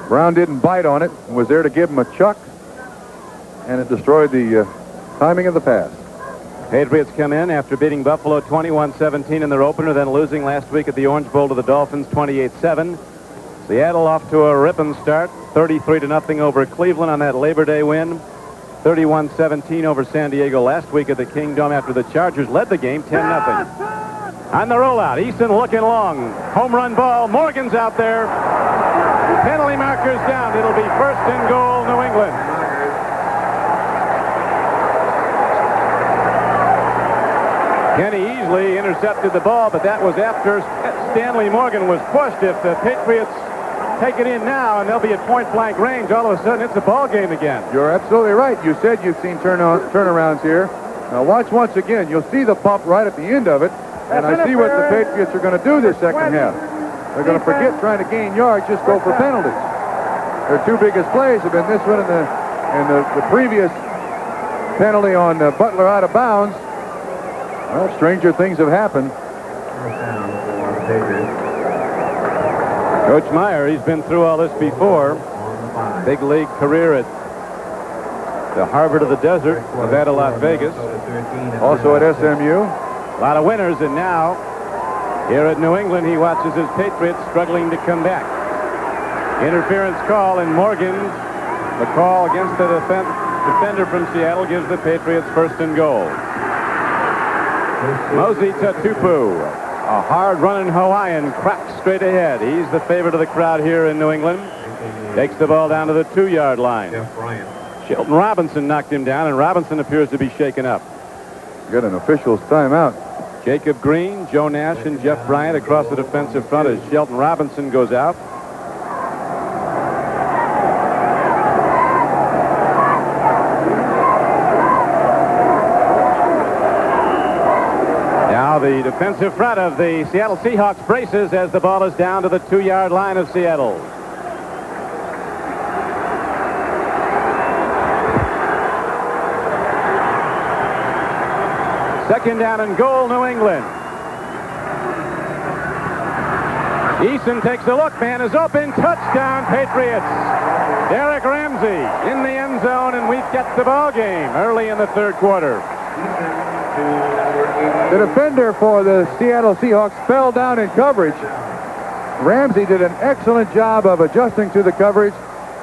Brown didn't bite on it, was there to give him a chuck, and it destroyed the timing of the pass. Patriots come in after beating Buffalo 21-17 in their opener, then losing last week at the Orange Bowl to the Dolphins 28-7. Seattle off to a ripping start, 33-0 over Cleveland on that Labor Day win. 31-17 over San Diego last week at the Kingdome after the Chargers led the game 10-0. On the rollout, Eason looking long. Home run ball. Morgan's out there. Penalty markers down. It'll be 1st and goal, New England. Kenny Easley intercepted the ball, but that was after Stanley Morgan was pushed. If the Patriots take it in now and they'll be at point-blank range, all of a sudden it's a ball game again. You're absolutely right. You said you've seen turnarounds here. Now watch once again. You'll see the pump right at the end of it, and I see what the Patriots are going to do this second half. They're going to forget trying to gain yards, just go for penalties. Their 2 biggest plays have been this one and the previous penalty on Butler out of bounds. Well, stranger things have happened. Coach Meyer, he's been through all this before. Big league career at the Harvard of the Desert, Nevada, Las Vegas. Also at SMU. A lot of winners, and now here at New England, he watches his Patriots struggling to come back. Interference call, and Morgan, the call against the defender from Seattle, gives the Patriots 1st and goal. Mosey Tatupu, a hard-running Hawaiian, cracks straight ahead. He's the favorite of the crowd here in New England. Takes the ball down to the 2-yard line. Shelton Robinson knocked him down, and Robinson appears to be shaken up. Got an official's timeout. Jacob Green, Joe Nash, and Jeff Bryant across the defensive front as Shelton Robinson goes out. Now defensive front of the Seattle Seahawks braces as the ball is down to the 2-yard line of Seattle. Second down and goal, New England. Eason takes a look. Man is open. Touchdown, Patriots. Derek Ramsey in the end zone, and we've got the ball game early in the third quarter. The defender for the Seattle Seahawks fell down in coverage. Ramsey did an excellent job of adjusting to the coverage.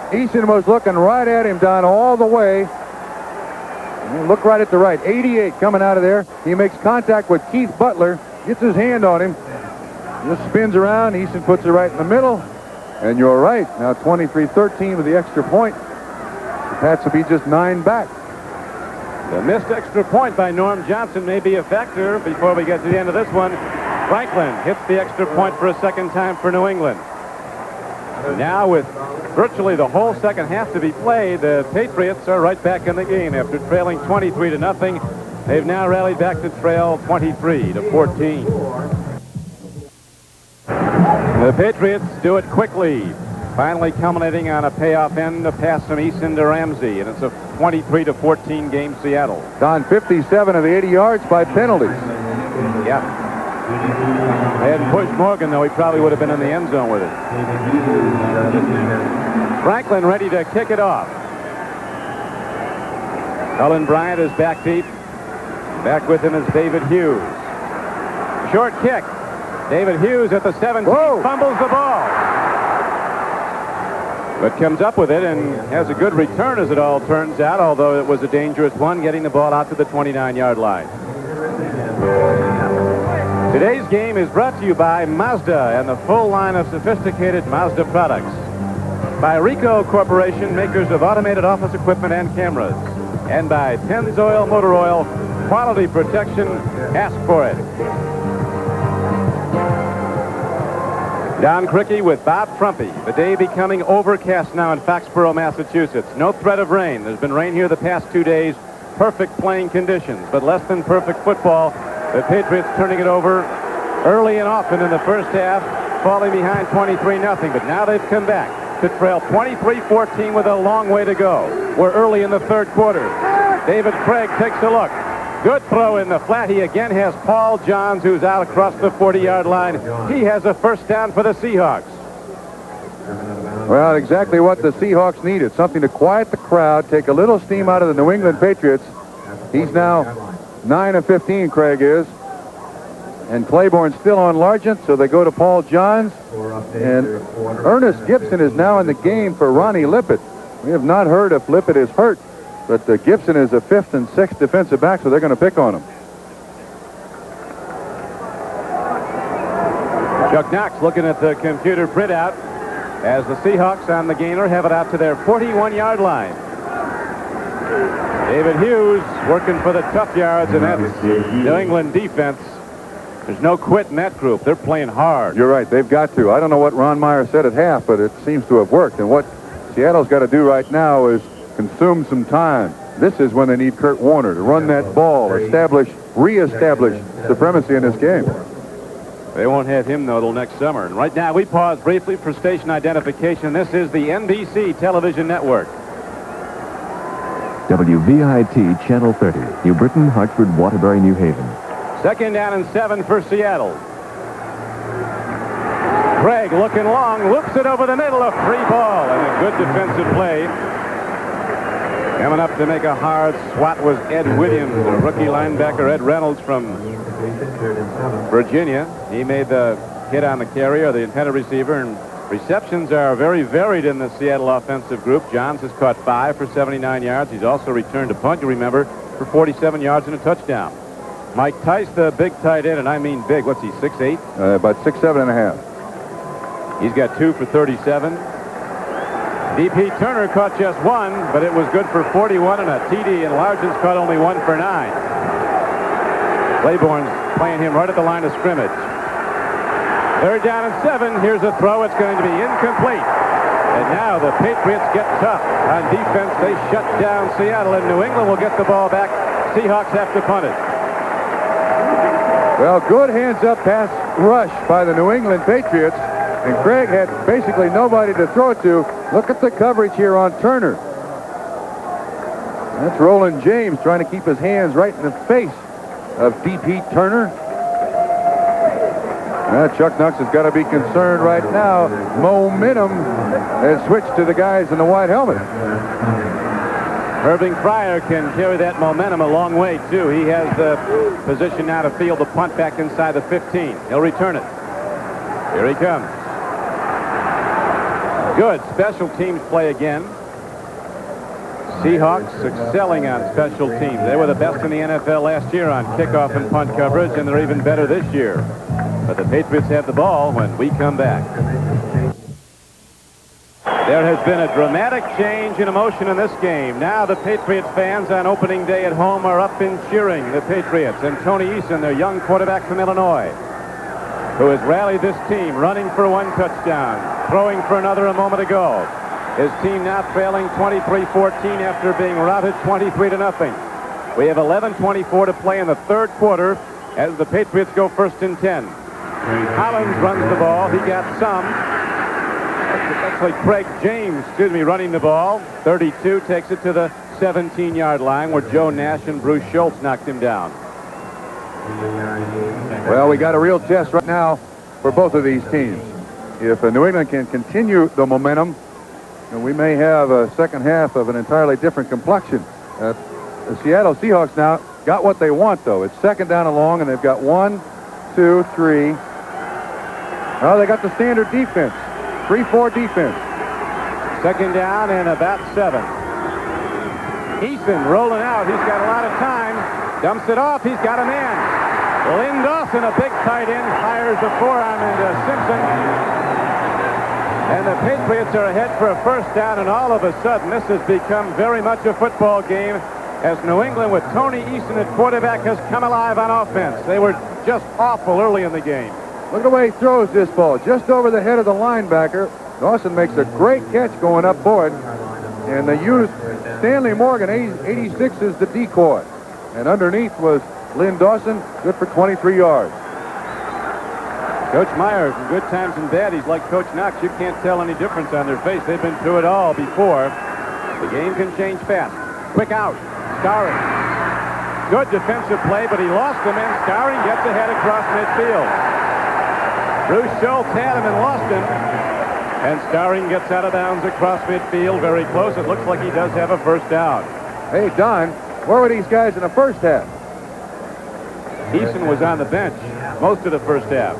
Eason was looking right at him, Don, all the way. Look right at the right. 88 coming out of there. He makes contact with Keith Butler, gets his hand on him. Just spins around. Eason puts it right in the middle. And you're right. Now 23-13 with the extra point. The Pats will be just 9 back. The missed extra point by Norm Johnson may be a factor before we get to the end of this one. Franklin hits the extra point for a second time for New England. Now with virtually the whole second half to be played, the Patriots are right back in the game after trailing 23-0. They've now rallied back to trail 23-14. The Patriots do it quickly, finally culminating on a payoff end, a pass from Eason to Ramsey, and it's a 23-14 game, Seattle. Don, 57 of the 80 yards by penalties. Yeah. They hadn't pushed Morgan, though. He probably would have been in the end zone with it. Franklin ready to kick it off. Cullen Bryant is back deep. Back with him is David Hughes. Short kick. David Hughes at the 17, fumbles the ball. But comes up with it and has a good return, as it all turns out, although it was a dangerous one, getting the ball out to the 29-yard line. Today's game is brought to you by Mazda and the full line of sophisticated Mazda products. By Ricoh Corporation, makers of automated office equipment and cameras. And by Pennzoil Motor Oil, quality protection, ask for it. Don Criqui with Bob Trumpy. The day becoming overcast now in Foxborough, Massachusetts. No threat of rain. There's been rain here the past 2 days. Perfect playing conditions, but less than perfect football. The Patriots turning it over early and often in the first half, falling behind 23-0. But now they've come back to trail 23-14 with a long way to go. We're early in the third quarter. David Krieg takes a look. Good throw in the flat. He again has Paul Johns, who's out across the 40-yard line. He has a first down for the Seahawks. Well, exactly what the Seahawks needed. Something to quiet the crowd, take a little steam out of the New England Patriots. He's now 9 of 15, Craig is. And Claiborne's still on Largent, so they go to Paul Johns. And Ernest Gibson is now in the game for Ronnie Lippett. We have not heard if Lippett is hurt. But Gibson is a 5th and 6th defensive back, so they're going to pick on him. Chuck Knox looking at the computer printout as the Seahawks on the gainer have it out to their 41-yard line. David Hughes working for the tough yards, and that's New England defense. There's no quit in that group. They're playing hard. You're right. They've got to. I don't know what Ron Meyer said at half, but it seems to have worked. And what Seattle's got to do right now is consume some time. This is when they need Kurt Warner to run that ball, reestablish supremacy in this game. They won't have him, though, till next summer. And right now, we pause briefly for station identification. This is the NBC television network. WVIT Channel 30, New Britain, Hartford, Waterbury, New Haven. Second down and 7 for Seattle. Craig looking long, loops it over the middle, a free ball, and a good defensive play. Coming up to make a hard swat was Ed Williams, the rookie linebacker Ed Reynolds from Virginia. He made the hit on the carrier, the intended receiver, and receptions are very varied in the Seattle offensive group. Johns has caught 5 for 79 yards. He's also returned a punt, you remember, for 47 yards and a touchdown. Mike Tice, the big tight end, and I mean big. What's he, 6'8"? About 6'7" and a half. He's got 2 for 37. D.P. Turner caught just 1, but it was good for 41 and a TD, and Largent's caught only 1 for 9. Claiborne's playing him right at the line of scrimmage. Third down and 7. Here's a throw. It's going to be incomplete. And now the Patriots get tough on defense. They shut down Seattle, and New England will get the ball back. Seahawks have to punt it. Well, good hands-up pass rush by the New England Patriots, and Krieg had basically nobody to throw it to. Look at the coverage here on Turner. That's Roland James trying to keep his hands right in the face of Deep Heat Turner. Chuck Knox has got to be concerned right now. Momentum has switched to the guys in the white helmet. Irving Fryer can carry that momentum a long way, too. He has the position now to field the punt back inside the 15. He'll return it. Here he comes. Good special teams play again. Seahawks excelling on special teams. They were the best in the NFL last year on kickoff and punt coverage, and they're even better this year. But the Patriots have the ball when we come back. There has been a dramatic change in emotion in this game. Now the Patriots fans on opening day at home are up and cheering the Patriots. And Tony Eason, their young quarterback from Illinois, who has rallied this team, running for one touchdown, throwing for another a moment ago. His team now trailing 23-14 after being routed 23-0. We have 11:24 to play in the third quarter as the Patriots go 1st and 10. Collins runs the ball. He got some. Actually, Craig James, running the ball. 32 takes it to the 17-yard line where Joe Nash and Bruce Schultz knocked him down. Well, we got a real test right now for both of these teams. If New England can continue the momentum, then we may have a second half of an entirely different complexion. The Seattle Seahawks now got what they want, though. It's 2nd down and long, and they've got 1, 2, 3. Well, they got the standard defense. 3-4 defense. 2nd down and about 7. Eason rolling out. He's got a lot of time. Dumps it off. He's got a man. Lynn Dawson, a big tight end, fires a forearm into Simpson. And the Patriots are ahead for a 1st down, and all of a sudden this has become very much a football game as New England with Tony Eason at quarterback has come alive on offense. They were just awful early in the game. Look at the way he throws this ball, just over the head of the linebacker. Dawson makes a great catch going up for it, and they used Stanley Morgan, 86, as the decoy. And underneath was Lynn Dawson, good for 23 yards. Coach Meyer, in good times and bad, he's like Coach Knox. You can't tell any difference on their face. They've been through it all before. The game can change fast. Quick out. Starring. Good defensive play, but he lost him, and Starring gets ahead across midfield. Bruce Schultz had him and lost him. And Starring gets out of bounds across midfield, very close. It looks like he does have a 1st down. Hey, Don, where were these guys in the first half? Eason was on the bench most of the first half.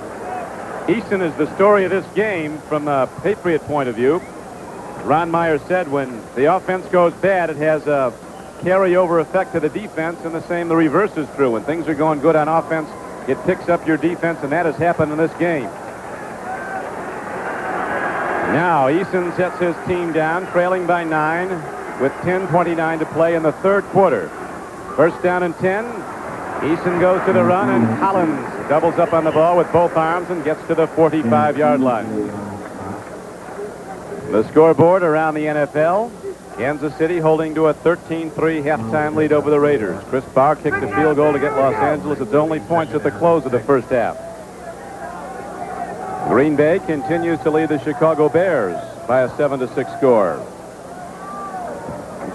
Eason is the story of this game from a Patriot point of view. Ron Meyer said when the offense goes bad, it has a carryover effect to the defense, and the reverse is true. When things are going good on offense, it picks up your defense, and that has happened in this game. Now Eason sets his team down, trailing by 9 with 10:29 to play in the third quarter. 1st down and 10. Eason goes to the run, and Collins doubles up on the ball with both arms and gets to the 45-yard line. The scoreboard around the NFL. Kansas City holding to a 13-3 halftime lead over the Raiders. Chris Barr kicked the field goal to get Los Angeles its only points at the close of the first half. Green Bay continues to lead the Chicago Bears by a 7-6 score.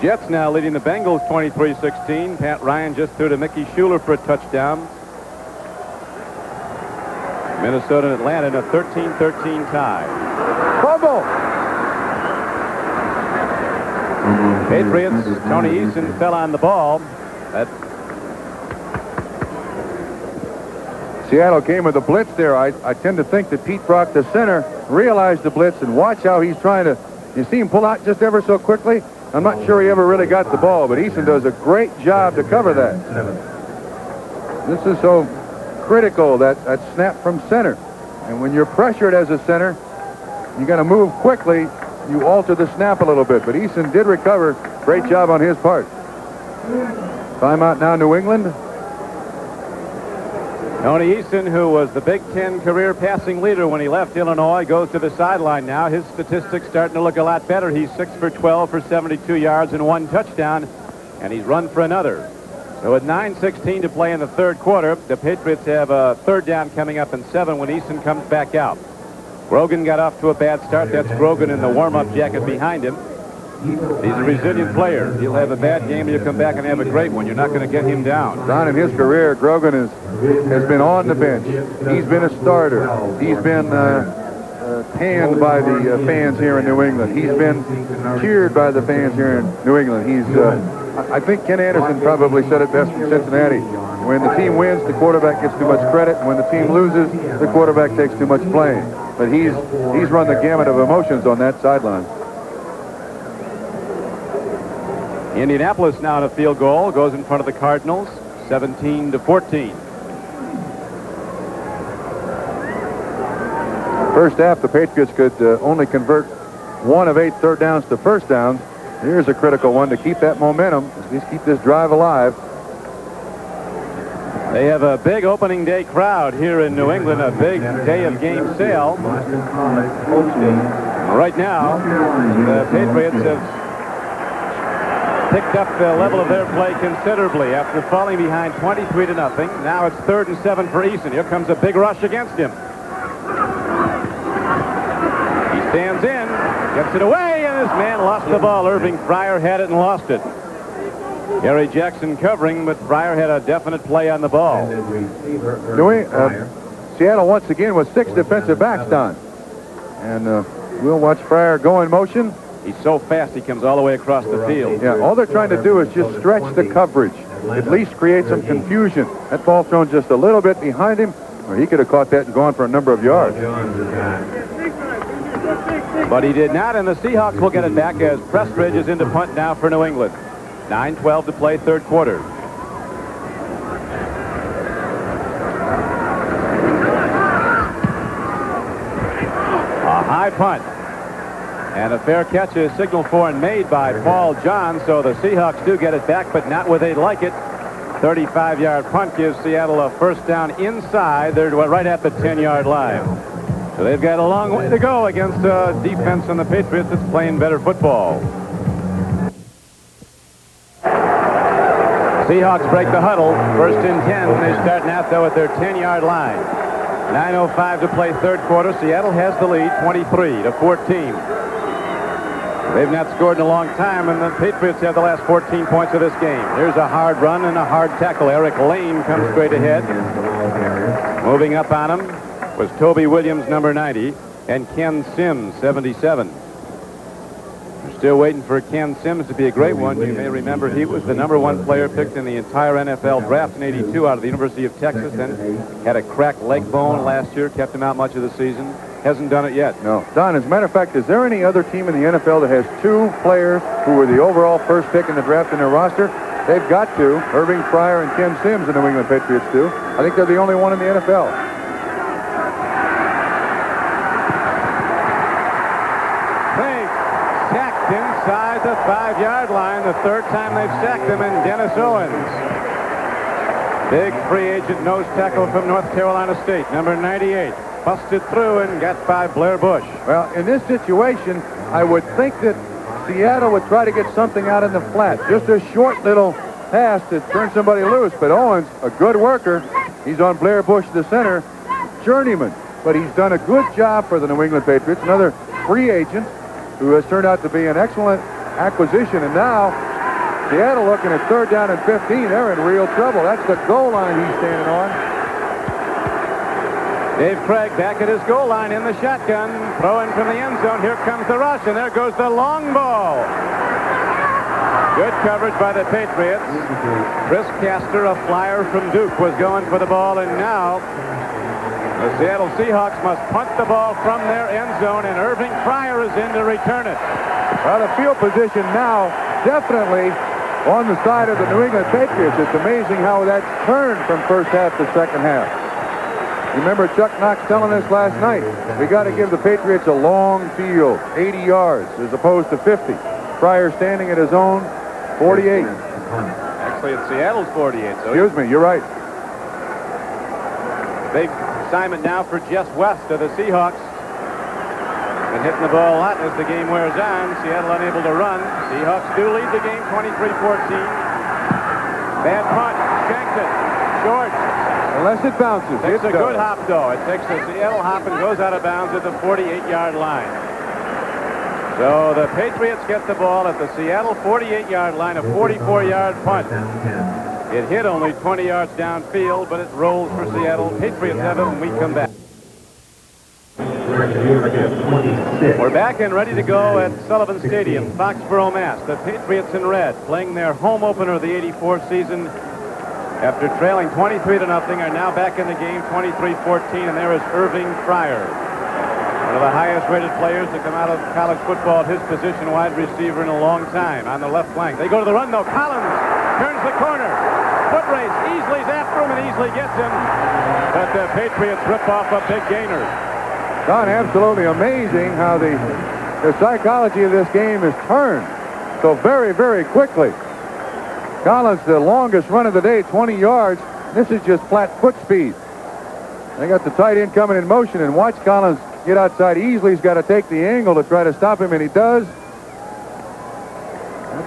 Jets now leading the Bengals 23-16. Pat Ryan just threw to Mickey Schuler for a touchdown. Minnesota and Atlanta in a 13-13 tie. Fumble! Patriots, Tony Eason fell on the ball. Seattle came with a blitz there. I tend to think that Pete Brock, the center, realized the blitz, and watch how he's trying to, you see him pull out just ever so quickly. I'm not sure he ever really got the ball, but Eason does a great job to cover that. This is so critical, that snap from center. And when you're pressured as a center, you got to move quickly. You alter the snap a little bit, but Eason did recover. Great job on his part. Timeout now, New England. Tony Eason, who was the Big Ten career passing leader when he left Illinois, goes to the sideline now. His statistics starting to look a lot better. He's 6 for 12 for 72 yards and 1 touchdown, and he's run for another. So with 9:16 to play in the third quarter, the Patriots have a third down coming up in 7 when Easton comes back out. Grogan got off to a bad start. That's Grogan in the warm-up jacket behind him. He's a resilient player. He'll have a bad game, and he'll come back and have a great one. You're not going to get him down. Don, in his career, Grogan has been on the bench. He's been a starter. He's been panned by the fans here in New England. He's been cheered by the fans here in New England. I think Ken Anderson probably said it best from Cincinnati. When the team wins, the quarterback gets too much credit. When the team loses, the quarterback takes too much blame. But he's run the gamut of emotions on that sideline. Indianapolis now in a field goal, goes in front of the Cardinals, 17-14. First half, the Patriots could only convert 1 of 8 third downs to first downs. Here's a critical one to keep that momentum, at least keep this drive alive. They have a big opening day crowd here in New England, a big day of game sale. Right now, the Patriots have picked up the level of their play considerably after falling behind 23-0. Now it's 3rd and 7 for Easton. Here comes a big rush against him. He stands in, gets it away, and his man lost the ball. Irving Fryer had it and lost it. Gary Jackson covering, but Fryer had a definite play on the ball. Seattle once again with 6 defensive backs, Don. And we'll watch Fryer go in motion. He's so fast, he comes all the way across the field. Yeah, all they're trying to do is just stretch the coverage, at least create some confusion. That ball thrown just a little bit behind him, or he could have caught that and gone for a number of yards. But he did not, and the Seahawks will get it back as Prestridge is into punt now for New England. 9:12 to play, third quarter. A high punt. And a fair catch is signaled for and made by Paul John, so the Seahawks do get it back, but not where they'd like it. 35-yard punt gives Seattle a first down inside. They're right at the 10-yard line. So they've got a long way to go against a defense on the Patriots that's playing better football. Seahawks break the huddle. First and 10. They're starting out, though, at their 10-yard line. 9:05 to play third quarter. Seattle has the lead, 23-14. They've not scored in a long time, and the Patriots have the last 14 points of this game. Here's a hard run and a hard tackle. Eric Lane comes straight ahead. Moving up on him was Toby Williams, number 90, and Ken Sims, 77. We're still waiting for Ken Sims to be a great one. You may remember he was the #1 player picked in the entire NFL draft in '82 out of the University of Texas, and had a cracked leg bone last year, kept him out much of the season. Hasn't done it yet. No. Don, as a matter of fact, is there any other team in the NFL that has 2 players who were the overall first pick in the draft in their roster? They've got to. Irving Fryer and Ken Sims, the New England Patriots do. I think they're the only one in the NFL. Krieg sacked inside the 5-yard line. The third time they've sacked him, and Dennis Owens. Big free agent nose tackle from North Carolina State, number 98. Busted through and got by Blair Bush. Well, in this situation, I would think that Seattle would try to get something out in the flat. Just a short little pass to turn somebody loose. But Owens, a good worker. He's on Blair Bush, the center, journeyman. But he's done a good job for the New England Patriots. Another free agent who has turned out to be an excellent acquisition. And now, Seattle looking at 3rd down and 15. They're in real trouble. That's the goal line he's standing on. Dave Krieg back at his goal line in the shotgun. Throwing from the end zone. Here comes the rush, and there goes the long ball. Good coverage by the Patriots. Chris Castor, a flyer from Duke, was going for the ball, and now the Seattle Seahawks must punt the ball from their end zone, and Irving Fryer is in to return it. Well, the field position now definitely on the side of the New England Patriots. It's amazing how that's turned from first half to second half. Remember Chuck Knox telling us last night, we got to give the Patriots a long field, 80 yards, as opposed to 50. Fryer standing at his own 48. Actually, it's Seattle's 48. So excuse me, you're right. Big assignment now for Jess West of the Seahawks. Been hitting the ball a lot as the game wears on. Seattle unable to run. Seahawks do lead the game 23-14. Bad punt. Shanks it. Short. Unless it bounces. It's a good hop, though. It takes a Seattle hop and goes out of bounds at the 48-yard line. So the Patriots get the ball at the Seattle 48-yard line, a 44-yard punt. It hit only 20 yards downfield, but it rolls for Seattle. Patriots have it when we come back. We're back and ready to go at Sullivan Stadium, Foxborough, Mass. The Patriots in red playing their home opener of the '84 season. After trailing 23-0, are now back in the game, 23-14, and there is Irving Fryer, one of the highest-rated players to come out of college football at his position, wide receiver, in a long time. On the left flank, they go to the run, though. Collins turns the corner. Foot race. Easley's after him, and Easley gets him. But the Patriots rip off a big gainer. Don, absolutely amazing how the psychology of this game is turned so very, very quickly. Collins, the longest run of the day, 20 yards. This is just flat foot speed. They got the tight end coming in motion, and watch Collins get outside. Easley's got to take the angle to try to stop him, and he does.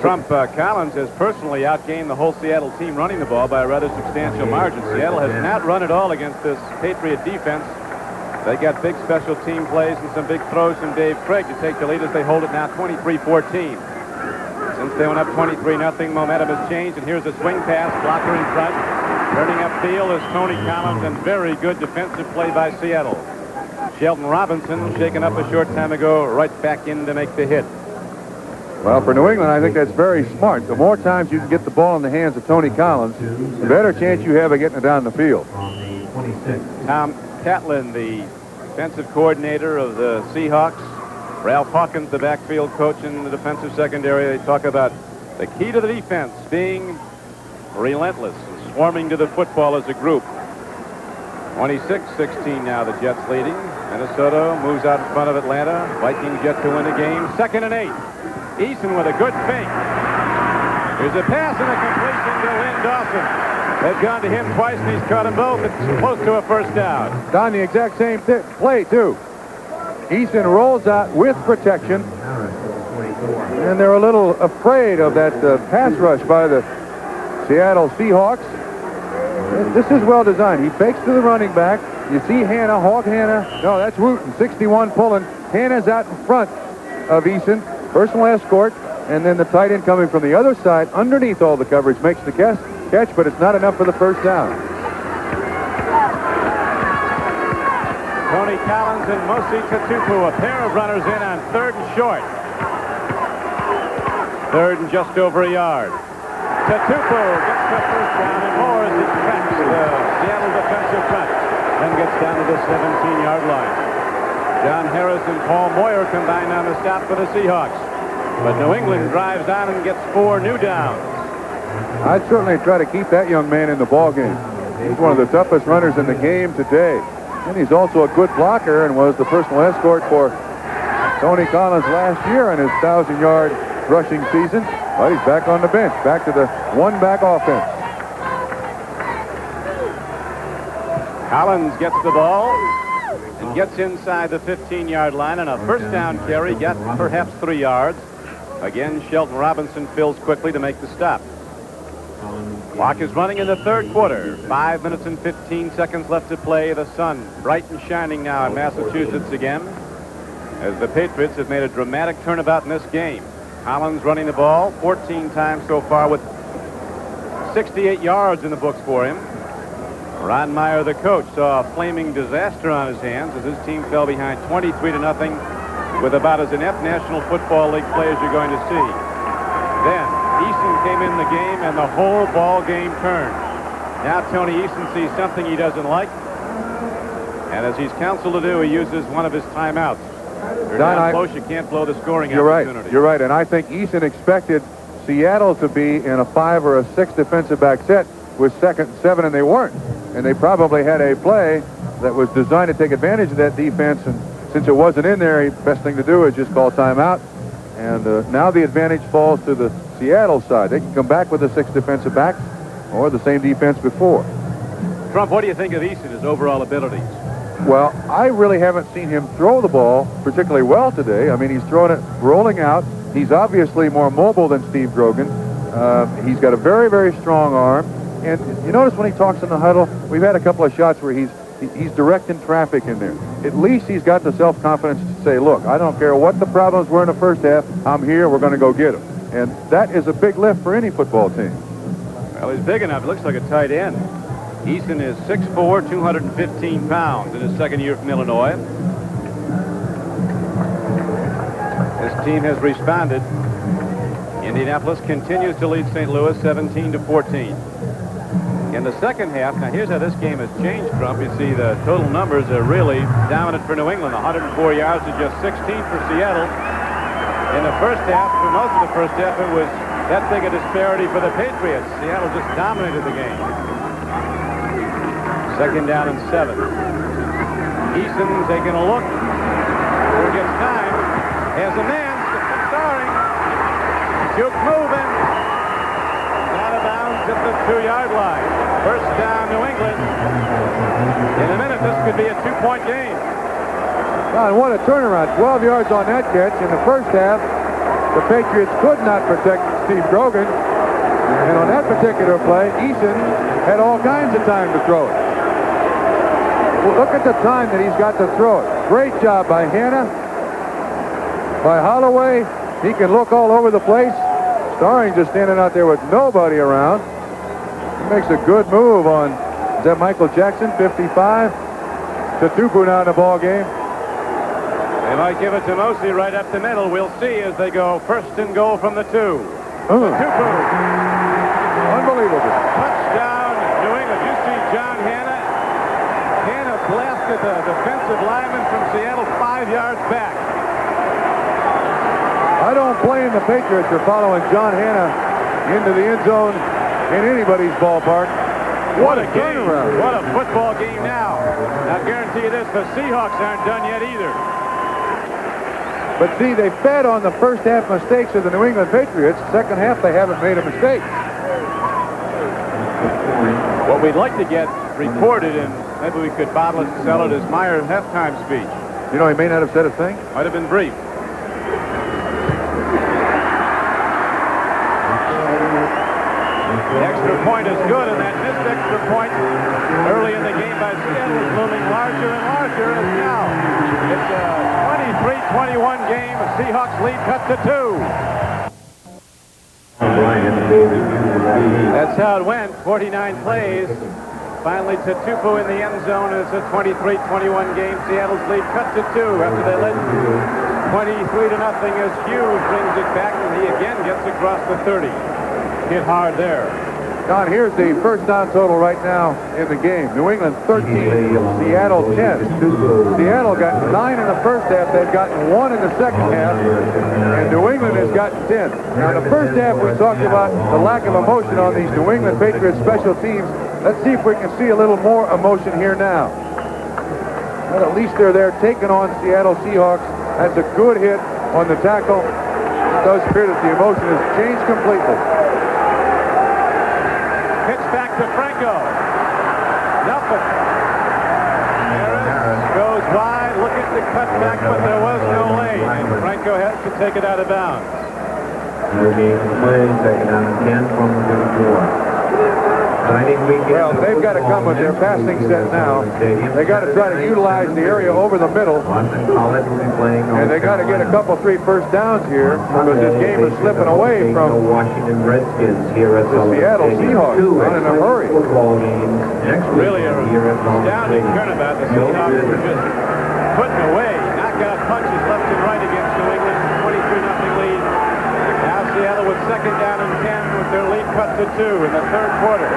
Collins has personally outgained the whole Seattle team running the ball by a rather substantial margin. Seattle has not run at all against this Patriot defense. They got big special team plays and some big throws from Dave Krieg to take the lead as they hold it now 23-14. Since they went up 23-0, momentum has changed, and here's a swing pass, blocker in front. Turning upfield is Tony Collins, and very good defensive play by Seattle. Shelton Robinson, shaken up a short time ago, right back in to make the hit. Well, for New England, I think that's very smart. The more times you can get the ball in the hands of Tony Collins, the better chance you have of getting it down the field. Tom Catlin, the defensive coordinator of the Seahawks. Ralph Hawkins, the backfield coach in the defensive secondary. They talk about the key to the defense being relentless, swarming to the football as a group. 26-16 now, the Jets leading. Minnesota moves out in front of Atlanta. Vikings yet to win a game. 2nd and 8. Eason with a good fake. Here's a pass and a completion to Lynn Dawson. They've gone to him twice, and he's caught them both. It's close to a first down. Don, the exact same play, too. Eason rolls out with protection, and they're a little afraid of that pass rush by the Seattle Seahawks. This is well designed. He fakes to the running back. You see Hanna, Hawk Hanna. No, that's Wooten, 61 pulling. Hanna's out in front of Eason. Personal escort, and then the tight end coming from the other side underneath all the coverage makes the catch, but it's not enough for the first down. Tony Collins and Mosi Tatupu, a pair of runners in on 3rd and short. 3rd and just over a yard. Tatupu gets the first down, and Moore as he tracks the Seattle defensive front, then gets down to the 17-yard line. John Harris and Paul Moyer combined on the stop for the Seahawks. But New England drives on and gets 4 new downs. I'd certainly try to keep that young man in the ballgame. He's one of the toughest runners in the game today. And he's also a good blocker and was the personal escort for Tony Collins last year in his 1,000-yard rushing season. But he's back on the bench, back to the one-back offense. Collins gets the ball and gets inside the 15-yard line on a first down carry, got perhaps 3 yards. Again, Shelton Robinson fills quickly to make the stop. Clock is running in the 3rd quarter. 5 minutes and 15 seconds left to play. The sun bright and shining now in Massachusetts again, as the Patriots have made a dramatic turnabout in this game. Collins running the ball 14 times so far with 68 yards in the books for him. Ron Meyer, the coach, saw a flaming disaster on his hands as his team fell behind 23-0 with about as inept National Football League play as you're going to see. Then Eason came in the game, and the whole ball game turned. Now Tony Eason sees something he doesn't like, and as he's counseled to do, he uses one of his timeouts. You're down close, you can't blow the scoring opportunity. You're right, and I think Eason expected Seattle to be in a 5 or a 6 defensive back set with 2nd and 7, and they weren't. And they probably had a play that was designed to take advantage of that defense, and since it wasn't in there, the best thing to do is just call timeout. And now the advantage falls to the Seattle side. They can come back with the 6 defensive backs or the same defense before. Trump, what do you think of Eason, his overall abilities? Well, I really haven't seen him throw the ball particularly well today. I mean, he's throwing it rolling out. He's obviously more mobile than Steve Grogan. He's got a very, very strong arm. And you notice when he talks in the huddle, we've had a couple of shots where he's directing traffic in there. At least he's got the self-confidence to say, look, I don't care what the problems were in the first half. I'm here. We're going to go get them. And that is a big lift for any football team. Well, he's big enough. It looks like a tight end. Easton is 6'4", 215 pounds in his second year from Illinois. This team has responded. Indianapolis continues to lead St. Louis 17-14. In the second half, now here's how this game has changed, Trump. You see the total numbers are really dominant for New England. 104 yards to just 16 for Seattle. In the first half, for most of the first half, it was that big a disparity for the Patriots. Seattle just dominated the game. Second down and 7. Easton taking a look. Who gets time? Has a man. Starring. Juke moving. Out of bounds at the 2-yard line. First down, New England. In a minute, this could be a 2-point game. And what a turnaround. 12 yards on that catch. In the first half, the Patriots could not protect Steve Grogan. And on that particular play, Easton had all kinds of time to throw it. Well, look at the time that he's got to throw it. Great job by Hanna. By Holloway. He can look all over the place. Starring just standing out there with nobody around. He makes a good move on, is that Michael Jackson, 55? Tupu now in the ball game. They might give it to Mosley right up the middle. We'll see as they go first and goal from the 2. Tupu. Unbelievable. Touchdown, New England. You see John Hanna. Hanna blasted the defensive lineman from Seattle 5 yards back. I don't blame the Patriots for following John Hanna into the end zone in anybody's ballpark. What a game. What a football game now. I'll guarantee you this, the Seahawks aren't done yet either. But see, they fed on the first half mistakes of the New England Patriots. Second half, they haven't made a mistake. What we'd like to get reported, and maybe we could bottle it and sell it, is Meyer's halftime speech. You know, he may not have said a thing. Might have been brief. The extra point is good, and that missed extra point early in the game by Seattle is looming larger and larger as now. It's a 23-21 game. The Seahawks lead cut to 2. That's how it went. 49 plays. Finally to Tupu in the end zone. It's a 23-21 game. Seattle's lead cut to 2 after they led 23-0 as Hughes brings it back, and he again gets across the 30. Hit hard there. Don, here's the first down total right now in the game. New England 13, Seattle 10. Seattle got 9 in the first half. They've gotten 1 in the second half. And New England has gotten 10. Now, in the first half, we talked about the lack of emotion on these New England Patriots special teams. Let's see if we can see a little more emotion here now. Well, at least they're there taking on Seattle Seahawks. That's a good hit on the tackle. It does appear that the emotion has changed completely. Pitch back to Franco. Nothing. Harris goes wide, looking to cut back, but there was no lane. Franco has to take it out of bounds. Second down and 10 from the 4. Well, they've got to come with their passing set now. They got to try to utilize the area over the middle. And they got to get a couple, 3 first downs here because this game is slipping away from the Seattle Seahawks. Not in a hurry. Really astounding turnabout. The Seahawks were just putting away knockout punches left and right against New England. 23-0 lead. Now Seattle with second down and 10 with their lead cut to 2 in the third quarter.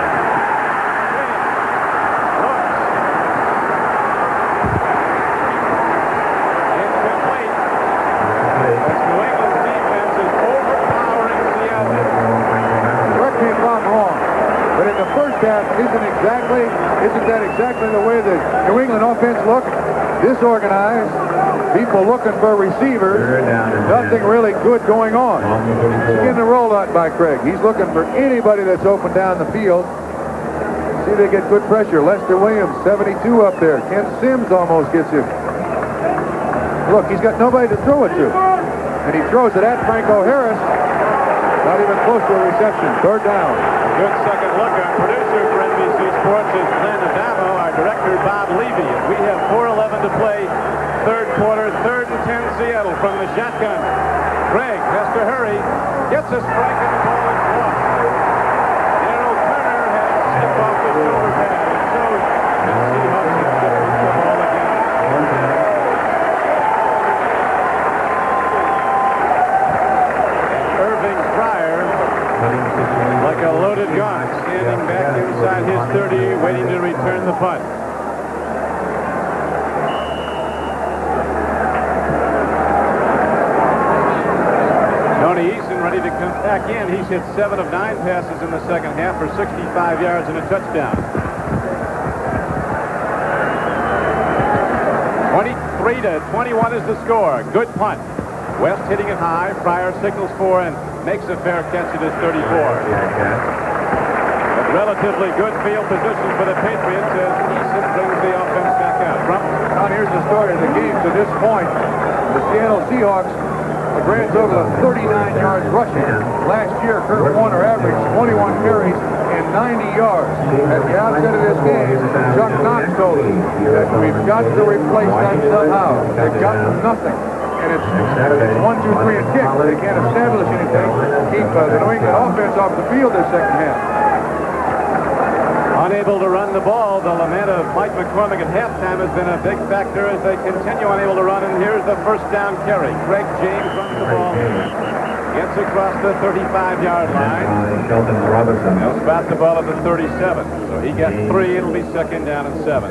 Isn't that exactly the way the New England offense looked? Disorganized, people looking for receivers, nothing really good going on. He's getting a rollout by Krieg. He's looking for anybody that's open down the field. See, they get good pressure. Lester Williams, 72 up there. Ken Sims almost gets him. Look, he's got nobody to throw it to. And he throws it at Franco Harris. Not even close to a reception. Third down. A good second look. Our producer for NBC Sports is Glenn Adamo. Our director, Bob Levy. And we have 4:11 to play. Third quarter, 3rd and 10 Seattle from the shotgun. Krieg has to hurry. Gets a strike and the ball is caught. Darrell Turner has slipped off the shoulder pad. And so the Seahawks have shipped the ball again. Irving Fryer, like a loaded gun, standing back inside his 30, waiting to return the punt. Tony Eason ready to come back in. He's hit 7 of 9 passes in the second half for 65 yards and a touchdown. 23-21 is the score. Good punt. West hitting it high. Fryer signals for and makes a fair catch at his 34. But relatively good field position for the Patriots as Eason brings the offense back out. Trump. Now here's the story of the game to this point. The Seattle Seahawks, a grand total of 39 yards rushing. Last year, Kurt Warner averaged 21 carries and 90 yards. At the outset of this game, Chuck Knox told us that we've got to replace that somehow. They've got nothing. And it's 1, 2, 3 and kick. They can't establish anything. Keep the New England offense off the field this second half. Unable to run the ball. The lament of Mike McCormick at halftime has been a big factor as they continue unable to run. And here's the first down carry. Greg James runs the ball. Gets across the 35-yard line. They'll spot the ball at the 37. So he got 3. It'll be second down and 7.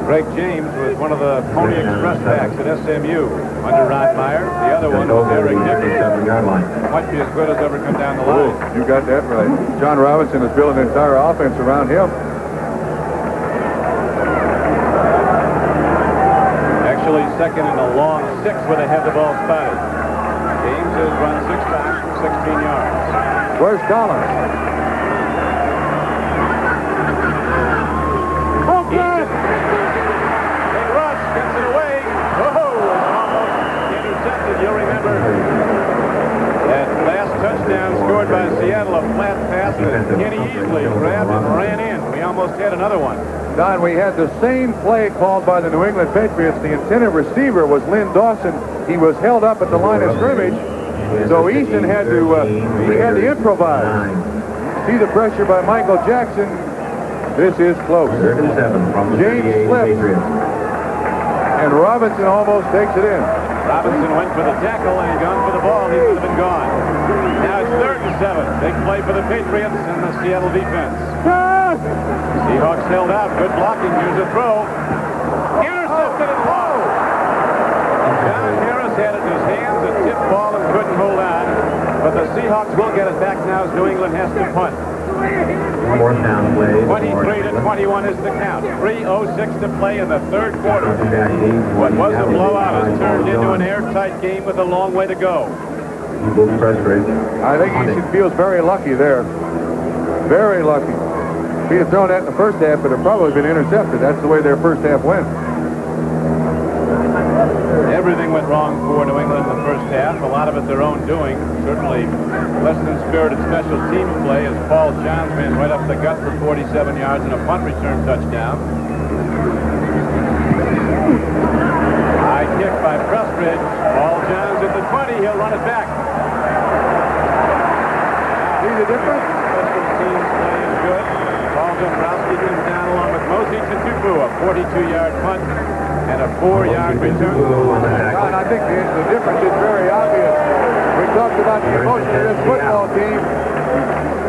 Greg James was one of the Pony Express backs at SMU under Ron Meyer. The other one was Eric Dickerson. Might be as good as ever come down the line. Oh, you got that right. John Robinson is building an entire offense around him. Actually second in a long 6 with a head the ball spotted. James has run 6 times for 16 yards. Where's Collins? You'll remember that last touchdown scored by Seattle, a flat pass that Kenny Easley grabbed and ran in. We almost had another one. Don, we had the same play called by the New England Patriots. The intended receiver was Lynn Dawson. He was held up at the line of scrimmage, so Easton had to improvise. See the pressure by Michael Jackson. This is close. James slips, and Robinson almost takes it in. Robinson went for the tackle and gone for the ball. He would have been gone. Now it's 3rd and 7. Big play for the Patriots and the Seattle defense. Seahawks held out. Good blocking. Here's a throw. Intercepted and low. John Harris had it in his hands, a tip ball, and couldn't hold on. But the Seahawks will get it back now as New England has to punt. 23-21 is the count. 3:06 to play in the 3rd quarter. What was a blowout has turned into an airtight game with a long way to go. I think he feels very lucky there. Very lucky. If he had thrown that in the first half, it would have probably been intercepted. That's the way their first half went. Everything went wrong for New England in the first half. A lot of it their own doing. Certainly less than spirited special team play as Paul Johns ran right up the gut for 47 yards and a punt return touchdown. High kick by Prestridge. Paul Johns at the 20. He'll run it back. See the difference? Special teams play is good. Paul Dombrowski comes down along with Mosey Tutupu, a 42-yard punt and a 4-yard return. John, I think the difference is very obvious. We talked about the emotion of this football team,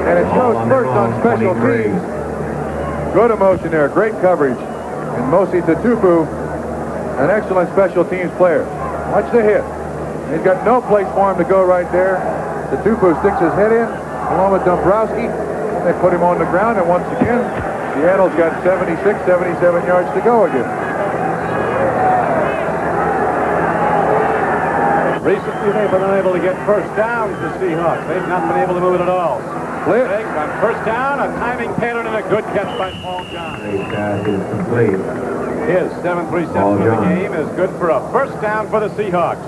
and it shows first on special teams. Good emotion there, great coverage. And Mosey Tutupu, an excellent special teams player. Watch the hit. He's got no place for him to go right there. Tutupu sticks his head in, along with Dombrowski. They put him on the ground, and once again, Seattle's got 76, 77 yards to go again. Recently, they've been unable to get first downs, the Seahawks. They've not been able to move it at all. Split. On first down, a timing pattern and a good catch by Paul Johns. His 7th reception of the game is good for a first down for the Seahawks.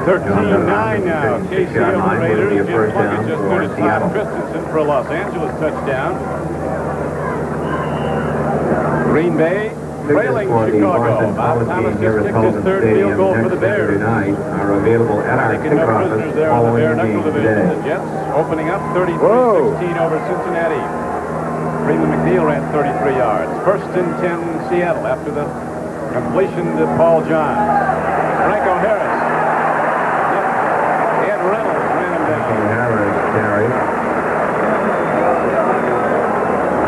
13-9 now. KC over the Raiders. Jim Plunkett just threw to Todd Christensen for a Los Angeles touchdown. Green Bay trailing Chicago. Bob Thomas just kicked his third field goal for the Bears. Are available at our Taking no prisoners there on the Bare Knuckle division. The Jets opening up 33-16 over Cincinnati. Freeman McNeil ran 33 yards. First and 10 Seattle after the completion to Paul Johns. Franco Harris. Ed Reynolds ran him down. Harris carry.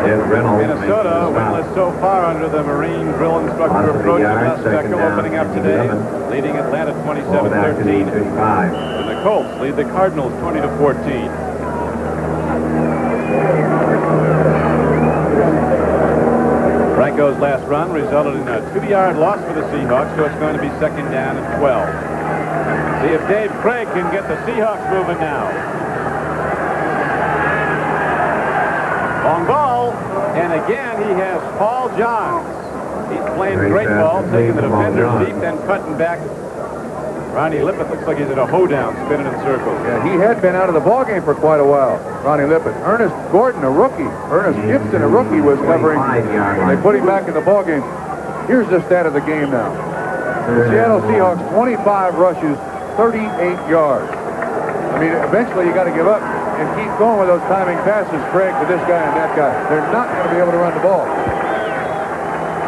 Ed Reynolds. Minnesota winless so far under the Marine drill instructor approach to Les Beckel, opening up today, leading Atlanta 27-13. And the Colts lead the Cardinals 20-14. Franco's last run resulted in a 2-yard loss for the Seahawks, so it's going to be second down and 12. See if Dave Krieg can get the Seahawks moving now. Long ball, and again he has Paul Johns. He's playing great ball, taking the defender's deep, then cutting back. Ronnie Lippett looks like he's at a hoedown, spinning in circles. Yeah, he had been out of the ballgame for quite a while, Ronnie Lippett. Ernest Gordon, a rookie. Ernest Gibson, a rookie, was covering. They put him back in the ballgame. Here's the stat of the game now. The Seattle Seahawks, 25 rushes, 38 yards. I mean, eventually you got to give up and keep going with those timing passes, Craig, to this guy and that guy. They're not going to be able to run the ball.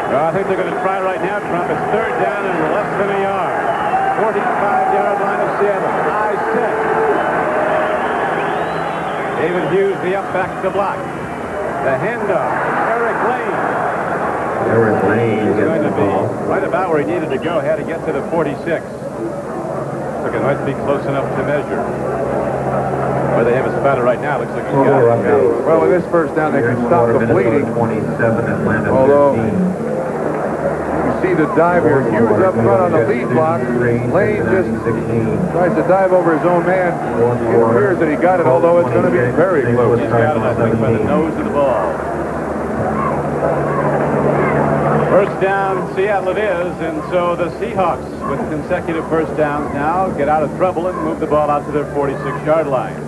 Well, I think they're going to try right now, Trump. It's third down and less than a yard. 45-yard line of Seattle. High set. David Hughes, the up back to block. The handoff. Eric Lane. Eric Lane is going to be right about where he needed to go. Had to get to the 46. Look, it might be close enough to measure. Where they have a spotter right now. Looks like he's got it. Well, with this first down, they can stop the bleeding. Although, see the dive here. Hughes up front on the lead block. Lane just tries to dive over his own man. It appears that he got it, although it's going to be very close. He's got it, I think, by the nose of the ball. First down, Seattle it is, and so the Seahawks, with consecutive first downs now, get out of trouble and move the ball out to their 46-yard line.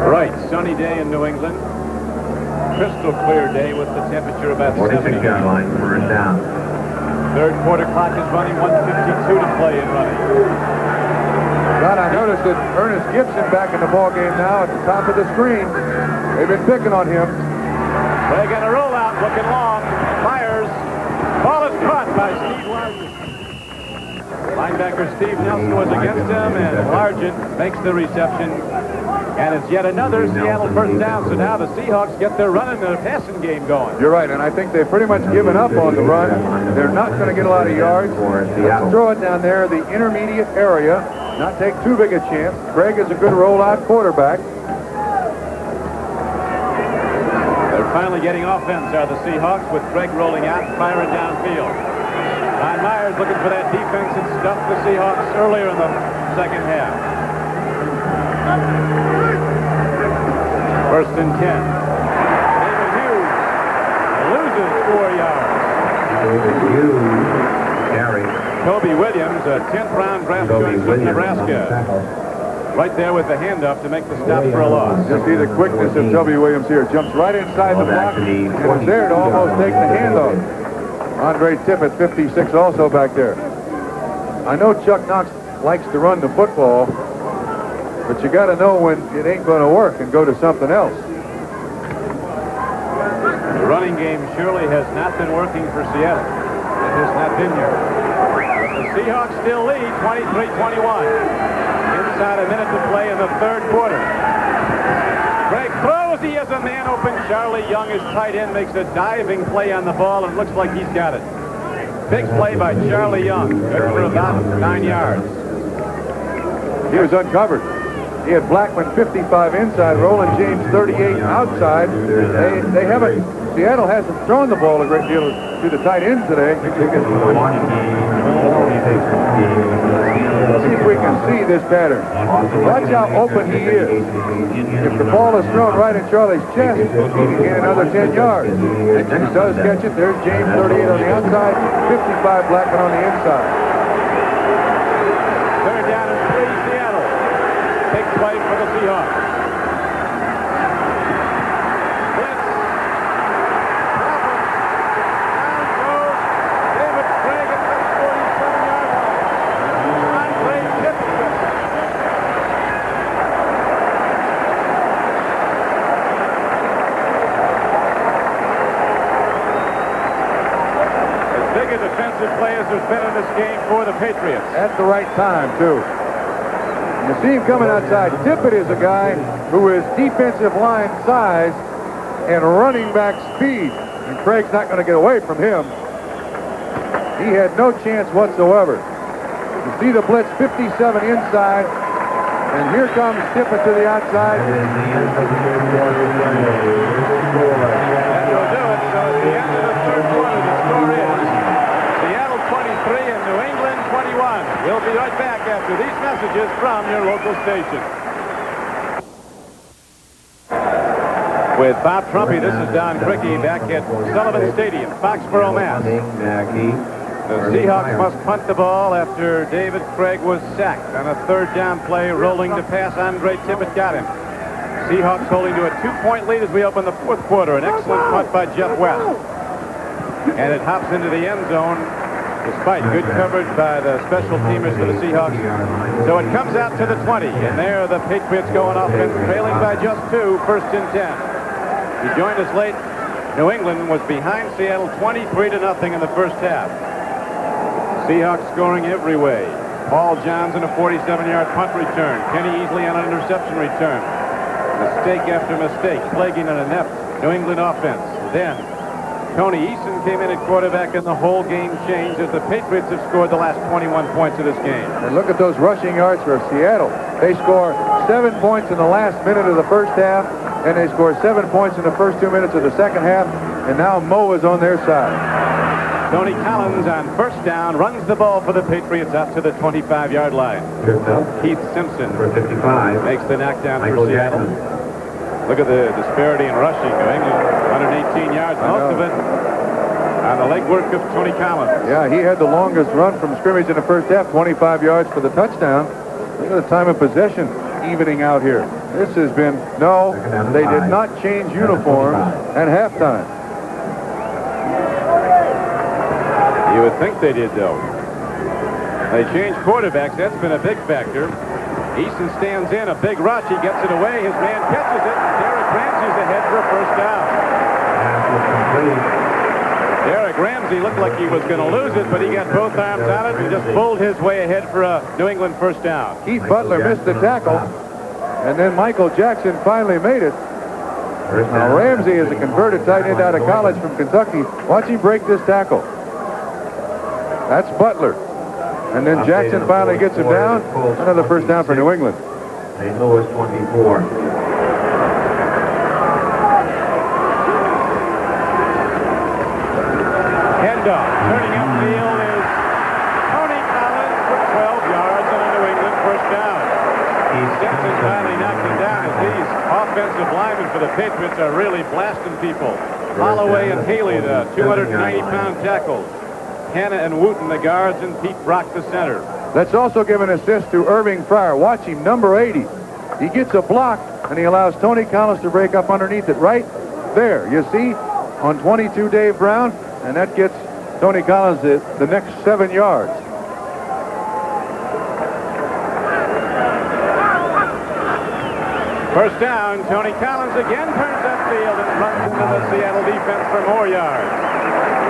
Bright, sunny day in New England. Crystal clear day with the temperature about 70. 46-yard line, first down. Third quarter clock is running, 1:52 to play and running. John, I noticed that Ernest Gibson back in the ballgame now at the top of the screen. They've been picking on him. They got a rollout, looking long. Myers. Ball is caught by Steve Largent. Linebacker Steve Nelson was against him, and Largent makes the reception. And it's yet another Seattle first down. So now the Seahawks get their running and their passing game going. You're right, and I think they've pretty much given up on the run. They're not going to get a lot of yards. Let's throw it down there, the intermediate area. Not take too big a chance. Craig is a good rollout quarterback. They're finally getting offense out of the Seahawks with Craig rolling out and firing downfield. Don Myers looking for that defense that stuffed the Seahawks earlier in the second half. First and 10. David Hughes loses 4 yards. David Hughes carry. Toby Williams, a 10th round draft choice from Nebraska. Right there with the handoff to make the stop for a loss. Just see the quickness of Toby Williams here. Jumps right inside the block and was there to almost take the handoff. Andre Tippett, 56, also back there. I know Chuck Knox likes to run the football, but you got to know when it ain't going to work and go to something else. The running game surely has not been working for Seattle. It has not been here. But the Seahawks still lead 23-21. Inside a minute to play in the third quarter. Craig throws. He has a man open. Charlie Young, his tight end, makes a diving play on the ball and looks like he's got it. Big play by Charlie Young. Good for about 9 yards. He was uncovered. He had Blackman 55 inside, Roland James 38 outside. They haven't, Seattle hasn't thrown the ball a great deal to the tight end today. Let's see if we can see this pattern. Watch how open he is. If the ball is thrown right in Charlie's chest, he can gain another 10 yards. If he does catch it, there's James 38 on the outside, 55 Blackman on the inside. defensive players there's been in this game for the Patriots. At the right time, too. You see him coming outside. Tippett is a guy who is defensive line size and running back speed. And Craig's not going to get away from him. He had no chance whatsoever. You see the blitz 57 inside. And here comes Tippett to the outside. That will do it. So at the end of the third quarter, the score is Seattle 23 and New England 21. We'll be right back after these messages from your local station. With Bob Trumpy, this is Don Criqui back at Sullivan Stadium, Foxborough, Mass. The Seahawks must punt the ball after David Krieg was sacked on a third down play, rolling to pass. Andre Tippett got him. Seahawks holding to a 2-point lead as we open the fourth quarter. An excellent punt by Jeff West. And it hops into the end zone despite good coverage by the special teamers for the Seahawks. So it comes out to the 20. And there the Patriots going offense, trailing by just 2, first and 10. He joined us late. New England was behind Seattle 23-0 in the first half. Seahawks scoring every way. Paul Johns in a 47-yard punt return. Kenny Easley on an interception return. Mistake after mistake, plaguing an inept New England offense. Then Tony Eason came in at quarterback, and the whole game changed as the Patriots have scored the last 21 points of this game. And look at those rushing yards for Seattle. They score 7 points in the last minute of the first half, and they score 7 points in the first 2 minutes of the second half, and now Mo is on their side. Tony Collins on first down runs the ball for the Patriots out to the 25-yard line. Keith Simpson For 55. makes the knockdown Michael for Seattle. Jackson. Look at the disparity in rushing. New England 118 yards, most of it on the legwork of Tony Collins. Yeah, he had the longest run from scrimmage in the first half, 25 yards for the touchdown. Look at the time of possession evening out here. This has been, no, they did not change uniforms at halftime. You would think they did, though. They changed quarterbacks. That's been a big factor. Easton stands in, a big rush. He gets it away. His man catches it. Derek Ramsey's ahead for a first down. Derek Ramsey looked like he was going to lose it, but he got both arms on it and just pulled his way ahead for a New England first down. Keith Butler missed the tackle, and then Michael Jackson finally made it. Now Ramsey is a converted tight end out of college from Kentucky. Watch him break this tackle. That's Butler. And then Jackson finally gets him down. Another first down for New England. St. Louis 24. Handoff. Turning upfield is Tony Collins for 12 yards and a New England first down. Simpson finally knocked him down as these offensive linemen for the Patriots are really blasting people. Holloway and Haley, the 290-pound tackles. Hanna and Wooten, the guards, and Pete Brock, the center. Let's also give an assist to Irving Fryer. Watch him, number 80. He gets a block, and he allows Tony Collins to break up underneath it right there. You see, on 22, Dave Brown, and that gets Tony Collins the next 7 yards. First down, Tony Collins again turns upfield and runs into the Seattle defense for more yards.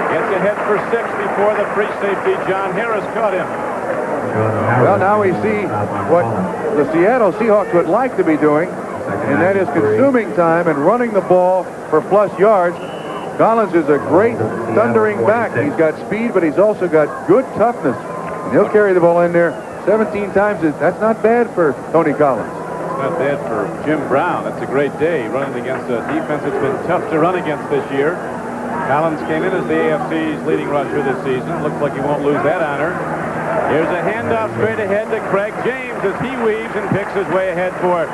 Gets ahead for 6 before the free safety, John Harris, caught him. Well, now we see what the Seattle Seahawks would like to be doing, and that is consuming time and running the ball for plus yards. Collins is a great thundering back. He's got speed, but he's also got good toughness. And he'll carry the ball in there 17 times. That's not bad for Tony Collins. It's not bad for Jim Brown. That's a great day running against a defense that's been tough to run against this year. Collins came in as the AFC's leading rusher this season. Looks like he won't lose that honor. Here's a handoff straight ahead to Craig James as he weaves and picks his way ahead for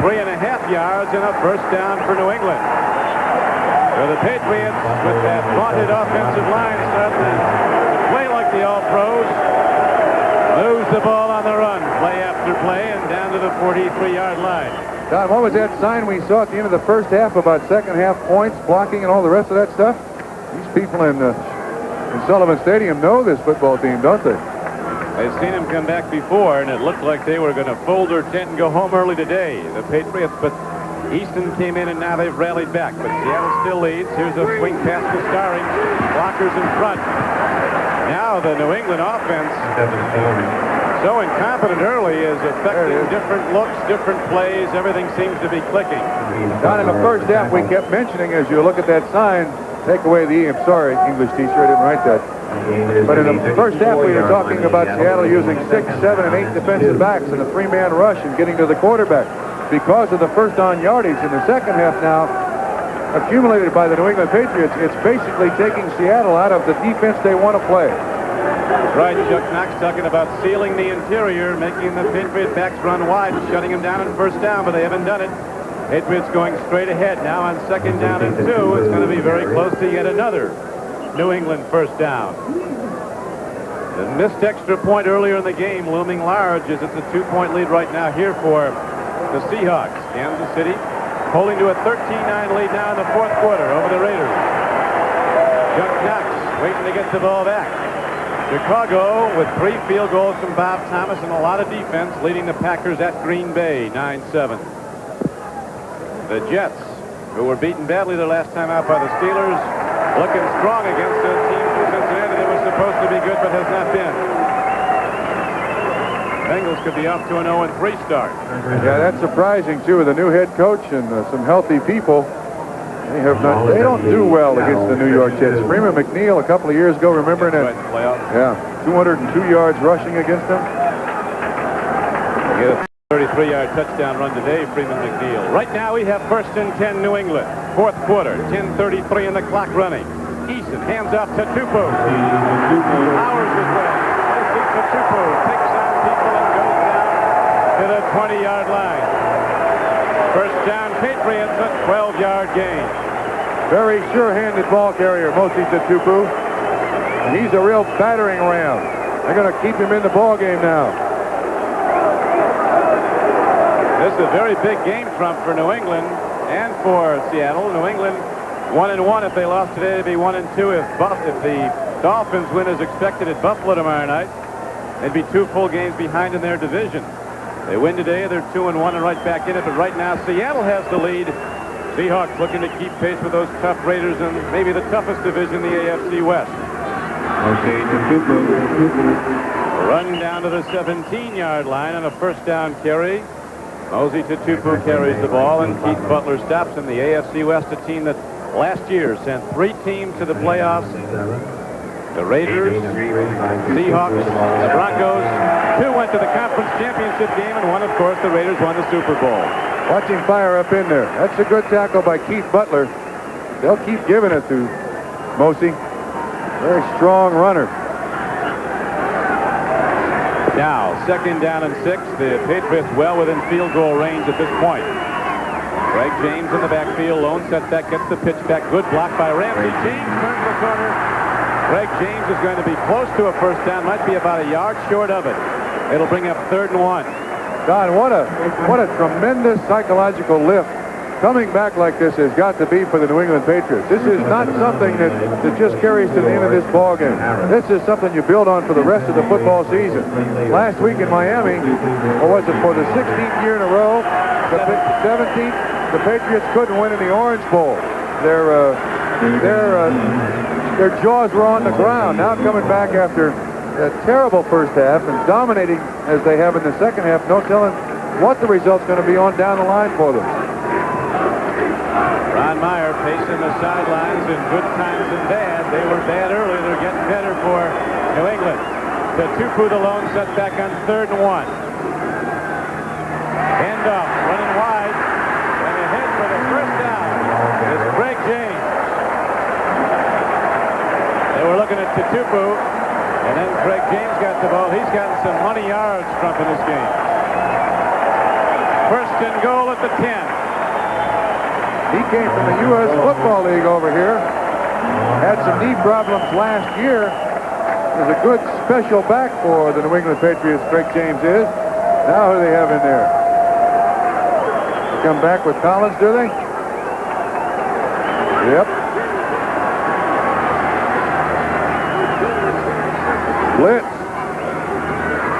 3.5 yards and a first down for New England. So the Patriots, with that vaunted offensive line, starting to play like the All-Pros, lose the ball on the run, play after play, and down to the 43-yard line. Don, what was that sign we saw at the end of the first half about second half points, blocking, and all the rest of that stuff? These people in Sullivan Stadium know this football team, don't they? They've seen him come back before, and it looked like they were going to fold their tent and go home early today, the Patriots, but Easton came in, and now they've rallied back. But Seattle still leads. Here's a swing pass to Starring. Blockers in front. Now the New England offense, so incompetent early, is affecting different looks, different plays. Everything seems to be clicking. Down in the first half, we kept mentioning, as you look at that sign, take away the E. I'm sorry, English teacher, I didn't write that. But in the first half, we were talking about Seattle using 6, 7, and 8 defensive backs in a 3-man rush and getting to the quarterback. Because of the first down yardage in the second half now, accumulated by the New England Patriots, it's basically taking Seattle out of the defense they want to play. Right, Chuck Knox talking about sealing the interior, making the Patriot backs run wide and shutting them down on first down, but they haven't done it. Patriots going straight ahead now on 2nd down and 2. It's going to be very close to yet another New England first down. The missed extra point earlier in the game looming large as it's a 2-point lead right now here for the Seahawks. Kansas City holding to a 13-9 lead now in the 4th quarter over the Raiders. Chuck Knox waiting to get the ball back. Chicago with 3 field goals from Bob Thomas and a lot of defense, leading the Packers at Green Bay 9-7. The Jets, who were beaten badly the last time out by the Steelers, looking strong against a team from Cincinnati that was supposed to be good but has not been. Bengals could be off to an 0-3 start. Yeah, that's surprising too, with a new head coach and some healthy people. They don't do well against the New York Jets. Freeman McNeil a couple of years ago, remember that? Yeah, 202 yards rushing against them. He had a 33-yard touchdown run today, Freeman McNeil. Right now we have 1st and 10 New England. 4th quarter, 10:33 in the clock running. Eason hands off to Tupu. Powers his way. To Tupu, picks on people and goes down to the 20-yard line. First down, Patriots, a 12-yard gain. Very sure-handed ball carrier, Mosi Tupu. And he's a real battering ram. They're going to keep him in the ball game now. This is a very big game, Trump, for New England and for Seattle. New England 1-1. If they lost today, they'd be 1-2. If the Dolphins win as expected at Buffalo tomorrow night, they'd be 2 full games behind in their division. They win today, they're 2-1 and right back in it. But right now, Seattle has the lead. Seahawks looking to keep pace with those tough Raiders in maybe the toughest division, the AFC West. Run down to the 17-yard line on a first down carry. Mosi Tupu carries the ball, and Keith Butler stops in the AFC West, a team that last year sent 3 teams to the playoffs. The Raiders, Seahawks, the Broncos. 2 went to the conference championship game, and 1, of course, the Raiders won the Super Bowl. Watch him fire up in there. That's a good tackle by Keith Butler. They'll keep giving it to Mosi. Very strong runner. Now, 2nd down and 6. The Patriots well within field goal range at this point. Greg James in the backfield. Lone setback, gets the pitch back. Good block by Ramsey. James turns the corner. Greg James is going to be close to a first down. Might be about a yard short of it. It'll bring up 3rd and 1. Don, what a tremendous psychological lift. Coming back like this has got to be for the New England Patriots. This is not something that just carries to the end of this ball game. This is something you build on for the rest of the football season. Last week in Miami, or was it for the 16th year in a row, the 17th, the Patriots couldn't win in the Orange Bowl. Their jaws were on the ground. Now coming back after a terrible first half and dominating as they have in the second half, no telling what the result's going to be on down the line for them. Ron Meyer pacing the sidelines in good times and bad. They were bad early. They're getting better for New England. The Tupu, the lone setback on 3rd and 1. Handoff, running wide. And ahead for the first down is Greg James. They were looking at Tupu, and then Greg James got the ball. He's gotten some money yards, Trump, in this game. 1st and goal at the 10. He came from the U.S. Football League over here. Had some knee problems last year. Is a good special back for the New England Patriots, Greg James is. Now who do they have in there? They come back with Collins, do they? Yep. Blitz.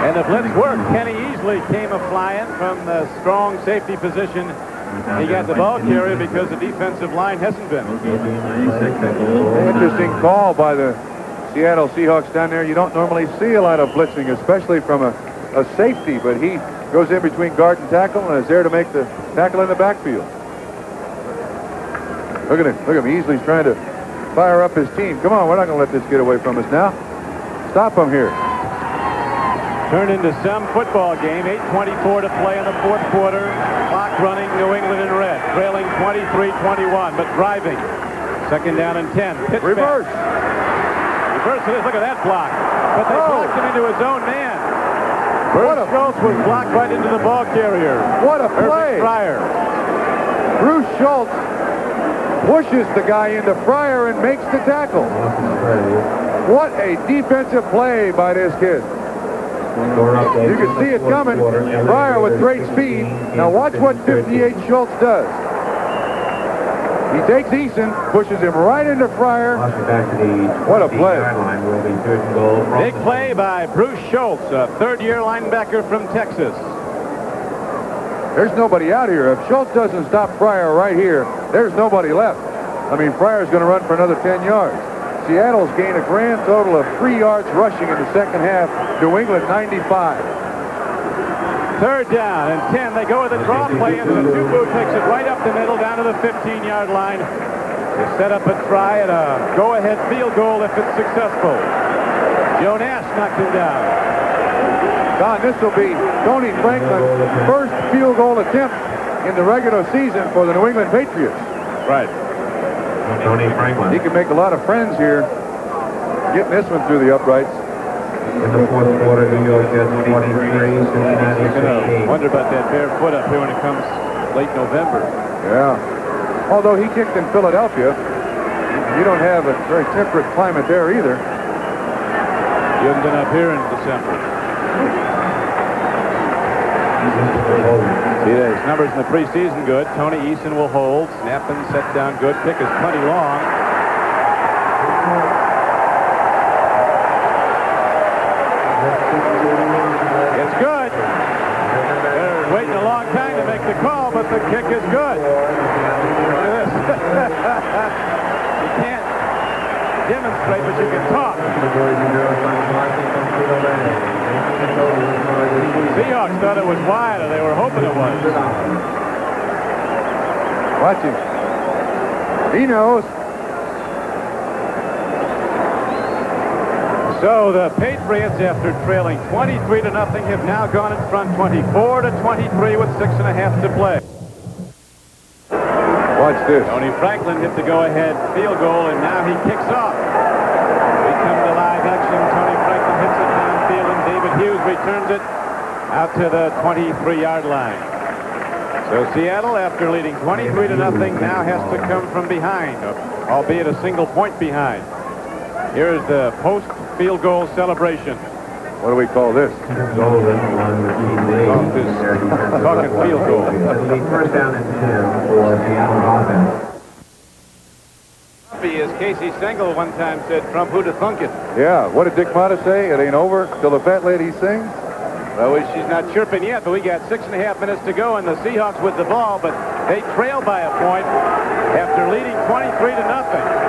And the blitz worked. Kenny Easley came a-flying from the strong safety position. He got the ball carrier because the defensive line hasn't been. Interesting call by the Seattle Seahawks down there, you don't normally see a lot of blitzing, especially from a safety, but he goes in between guard and tackle and is there to make the tackle in the backfield. Look at him. Look at him. Easley's trying to fire up his team. Come on, we're not going to let this get away from us now. Stop him here. Turned into some football game. 8:24 to play in the fourth quarter. Clock running, New England in red. Trailing 23-21, but driving. Second down and 10. Pitch Reverse. Back. Reverse it is. Look at that block. But they blocked him into his own man. Bruce Schultz was blocked right into the ball carrier. What a play. Fryer. Bruce Schultz pushes the guy into Fryer and makes the tackle. What a defensive play by this kid. You can see it coming. Fryer with great speed. Now watch what 58 Schultz does. He takes Eason, pushes him right into Fryer. What a play. Big play by Bruce Schultz, a third-year linebacker from Texas. There's nobody out here. If Schultz doesn't stop Fryer right here, there's nobody left. I mean, Fryer's going to run for another 10 yards. Seattle's gained a grand total of 3 yards rushing in the second half. New England 95. Third down and 10. They go with a draw play, and the two-boot takes it right up the middle down to the 15-yard line. They set up a try at a go-ahead field goal if it's successful. Joe Nash knocked him down. Don, this will be Tony Franklin's first field goal attempt in the regular season for the New England Patriots. Right. Tony Franklin. He can make a lot of friends here, getting this one through the uprights. In the fourth quarter, New York Jets 23, Cincinnati 16. Wonder about that bare foot up here when it comes late November. Yeah. Although he kicked in Philadelphia, you don't have a very temperate climate there either. You haven't been up here in December. See, his numbers in the preseason good. Tony Eason will hold. Snap and set down good. Kick is plenty long. It's good. They're waiting a long time to make the call, but the kick is good. Look at this. You can't demonstrate, but you can talk. Seahawks thought it was wide, or they were hoping it was. Watch him. He knows. So the Patriots, after trailing 23-0, have now gone in front 24-23 with 6.5 to play. Watch this. Tony Franklin hit the go-ahead field goal, and now he kicks off. We come to live action. Tony Franklin hits it downfield, and David Hughes returns it out to the 23-yard line. So Seattle, after leading 23-0, now has to come from behind, albeit a single point behind. Here's the post-field goal celebration. What do we call this? Talking field goal. First down and 10 for Seattle offense. Trumpy, as Casey Stengel one time said, Trump, who'd have thunk it? Yeah, what did Dick Motta say? It ain't over till the fat lady sings? Well, she's not chirping yet, but we got 6.5 minutes to go, and the Seahawks with the ball, but they trail by a point after leading 23-0.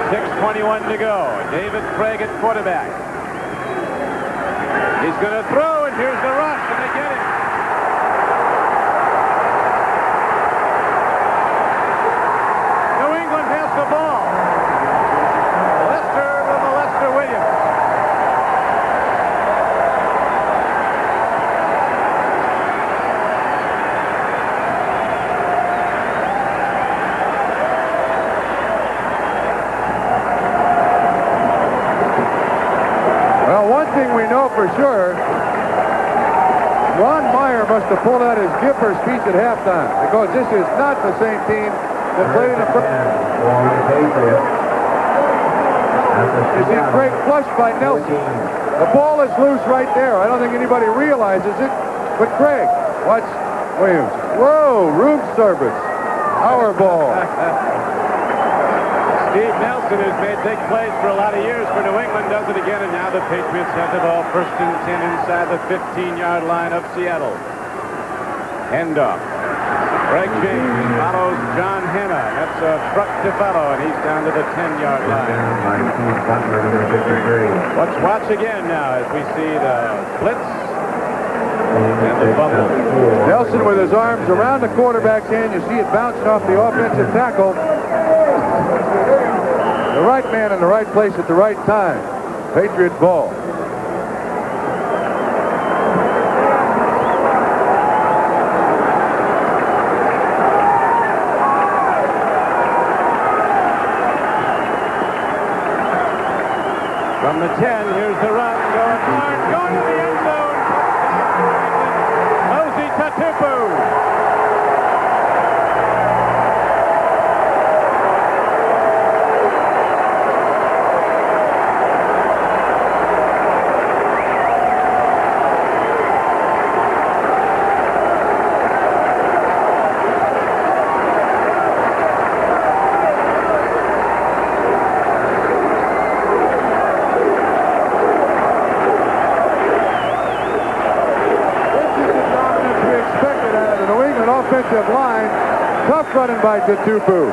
6:21 to go. David Krieg at quarterback. He's going to throw, and here's the rush, and they get him. New England has the ball. Lester with the Lester Williams. One thing we know for sure, Ron Meyer must have pulled out his Gipper speech at halftime, because this is not the same team that played in the first. You see Craig flushed by Nelson. The ball is loose right there. I don't think anybody realizes it, but Craig, watch Williams. Whoa, room service. Our ball. Steve Nelson, who's made big plays for a lot of years for New England, does it again, and now the Patriots have the ball first and 10 inside the 15-yard line of Seattle. Handoff. Greg James follows John Hanna. That's a truck to follow, and he's down to the 10-yard line. Let's watch again now as we see the blitz and the bubble. Nelson with his arms around the quarterback's hand. You see it bouncing off the offensive tackle. The right man in the right place at the right time. Patriots ball. From the 10, here's the run. Going to the end zone. Mosey Tatupu. Offensive line, tough running by Tatupu.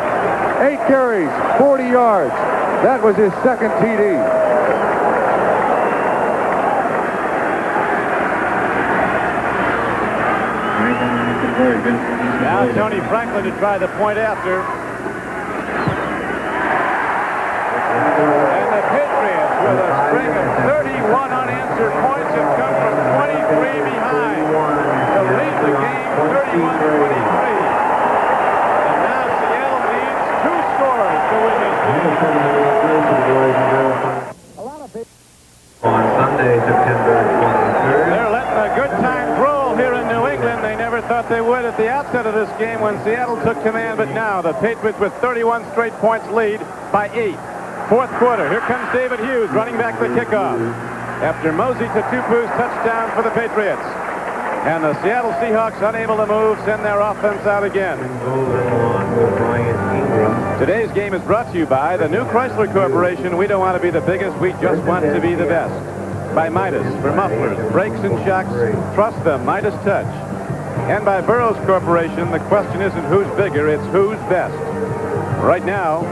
8 carries, 40 yards. That was his second TD. Now Tony Franklin to try the point after. And the Patriots with a string of 31 unanswered points have come from 23 behind to lead the game 31-23. And now Seattle needs 2 scores to win this game. On Sunday, September 23rd. They're letting the good times roll here in New England. They never thought they would at the outset of this game when Seattle took command, but now the Patriots with 31 straight points lead by 8. Fourth quarter. Here comes David Hughes running back the kickoff after Mosey Tatupu's touchdown for the Patriots. And the Seattle Seahawks, unable to move, send their offense out again. Today's game is brought to you by the new Chrysler Corporation. We don't want to be the biggest, we just want to be the best. By Midas for mufflers, brakes, and shocks. Trust them, Midas Touch. And by Burroughs Corporation, the question isn't who's bigger, it's who's best. Right now,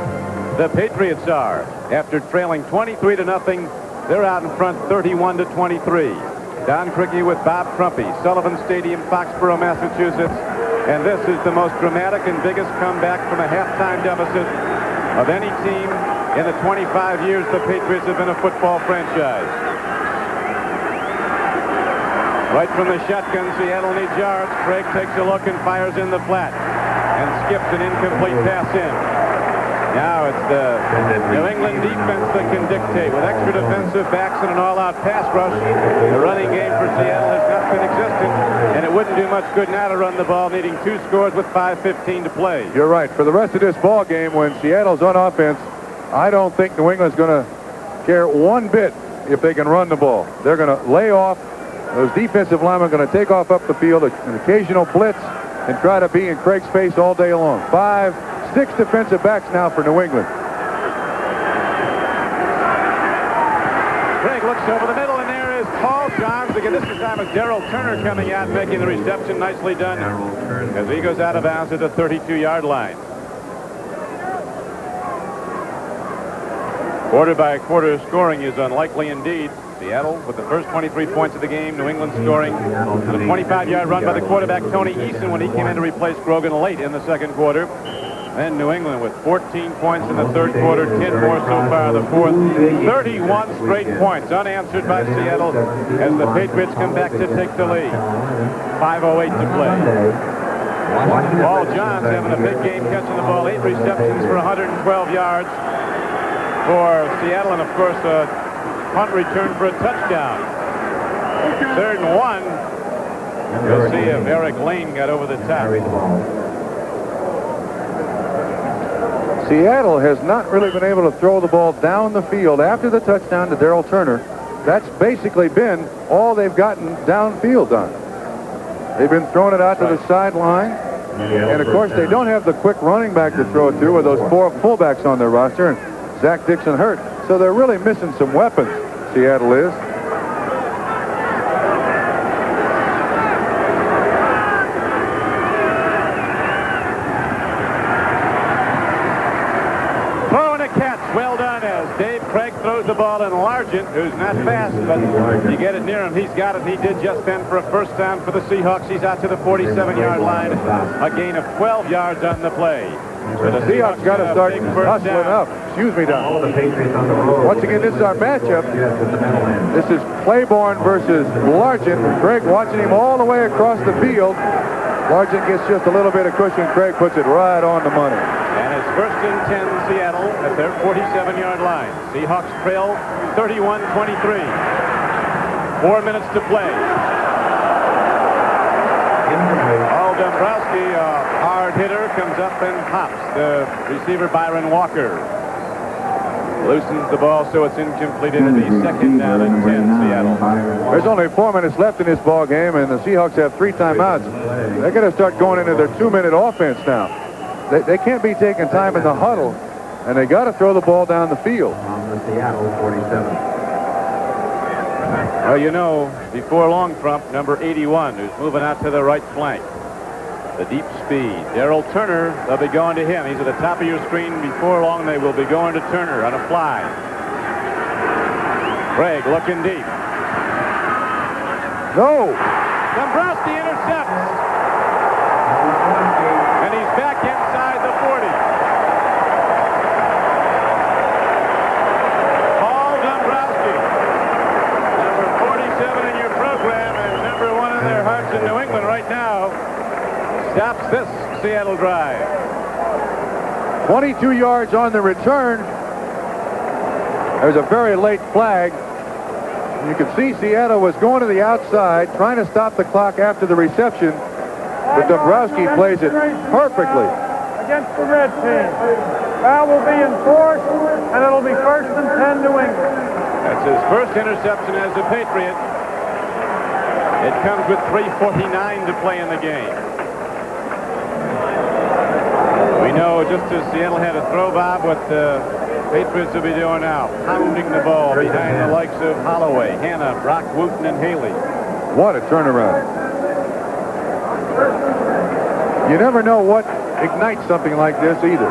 the Patriots are. After trailing 23-0, they're out in front 31-23. Don Criqui with Bob Trumpy, Sullivan Stadium, Foxborough, Massachusetts. And this is the most dramatic and biggest comeback from a halftime deficit of any team in the 25 years the Patriots have been a football franchise. Right from the shotgun, Seattle needs yards. Krieg takes a look and fires in the flat and skips an incomplete pass in. Now it's the New England defense that can dictate. With extra defensive backs and an all-out pass rush, the running game for Seattle has not been existent, and it wouldn't do much good now to run the ball, needing 2 scores with 5:15 to play. You're right. For the rest of this ball game, when Seattle's on offense, I don't think New England's going to care one bit if they can run the ball. They're going to lay off. Those defensive linemen are going to take off up the field, an occasional blitz, and try to be in Craig's face all day long. 5, 6 defensive backs now for New England. Krieg looks over the middle, and there is Paul Johns. Again, this time it's Darrell Turner coming out, making the reception. Nicely done as he goes out of bounds at the 32-yard line. Quarter-by-quarter scoring is unlikely indeed. Seattle with the first 23 points of the game. New England scoring on a 25-yard run by the quarterback, Tony Eason, when he came in to replace Grogan late in the second quarter. Then New England with 14 points in the third quarter, 10 more so far in the fourth. 31 straight points unanswered by Seattle as the Patriots come back to take the lead. 5:08 to play. Paul Johns having a big game, catching the ball, 8 receptions for 112 yards for Seattle, and of course a punt return for a touchdown. 3rd and 1. You'll see if Eric Lane got over the top. Seattle has not really been able to throw the ball down the field after the touchdown to Darrell Turner. That's basically been all they've gotten downfield on. They've been throwing it out to the sideline. And, of course, they don't have the quick running back to throw it to with those 4 fullbacks on their roster. And Zach Dixon hurt. So they're really missing some weapons, Seattle is. the ball, and Largent, who's not fast, but you get it near him, he's got it. He did just then for a first down for the Seahawks. He's out to the 47-yard line. A gain of 12 yards on the play. The Seahawks got to start hustling up. Excuse me, Don. Once again, this is our matchup. This is Claiborne versus Largent. Craig watching him all the way across the field. Largent gets just a little bit of cushion. Craig puts it right on the money. And it's 1st and 10 Seattle at their 47-yard line. Seahawks trail 31-23. 4 minutes to play. Paul Dombrowski, a hard hitter, comes up and pops the receiver Byron Walker. Loosens the ball so it's incomplete into the 2nd down and 10 Seattle. There's only 4 minutes left in this ball game, and the Seahawks have 3 timeouts. They're going to start going into their 2-minute offense now. They can't be taking time in the huddle, and they got to throw the ball down the field. On the Seattle 47. Well, you know, before long, Trump, number 81, who's moving out to the right flank. The deep speed. Darrell Turner, they'll be going to him. He's at the top of your screen. Before long, they will be going to Turner on a fly. Craig looking deep. No! Dombrowski intercepts. And he's back inside the 40. Paul Dombrowski, number 47 in your program and number 1 in their hearts in New England right now, stops this Seattle drive. 22 yards on the return. There's a very late flag. You can see Seattle was going to the outside, trying to stop the clock after the reception, but Dombrowski plays it perfectly. Against the red team. Foul will be enforced, and it'll be 1st and 10 New England. That's his first interception as a Patriot. It comes with 3:49 to play in the game. We know just as Seattle had a throw, Bob, what the Patriots will be doing now. Pounding the ball behind the likes of Holloway, Hanna, Brock, Wooten, and Haley. What a turnaround. You never know what ignites something like this either.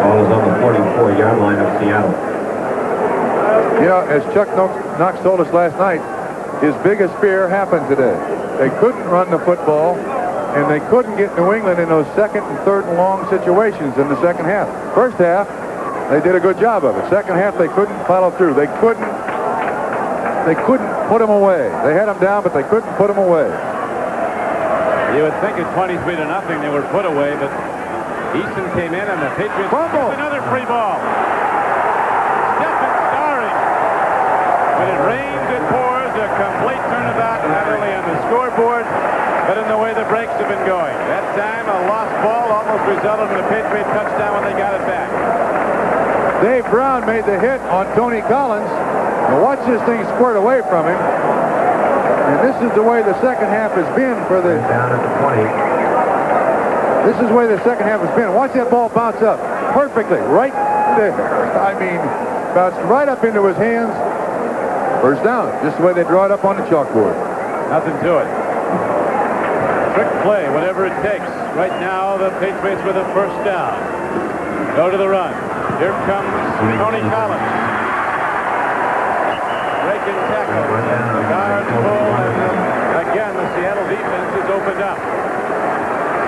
Ball is on the 44-yard line of Seattle. You know, as Chuck Knox told us last night, his biggest fear happened today. They couldn't run the football, and they couldn't get New England in those 2nd and 3rd and long situations in the second half. First half, they did a good job of it. Second half, they couldn't follow through. They couldn't put them away. They had them down, but they couldn't put them away. You would think at 23-0 they were put away, but Easton came in and the Patriots fumble. Another free ball. Stephen Starring. When it rains, it pours. A complete turnabout, not only on the scoreboard, but in the way the breaks have been going. That time, a lost ball almost resulted in a Patriot touchdown when they got it back. Dave Brown made the hit on Tony Collins. Now watch this thing squirt away from him. And this is the way the second half has been for the... Down at the 20. This is the way the second half has been. Watch that ball bounce up perfectly right there. I mean, bounced right up into his hands. First down. Just the way they draw it up on the chalkboard. Nothing to it. Trick play, whatever it takes. Right now, the Patriots with a first down. Go to the run. Here comes Tony Collins. Breaking tackle. The guards pull, and again, the Seattle defense is opened up.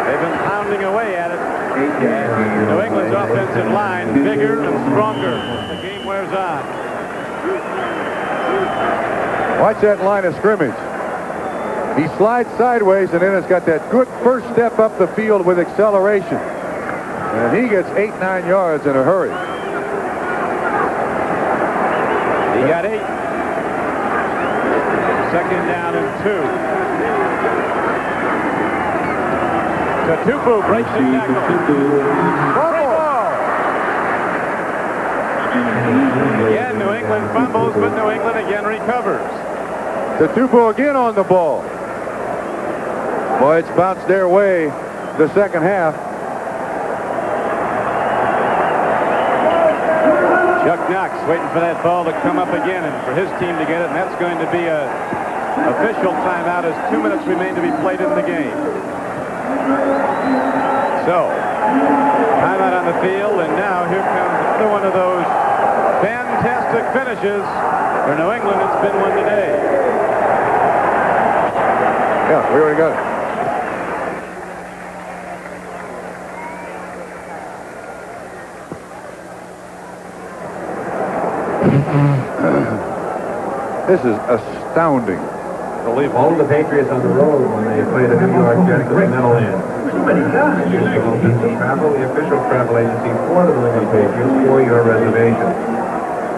They've been pounding away at it. And New England's offensive line bigger and stronger as the game wears on. Watch that line of scrimmage. He slides sideways, and then it's got that good first step up the field with acceleration. And he gets 8-9 yards in a hurry. He got 8. 2nd down and 2. Tatupu breaks the tackle. Fumble! Again, New England fumbles, but New England again recovers. Tatupu again on the ball. Boy, it's bounced their way the second half. Chuck Knox waiting for that ball to come up again and for his team to get it, and that's going to be a official timeout as 2 minutes remain to be played in the game. So, timeout on the field, and now here comes Another one of those fantastic finishes for New England. It's been one today. Yeah, we already got it. This is astounding. All the Patriots on the road when they play the New York Jets at the Meadowlands. The official travel agency for the New England Patriots for your reservation.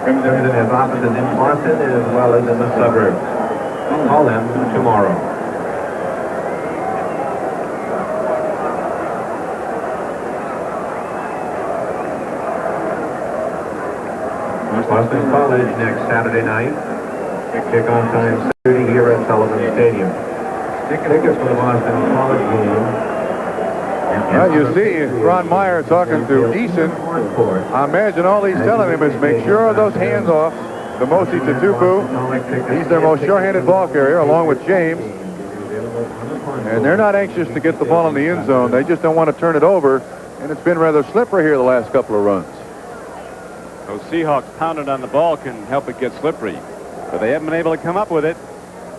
Crimson has offices in Boston as well as in the suburbs. Call them tomorrow. Boston College next Saturday night. Kick-off time 6:30 here at Sullivan Stadium. Tickets for the Boston College game. Well, you see Ron Meyer talking to Eason. I imagine all he's telling him is make sure those hands off the Mosi Tatupu. He's their most sure-handed ball carrier, along with James. And they're not anxious to get the ball in the end zone. They just don't want to turn it over. And it's been rather slippery here the last couple of runs. Those Seahawks pounded on the ball can help it get slippery. But they haven't been able to come up with it.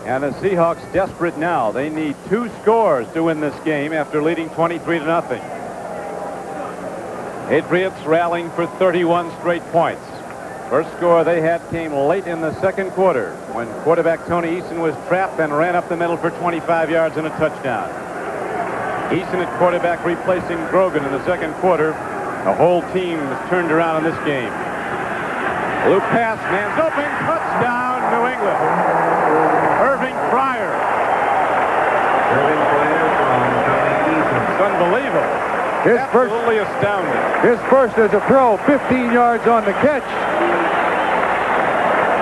And the Seahawks desperate now. They need 2 scores to win this game after leading 23-0. Patriots rallying for 31 straight points. First score they had came late in the second quarter when quarterback Tony Eason was trapped and ran up the middle for 25 yards and a touchdown. Eason at quarterback replacing Grogan in the second quarter. The whole team was turned around in this game. Blue pass, man's open, touchdown, New England. Irving Fryer. It's unbelievable. Absolutely astounding. His first as a pro, 15 yards on the catch.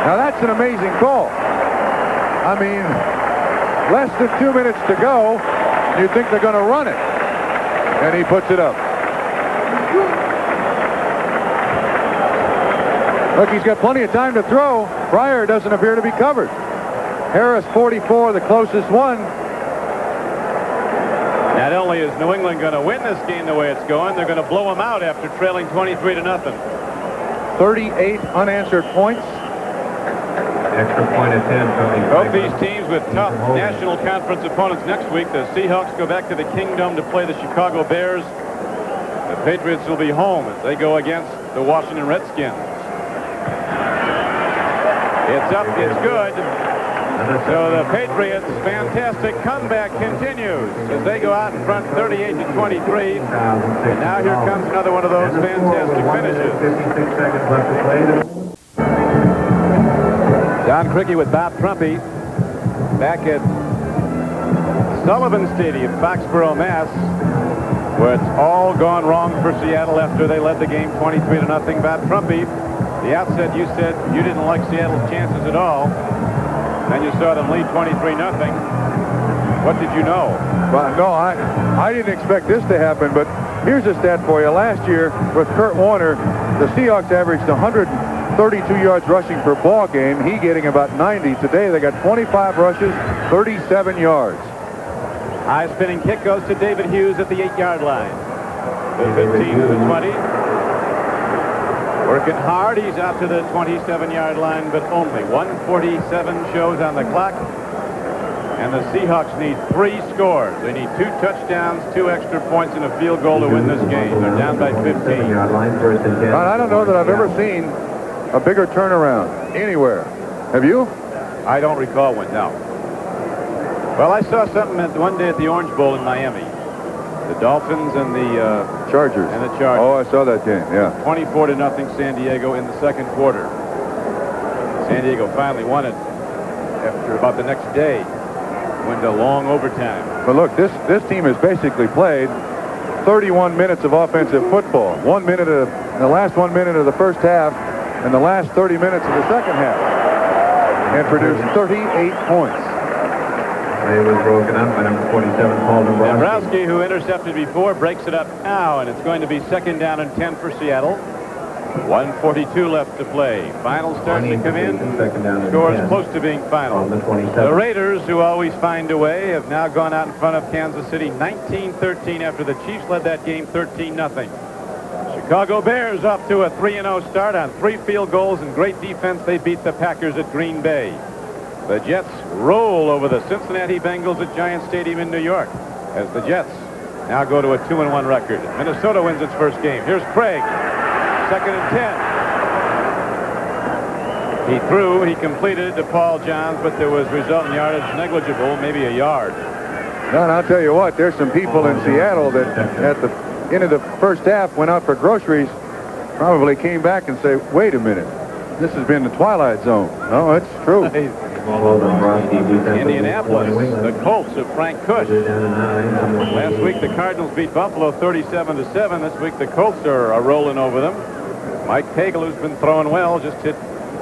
Now that's an amazing call. I mean, less than 2 minutes to go, you think they're going to run it. And he puts it up. Look, he's got plenty of time to throw. Fryer doesn't appear to be covered. Harris, 44, the closest one. Not only is New England going to win this game the way it's going, they're going to blow them out after trailing 23-0. 38 unanswered points. Extra point at 10, Tony. Both these teams with tough National Conference opponents next week. The Seahawks go back to the Kingdom to play the Chicago Bears. The Patriots will be home as they go against the Washington Redskins. It's up, it's good. So the Patriots' fantastic comeback continues as they go out in front 38-23. And now here comes another one of those fantastic finishes. 56 seconds left to play. John Criqui with Bob Trumpy back at Sullivan Stadium, Foxborough, Mass, where it's all gone wrong for Seattle after they led the game 23-0. Bob Trumpy, the outset you said you didn't like Seattle's chances at all. Then you saw them lead 23-0. What did you know? Well, no, I didn't expect this to happen, but here's a stat for you. Last year with Kurt Warner, the Seahawks averaged 132 yards rushing per ball game. He getting about 90. Today they got 25 rushes, 37 yards. High spinning kick goes to David Hughes at the 8-yard line. The 15 to the 20. Working hard, he's out to the 27-yard line, but only 1:47 shows on the clock. And the Seahawks need 3 scores. They need 2 touchdowns, 2 extra points, and a field goal to win this game. They're down by 15. I don't know that I've ever seen a bigger turnaround anywhere. Have you? I don't recall one, no. Well, I saw something one day at the Orange Bowl in Miami. The Dolphins and the Chargers. And the Chargers. Oh, I saw that game, yeah. 24-0 San Diego in the second quarter. San Diego finally won it after about the next day. Went to long overtime. But look, this team has basically played 31 minutes of offensive football. The last 1 minute of the first half and the last 30 minutes of the second half. And produced 38 points. It was broken up by number 47, Paul Dombrowski, who intercepted before, breaks it up now, and it's going to be 2nd down and 10 for Seattle. 1:42 left to play. Final starts to come in. Scores close to being final. The Raiders, who always find a way, have now gone out in front of Kansas City 19-13 after the Chiefs led that game 13-0. Chicago Bears up to a 3-0 start on 3 field goals and great defense. They beat the Packers at Green Bay. The Jets roll over the Cincinnati Bengals at Giant Stadium in New York as the Jets now go to a 2-1 record. Minnesota wins its first game. Here's Krieg. 2nd and 10. He threw, he completed to Paul Johns, but there was resultant yardage negligible, maybe a yard. Don, I'll tell you what, there's some people in Seattle that at the end of the first half went out for groceries, probably came back and say, wait a minute, this has been the twilight zone. No, it's true. Indianapolis, the Colts of Frank Kush. Last week the Cardinals beat Buffalo 37-7. This week the Colts are rolling over them. Mike Pagel, who's been throwing well, just hit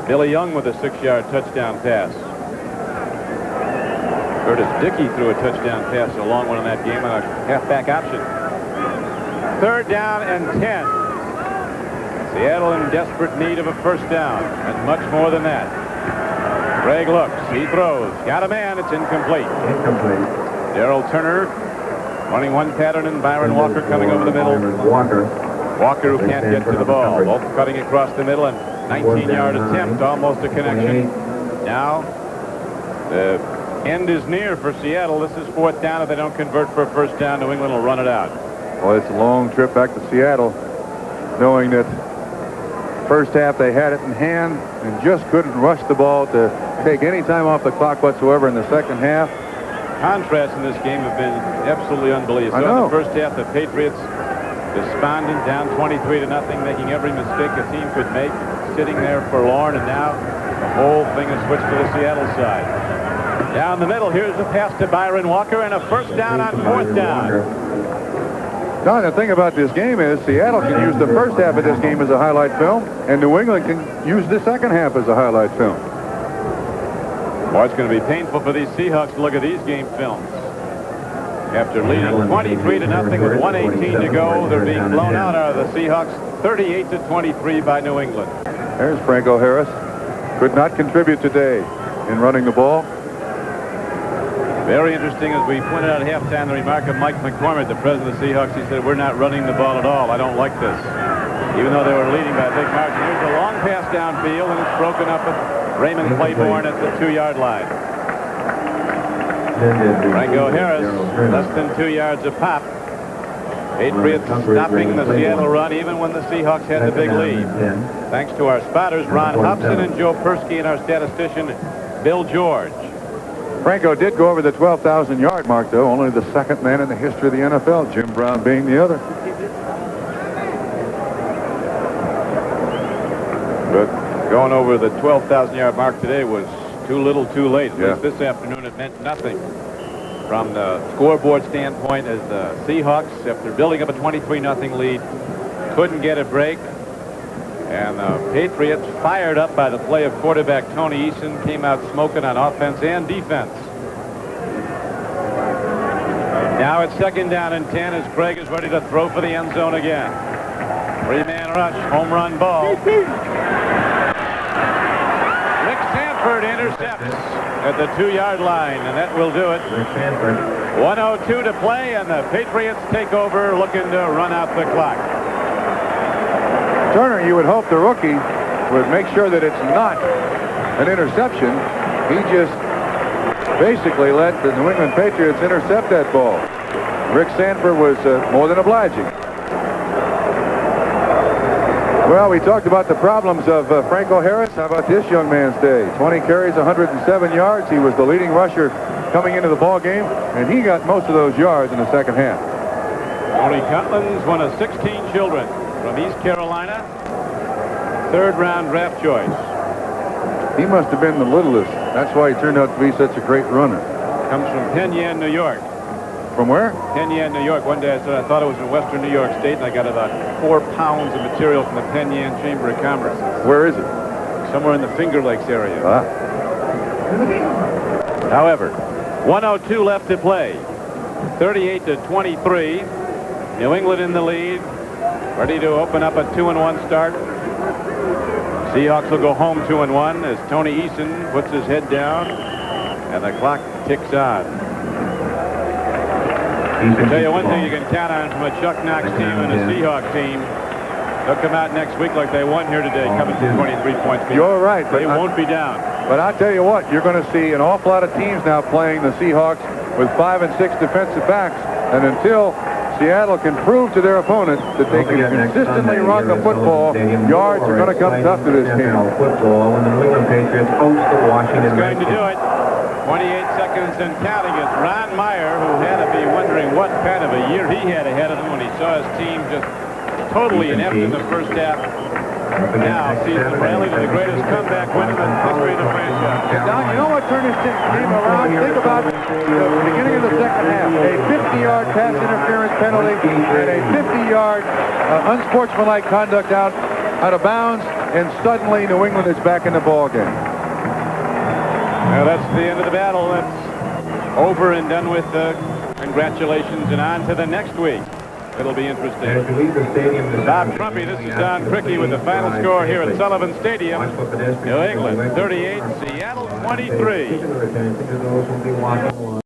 Billy Young with a 6-yard touchdown pass. Curtis Dickey threw a touchdown pass, a long one in that game on a halfback option. 3rd down and 10. Seattle in desperate need of a first down, and much more than that. Krieg looks, he throws, got a man, it's incomplete. Darrell Turner running one pattern and Byron Walker coming over the middle. Walker who can't get to the ball. Both cutting across the middle and 19-yard attempt, almost a connection. Now the end is near for Seattle. This is 4th down. If they don't convert for a first down, New England will run it out. Well, it's a long trip back to Seattle, knowing that first half they had it in hand and just couldn't rush the ball to take any time off the clock whatsoever in the second half. Contrasts in this game have been absolutely unbelievable. So in the first half, the Patriots despondent, down 23-0, making every mistake a team could make, sitting there forlorn, and now the whole thing is switched to the Seattle side. Down the middle, here's a pass to Byron Walker and a first down on 4th down. Don, the thing about this game is Seattle can use the first half of this game as a highlight film, and New England can use the second half as a highlight film. Well, it's going to be painful for these Seahawks to look at these game films. After leading 23-0 with 1:18 to go, they're being blown out of the Seahawks 38-23 by New England. There's Franco Harris. Could not contribute today in running the ball. Very interesting, as we pointed out at halftime, the remark of Mike McCormick, the president of the Seahawks. He said, we're not running the ball at all. I don't like this. Even though they were leading by a big margin. Here's a long pass downfield, and it's broken up at Raymond Claiborne at the 2-yard line. Franco Harris, less than 2 yards a pop. Patriots stopping the Seattle run even when the Seahawks had the big lead. Thanks to our spotters, Ron Hobson and Joe Persky, and our statistician, Bill George. Franco did go over the 12,000-yard mark, though, only the 2nd man in the history of the NFL, Jim Brown being the other. But going over the 12,000-yard mark today was too little too late. At least this afternoon it meant nothing from the scoreboard standpoint, as the Seahawks, after building up a 23-0 lead, couldn't get a break. And the Patriots, fired up by the play of quarterback Tony Eason, came out smoking on offense and defense. Now it's 2nd down and 10 as Krieg is ready to throw for the end zone again. 3-man rush, home run ball. Rick Sanford intercepts at the 2-yard line, and that will do it. 1:02 to play, and the Patriots take over, looking to run out the clock. Turner, you would hope the rookie would make sure that it's not an interception. He just basically let the New England Patriots intercept that ball. Rick Sanford was more than obliging. Well, we talked about the problems of Franco Harris. How about this young man's day? 20 carries, 107 yards. He was the leading rusher coming into the ball game, and he got most of those yards in the second half. Tony Cutlin's one of 16 children from East Carolina, 3rd-round draft choice. He must have been the littlest. That's why he turned out to be such a great runner. Comes from Penn Yan, New York. From where? Penn Yan, New York. One day I said I thought it was in western New York State, and I got about 4 pounds of material from the Penn Yan Chamber of Commerce. Where is it? Somewhere in the Finger Lakes area. Ah. However, 1:02 left to play. 38-23. New England in the lead. Ready to open up a 2-1 start. Seahawks will go home 2-1 as Tony Eason puts his head down, and the clock ticks on. I tell you one thing you can count on from a Chuck Knox team and a Seahawks team. They'll come out next week like they won here today, coming to 23 points. You're right. They won't be down. But I'll tell you what, you're going to see an awful lot of teams now playing the Seahawks with 5 and 6 defensive backs. And until Seattle can prove to their opponent that they can consistently run the football, yards are going to come tough to this team. Football when the New England Patriots host the Washington It's going to do Redskins. it. 28 seconds and counting. It's Ron Meyer, who had to be wondering what kind of a year he had ahead of him when he saw his team just totally inept in the first half. Now sees them rally to the greatest comeback win in the history of the franchise. Don, you know what turned this team around? Think about the beginning of the second half. A 50-yard pass interference penalty and a 50-yard unsportsmanlike conduct out of bounds, and suddenly New England is back in the ball game. Well, that's the end of the battle. That's over and done with. Congratulations, and on to the next week. It'll be interesting. Bob Trumpy, this is Don Criqui with the final score here at Sullivan Stadium. New England 38, Seattle 23.